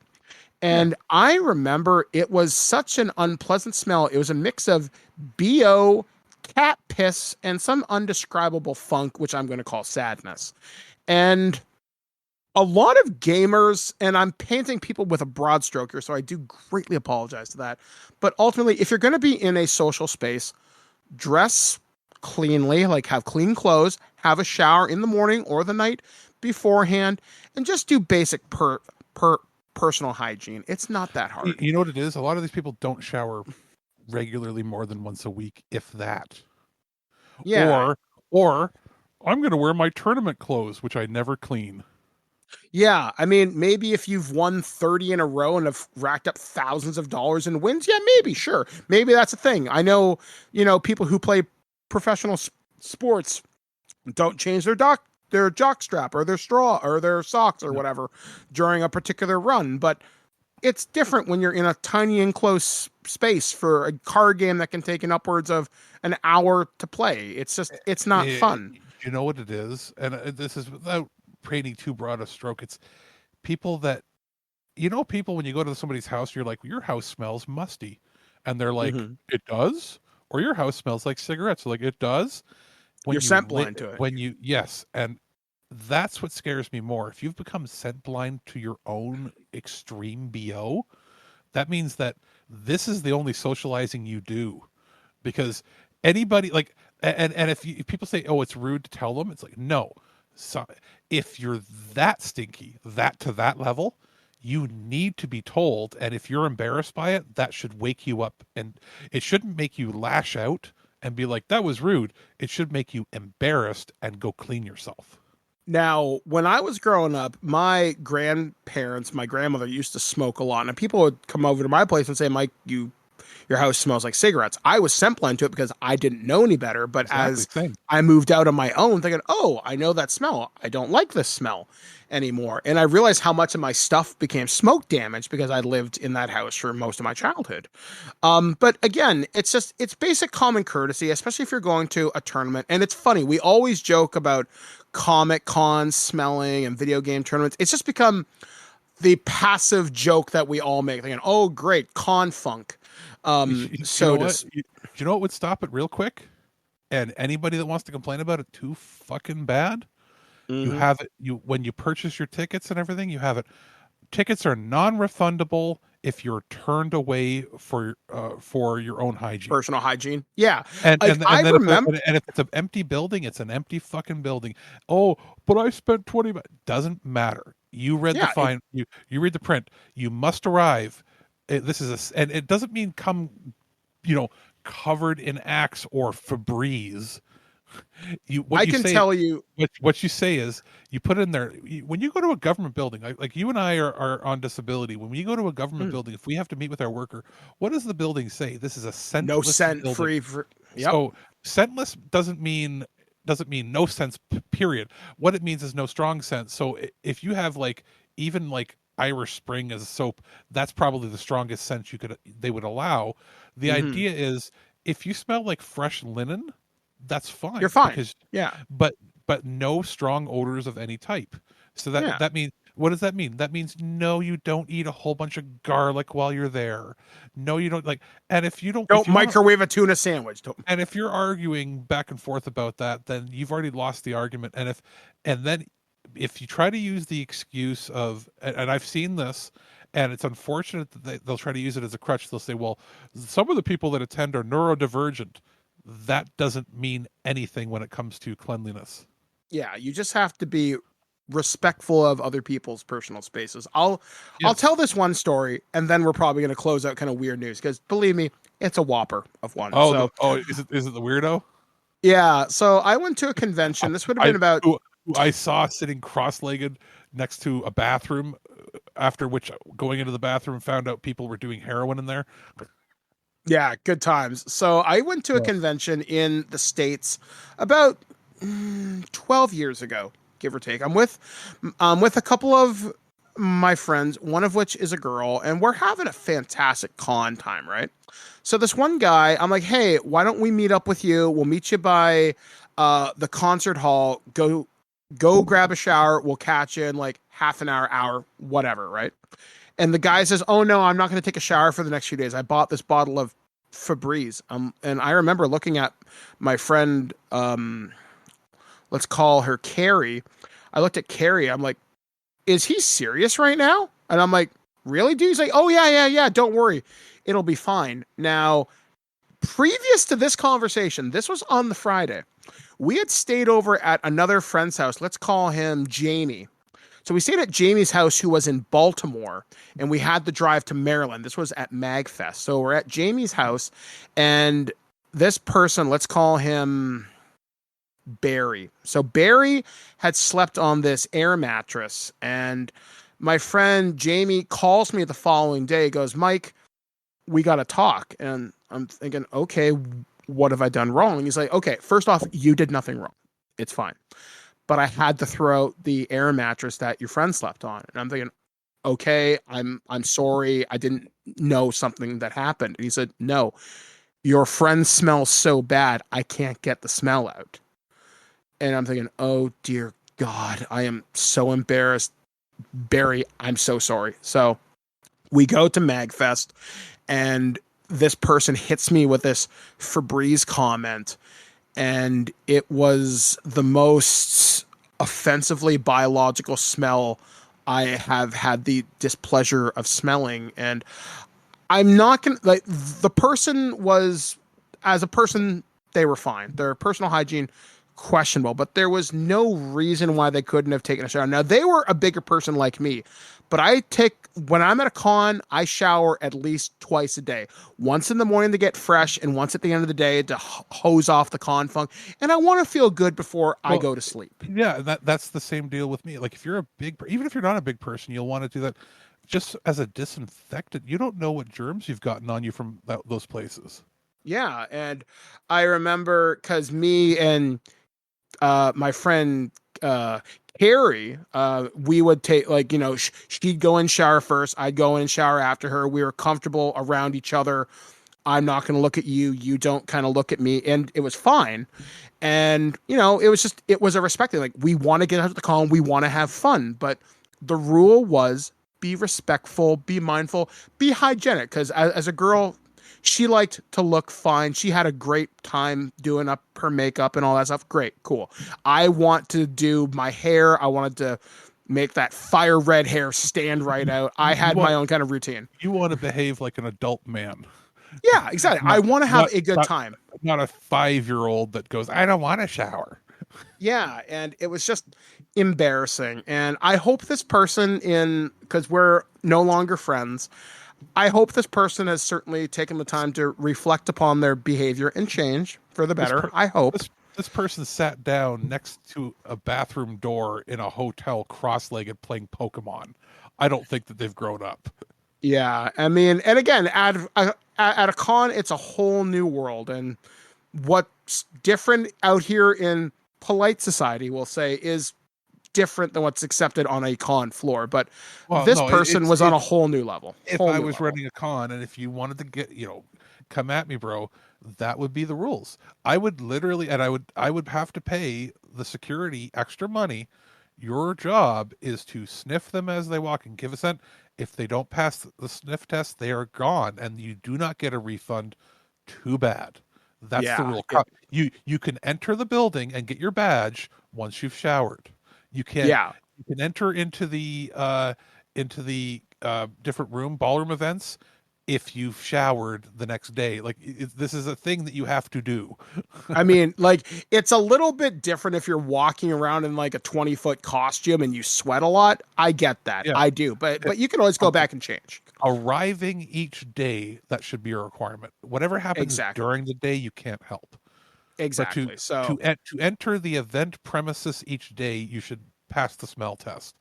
And I remember it was such an unpleasant smell. It was a mix of BO, cat piss, and some undescribable funk, which I'm going to call sadness. And a lot of gamers, and I'm painting people with a broad stroke here, so I do greatly apologize to that. But ultimately, if you're going to be in a social space, dress cleanly, like have clean clothes, have a shower in the morning or the night beforehand, and just do basic personal hygiene. It's not that hard. You know what it is? A lot of these people don't shower regularly more than once a week, if that. Yeah. Or I'm going to wear my tournament clothes, which I never clean. Yeah, I mean, maybe if you've won 30 in a row and have racked up thousands of dollars in wins, yeah, maybe, sure. Maybe that's a thing. I know, people who play professional sports don't change their jock strap or their straw or their socks or whatever during a particular run, but it's different when you're in a tiny enclosed space for a card game that can take an upwards of an hour to play. It's not fun. You know what it is? And this is without painting too broad a stroke. It's people that, people, when you go to somebody's house, you're like, your house smells musty. And they're like, it does? Or your house smells like cigarettes. Like, it does? You're scent blind to it. Yes. And that's what scares me more. If you've become scent blind to your own extreme BO, that means that this is the only socializing you do. Because anybody, like, and if people say, oh, it's rude to tell them, it's like, no. So if you're that stinky, to that level, you need to be told. And if you're embarrassed by it, that should wake you up. And it shouldn't make you lash out and be like, that was rude. It should make you embarrassed and go clean yourself. Now, when I was growing up, my grandparents, my grandmother used to smoke a lot. And people would come over to my place and say, Mike, your house smells like cigarettes. I was scent blind to it because I didn't know any better. But as I moved out on my own, thinking, oh, I know that smell. I don't like this smell anymore. And I realized how much of my stuff became smoke damaged because I lived in that house for most of my childhood. But again, it's basic common courtesy, especially if you're going to a tournament. And it's funny. We always joke about Comic Con smelling and video game tournaments. It's just become the passive joke that we all make, thinking, oh, great, con funk. You know what would stop it real quick? And anybody that wants to complain about it too fucking bad, you have it. When you purchase your tickets and everything, you have it. Tickets are non-refundable if you're turned away for your own hygiene, personal hygiene. Yeah, and I remember. And if it's an empty building, it's an empty fucking building. Oh, but I spent $20. Doesn't matter. You read the fine. You read the print. You must arrive. And it doesn't mean come, covered in Axe or Febreze. What you say is you put in there when you go to a government building, like you and I are on disability. When we go to a government building, if we have to meet with our worker, what does the building say? This is a scentless no scent building. free. Yep. So scentless doesn't mean no sense. Period. What it means is no strong scent. So if you have even Irish Spring as a soap, that's probably the strongest scent they would allow. The idea is if you smell like fresh linen, that's fine. You're fine. But no strong odors of any type. So that means, what does that mean? That means no, you don't eat a whole bunch of garlic while you're there. No, you don't and if you don't microwave a tuna sandwich. And if you're arguing back and forth about that, then you've already lost the argument. And then if you try to use the excuse of, and I've seen this, and it's unfortunate that they'll try to use it as a crutch. They'll say, well, some of the people that attend are neurodivergent. That doesn't mean anything when it comes to cleanliness. Yeah, you just have to be respectful of other people's personal spaces. I'll tell this one story, and then we're probably going to close out kind of weird news, because believe me, it's a whopper of one. Is it the weirdo? Yeah, so I went to a convention. This would have been about... I saw sitting cross-legged next to a bathroom, after which going into the bathroom found out people were doing heroin in there. Yeah, good times. So I went to a convention in the States about 12 years ago, give or take. I'm with a couple of my friends, one of which is a girl, and we're having a fantastic con time, right? So this one guy, I'm like, hey, why don't we meet up with you? We'll meet you by the concert hall. Go grab a shower. We'll catch you in like half an hour, whatever, right? And the guy says, "Oh no, I'm not going to take a shower for the next few days. I bought this bottle of Febreze." And I remember looking at my friend, let's call her Carrie. I looked at Carrie. I'm like, "Is he serious right now?" And I'm like, "Really, dude?" He's like, "Oh yeah. Don't worry, it'll be fine." Now, previous to this conversation, this was on the Friday. We had stayed over at another friend's house. Let's call him Jamie. So we stayed at Jamie's house, who was in Baltimore, and we had to drive to Maryland. This was at MagFest. So we're at Jamie's house, and this person, let's call him Barry. So Barry had slept on this air mattress, and my friend Jamie calls me the following day, goes, "Mike, we got to talk." And I'm thinking, okay, what have I done wrong? And he's like, "Okay, first off, you did nothing wrong. It's fine. But I had to throw out the air mattress that your friend slept on." And I'm thinking, okay, I'm sorry. I didn't know something that happened. And he said, "No, your friend smells so bad, I can't get the smell out." And I'm thinking, oh dear God, I am so embarrassed. Barry, I'm so sorry. So we go to MagFest, and this person hits me with this Febreze comment. And it was the most offensively biological smell I have had the displeasure of smelling. And I'm not going to, like, the person was, as a person, they were fine. Their personal hygiene, questionable, but there was no reason why they couldn't have taken a shower. Now, they were a bigger person like me, but when I'm at a con, I shower at least twice a day. Once in the morning to get fresh, and once at the end of the day to hose off the con funk. And I want to feel good before I go to sleep. Yeah, that's the same deal with me. Like, if you're even if you're not a big person, you'll want to do that just as a disinfectant. You don't know what germs you've gotten on you from those places. Yeah, and I remember, because me and my friend Carrie, we would take, like, she'd go in shower first, I'd go in and shower after her. We were comfortable around each other. I'm not going to look at you, you don't kind of look at me, and it was fine. And it was a respect thing. Like, we want to get out of the con, we want to have fun, but the rule was be respectful, be mindful, be hygienic. Because as a girl, she liked to look fine. She had a great time doing up her makeup and all that stuff. Great, cool. I want to do my hair. I wanted to make that fire red hair stand right out. I had my own kind of routine. You want to behave like an adult man. Yeah, exactly. I want to have a good time. Not a 5-year-old that goes, "I don't want to shower." Yeah, and it was just embarrassing. And I hope this person, because we're no longer friends, I hope this person has certainly taken the time to reflect upon their behavior and change for the better. I hope. This person sat down next to a bathroom door in a hotel, cross-legged, playing Pokemon. I don't think that they've grown up. Yeah, I mean, and again, at a con, it's a whole new world. And what's different out here in polite society, we'll say, is different than what's accepted on a con floor. But this person was on a whole new level. If I was running a con, and if you wanted to get, come at me, bro, that would be the rules. I would literally, and I would have to pay the security extra money. Your job is to sniff them as they walk and give a scent. If they don't pass the sniff test, they are gone, and you do not get a refund. Too bad. That's the rule. You can enter the building and get your badge once you've showered. You can enter into the different ballroom events if you've showered the next day. Like, this is a thing that you have to do. I mean, like, it's a little bit different if you're walking around in like a 20-foot costume and you sweat a lot. I get that. Yeah. I do. But you can always go back and change. Arriving each day, that should be a requirement. Whatever happens during the day, you can't help. Exactly. But to enter the event premises each day, you should pass the smell test.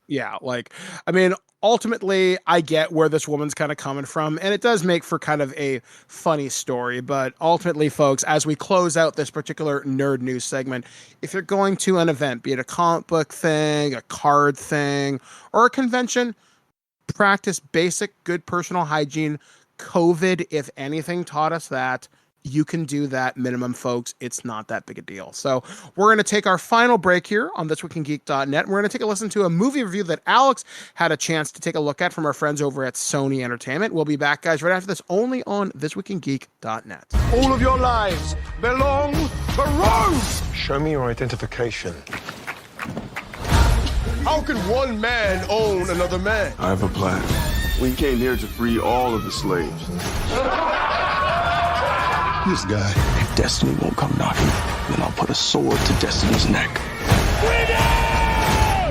Yeah, like, I mean, ultimately, I get where this woman's kind of coming from, and it does make for kind of a funny story. But ultimately, folks, as we close out this particular nerd news segment, if you're going to an event, be it a comic book thing, a card thing, or a convention, practice basic good personal hygiene. COVID, if anything, taught us that you can do that minimum, folks. It's not that big a deal. So we're going to take our final break here on ThisWeekInGeek.net. We're going to take a listen to a movie review that Alex had a chance to take a look at from our friends over at Sony Entertainment. We'll be back, guys, right after this, only on ThisWeekInGeek.net. All of your lives belong to Rome! Show me your identification. How can one man own another man? I have a plan. We came here to free all of the slaves. This guy. If Destiny won't come knocking, then I'll put a sword to Destiny's neck.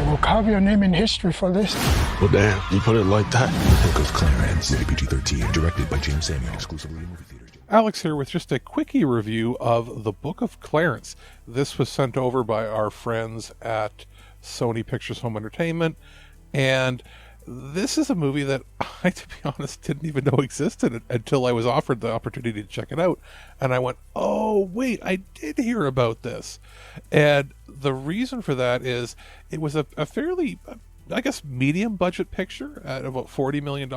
You will carve your name in history for this. Well, damn, you put it like that. The Book of Clarence, rated PG-13, directed by James Samuel, exclusively in movie theaters. Alex here with just a quickie review of The Book of Clarence. This was sent over by our friends at Sony Pictures Home Entertainment, and this is a movie that I, to be honest, didn't even know existed until I was offered the opportunity to check it out. And I went, oh, wait, I did hear about this. And the reason for that is it was a fairly, I guess, medium budget picture at about $40 million.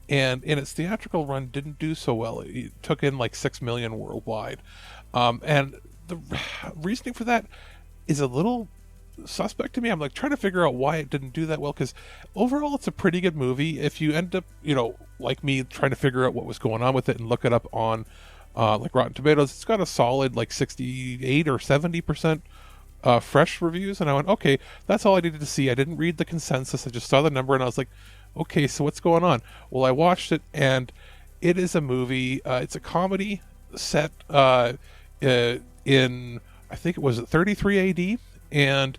And in its theatrical run, didn't do so well. It took in like $6 million worldwide. And the reasoning for that is a little suspect to me. I'm like trying to figure out why it didn't do that well, because overall it's a pretty good movie. If you end up, like me, trying to figure out what was going on with it and look it up on like Rotten Tomatoes, it's got a solid like 68 or 70% fresh reviews. And I went, okay, that's all I needed to see. I didn't read the consensus. I just saw the number and I was like, okay, so what's going on? Well, I watched it, and it is a movie. It's a comedy set in, I think it was 33 AD. And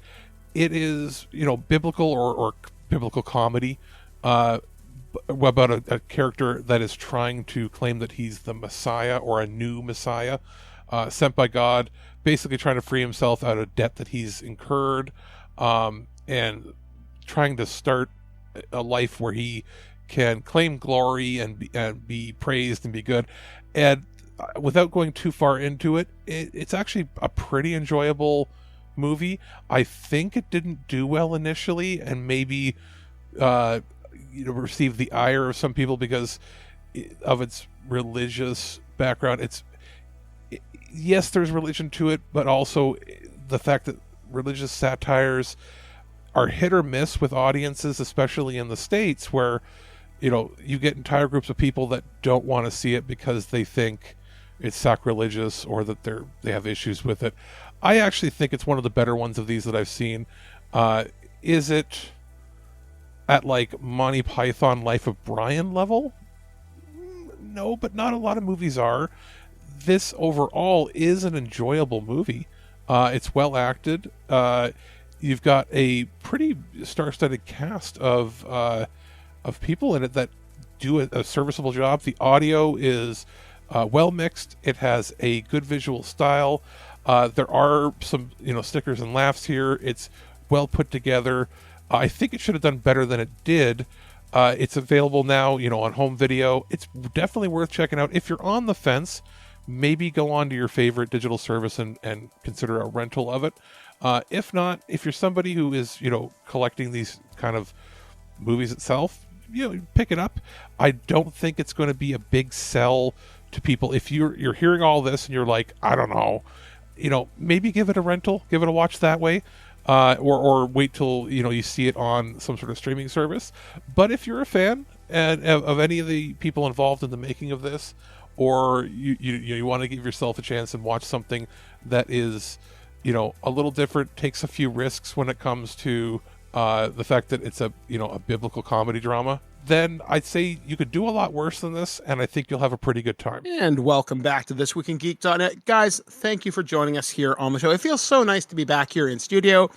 it is, biblical or biblical comedy about a character that is trying to claim that he's the Messiah or a new Messiah sent by God, basically trying to free himself out of debt that he's incurred, and trying to start a life where he can claim glory and be praised and be good. And without going too far into it, it's actually a pretty enjoyable movie. I think it didn't do well initially, and maybe received the ire of some people because of its religious background. Yes, there's religion to it, but also the fact that religious satires are hit or miss with audiences, especially in the States, where you get entire groups of people that don't want to see it because they think it's sacrilegious or that they have issues with it. I actually think it's one of the better ones of these that I've seen. Is it at like Monty Python Life of Brian level? No, but not a lot of movies are. This overall is an enjoyable movie. It's well acted. You've got a pretty star-studded cast of people in it that do a serviceable job. The audio is well mixed. It has a good visual style. There are some, stickers and laughs here. It's well put together. I think it should have done better than it did. It's available now, on home video. It's definitely worth checking out. If you're on the fence, maybe go on to your favorite digital service and consider a rental of it. If not, if you're somebody who is, collecting these kind of movies itself, pick it up. I don't think it's going to be a big sell to people. If you're hearing all this and you're like, I don't know, maybe give it a rental, give it a watch that way, or wait till you see it on some sort of streaming service. But if you're a fan of any of the people involved in the making of this, or you want to give yourself a chance and watch something that is a little different, takes a few risks when it comes to the fact that it's a biblical comedy drama, then I'd say you could do a lot worse than this, and I think you'll have a pretty good time. And welcome back to ThisWeekInGeek.net. Guys, thank you for joining us here on the show. It feels so nice to be back here in studio,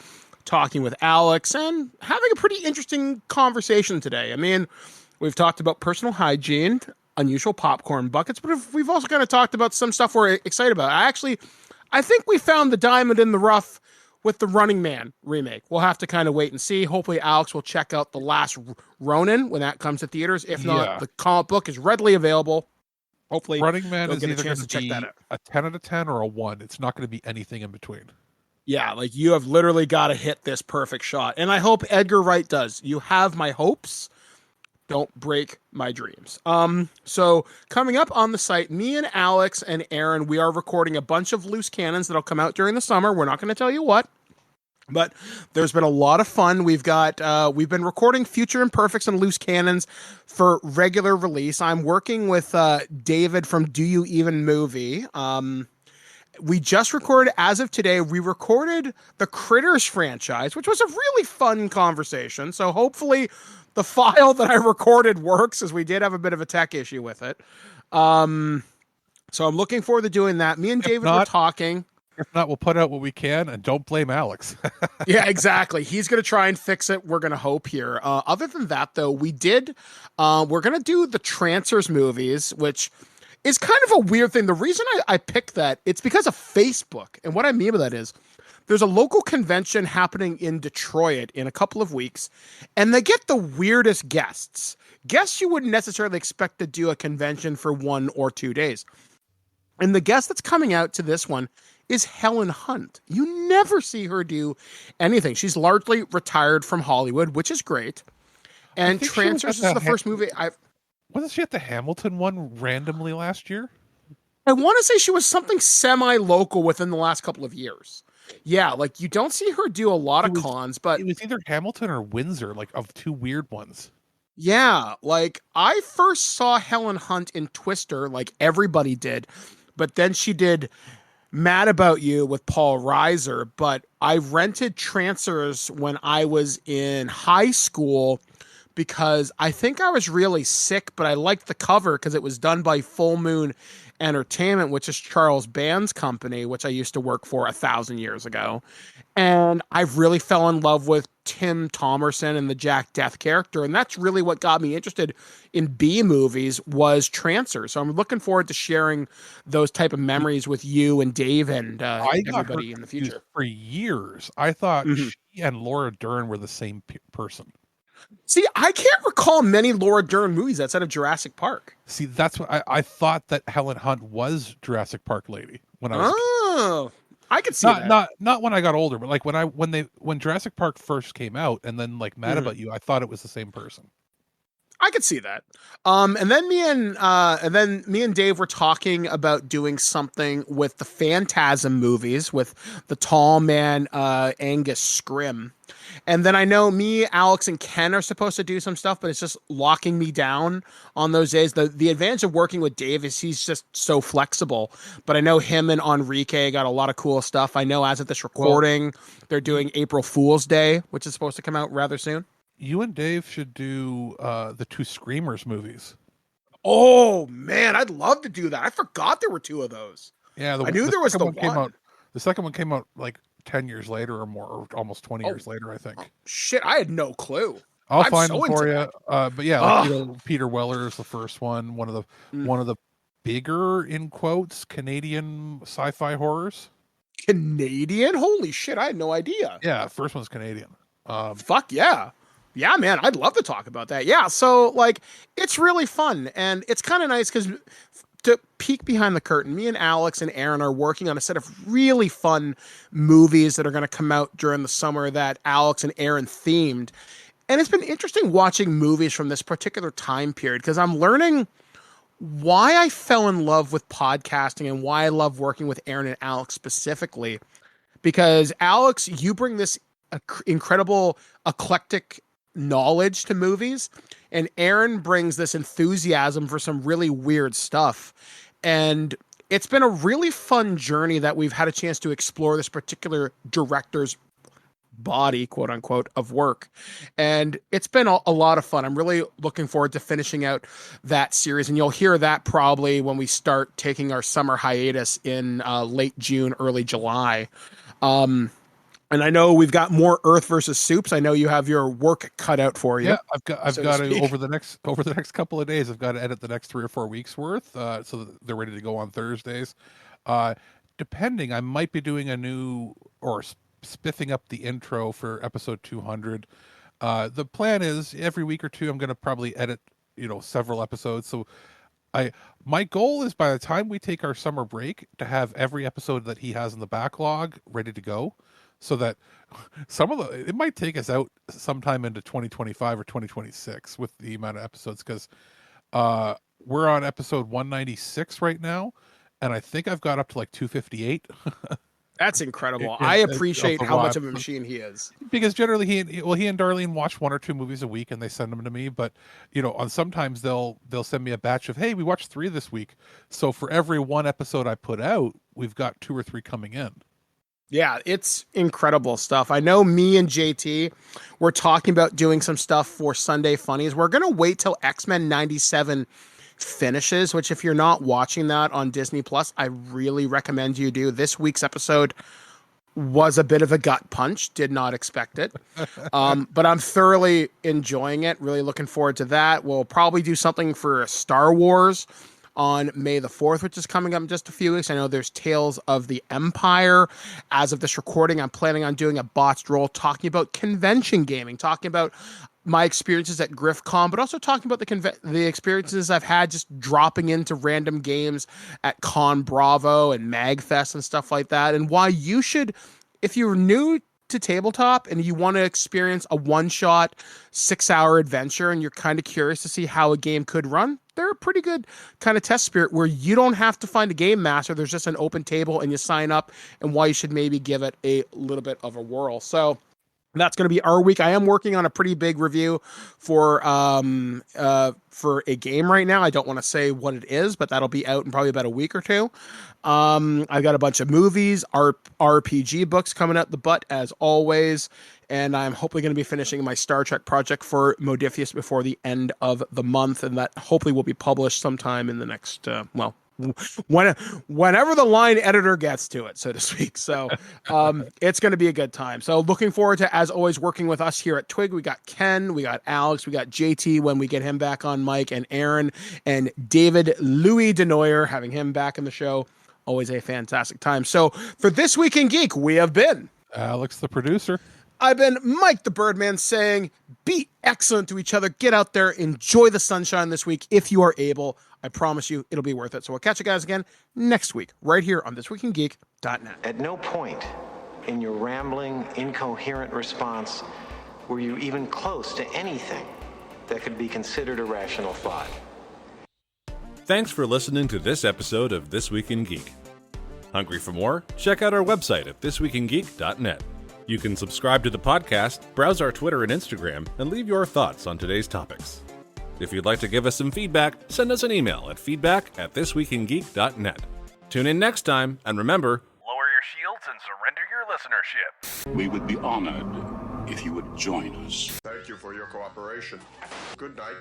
talking with Alex, and having a pretty interesting conversation today. I mean, we've talked about personal hygiene, unusual popcorn buckets, but we've also kind of talked about some stuff we're excited about. I think we found the diamond in the rough with the Running Man remake. We'll have to kind of wait and see. Hopefully Alex will check out The Last Ronin when that comes to theaters. If not, the comic book is readily available. Hopefully Running Man is either going to be a 10 out of 10 or a 1. It's not going to be anything in between. Yeah, like you have literally got to hit this perfect shot. And I hope Edgar Wright does. You have my hopes. Don't break my dreams. So coming up on the site, me and Alex and Aaron, we are recording a bunch of loose cannons that'll come out during the summer. We're not going to tell you what, but there's been a lot of fun. We've been recording Future Imperfects and loose cannons for regular release. I'm working with David from Do You Even Movie. We just recorded, as of today, we recorded the Critters franchise, which was a really fun conversation. So hopefully the file that I recorded works, as we did have a bit of a tech issue with it. So I'm looking forward to doing that. Me and David were talking. If not, we'll put out what we can, and don't blame Alex. Yeah, exactly. He's going to try and fix it. We're going to hope here. Other than that, though, we're going to do the Trancers movies, which is kind of a weird thing. The reason I picked that, it's because of Facebook. And what I mean by that is there's a local convention happening in Detroit in a couple of weeks, and they get the weirdest guests. Guests you wouldn't necessarily expect to do a convention for 1 or 2 days. And the guest that's coming out to this one is Helen Hunt. You never see her do anything. She's largely retired from Hollywood, which is great. And Trancers is the first movie I've... Wasn't she at the Hamilton one randomly last year? I want to say she was something semi-local within the last couple of years. Yeah, like you don't see her do a lot of cons, but... It was either Hamilton or Windsor, like of two weird ones. Yeah, like I first saw Helen Hunt in Twister, like everybody did, but then she did Mad About You with Paul Reiser, but I rented Trancers when I was in high school because I think I was really sick, but I liked the cover because it was done by Full Moon Entertainment, which is Charles Band's company, which I used to work for 1,000 years ago. And I really fell in love with Tim Thomerson and the Jack Death character. And that's really what got me interested in B movies was Trancers. So I'm looking forward to sharing those type of memories with you and Dave and everybody in the future. For years, I thought she and Laura Dern were the same person. See, I can't recall many Laura Dern movies outside of Jurassic Park. See, that's what I thought that Helen Hunt was Jurassic Park lady when I was I could see that. Not when I got older, but like when Jurassic Park first came out, and then like Mad About You, I thought it was the same person. I could see that. And then me and Dave were talking about doing something with the Phantasm movies with the tall man Angus Scrimm. And then I know me, Alex, and Ken are supposed to do some stuff, but it's just locking me down on those days. The advantage of working with Dave is he's just so flexible. But I know him and Enrique got a lot of cool stuff. I know as of this recording, they're doing April Fool's Day, which is supposed to come out rather soon. You and Dave should do the two Screamers movies. Oh, man, I'd love to do that. I forgot there were 2 of those. Yeah, I knew there was the one. The second one came out like 10 years later or more, or almost 20 years later, I think. Shit, I had no clue. I'll find them for you. But yeah, like, Peter Weller is the first one. One of the bigger, in quotes, Canadian sci-fi horrors. Canadian? Holy shit, I had no idea. Yeah, first one's Canadian. Fuck yeah. Yeah, man, I'd love to talk about that. Yeah, so like it's really fun and it's kind of nice because to peek behind the curtain, me and Alex and Aaron are working on a set of really fun movies that are going to come out during the summer that Alex and Aaron themed. And it's been interesting watching movies from this particular time period because I'm learning why I fell in love with podcasting and why I love working with Aaron and Alex specifically. Because Alex, you bring this incredible eclectic knowledge to movies, and Aaron brings this enthusiasm for some really weird stuff. And it's been a really fun journey that we've had a chance to explore this particular director's body, quote unquote, of work. And it's been a lot of fun. I'm really looking forward to finishing out that series. And you'll hear that probably when we start taking our summer hiatus in late June, early July. And I know we've got more Earth versus Soups. I know you have your work cut out for you. Yeah, I've got to over the next couple of days. I've got to edit the next 3 or 4 weeks worth, so that they're ready to go on Thursdays. Depending, I might be doing a new or spiffing up the intro for episode 200. The plan is every week or two I'm going to probably edit, several episodes. So my goal is by the time we take our summer break to have every episode that he has in the backlog ready to go. so that it might take us out sometime into 2025 or 2026 with the amount of episodes, because we're on episode 196 right now, and I think I've got up to like 258. That's incredible. I appreciate how much of a machine he is. Because generally he and Darlene watch 1 or 2 movies a week and they send them to me. But on sometimes they'll send me a batch of, hey, we watched 3 this week. So for every 1 episode I put out, we've got 2 or 3 coming in. Yeah, it's incredible stuff. I know me and JT were talking about doing some stuff for Sunday Funnies. We're gonna wait till X-Men 97 finishes, which if you're not watching that on Disney Plus, I really recommend you do. This week's episode was a bit of a gut punch. Did not expect it. But I'm thoroughly enjoying it. Really looking forward to that. We'll probably do something for Star Wars on May the 4th, which is coming up in just a few weeks. I know there's Tales of the Empire. As of this recording, I'm planning on doing a botched roll talking about convention gaming, talking about my experiences at GriffCon, but also talking about the experiences I've had just dropping into random games at Con Bravo and MagFest and stuff like that, and why you should, if you're new to tabletop and you want to experience a one-shot 6-hour adventure and you're kind of curious to see how a game could run, they're a pretty good kind of test spirit where you don't have to find a game master. There's just an open table and you sign up, and why you should maybe give it a little bit of a whirl. So that's going to be our week. I am working on a pretty big review for a game right now. I don't want to say what it is, but that'll be out in probably about a week or 2. I've got a bunch of movies, RPG books coming out the butt as always, and I'm hopefully going to be finishing my Star Trek project for Modiphius before the end of the month, and that hopefully will be published sometime in the next whenever the line editor gets to it, so to speak. So it's going to be a good time. So looking forward to, as always, working with us here at Twig. We got Ken, we got Alex, we got JT when we get him back on mic, and Aaron and David Louis Denoyer, having him back in the show. Always a fantastic time. So for This Week in Geek, we have been Alex, the producer. I've been Mike the Birdman, saying be excellent to each other. Get out there, enjoy the sunshine this week if you are able. I promise you it'll be worth it. So we'll catch you guys again next week, right here on ThisWeekInGeek.net. At no point in your rambling, incoherent response were you even close to anything that could be considered a rational thought. Thanks for listening to this episode of This Week in Geek. Hungry for more? Check out our website at ThisWeekInGeek.net. You can subscribe to the podcast, browse our Twitter and Instagram, and leave your thoughts on today's topics. If you'd like to give us some feedback, send us an email at feedback@thisweekingeek.net. Tune in next time, and remember, Lower your shields and surrender your listenership. We would be honored if you would join us. Thank you for your cooperation. Good night.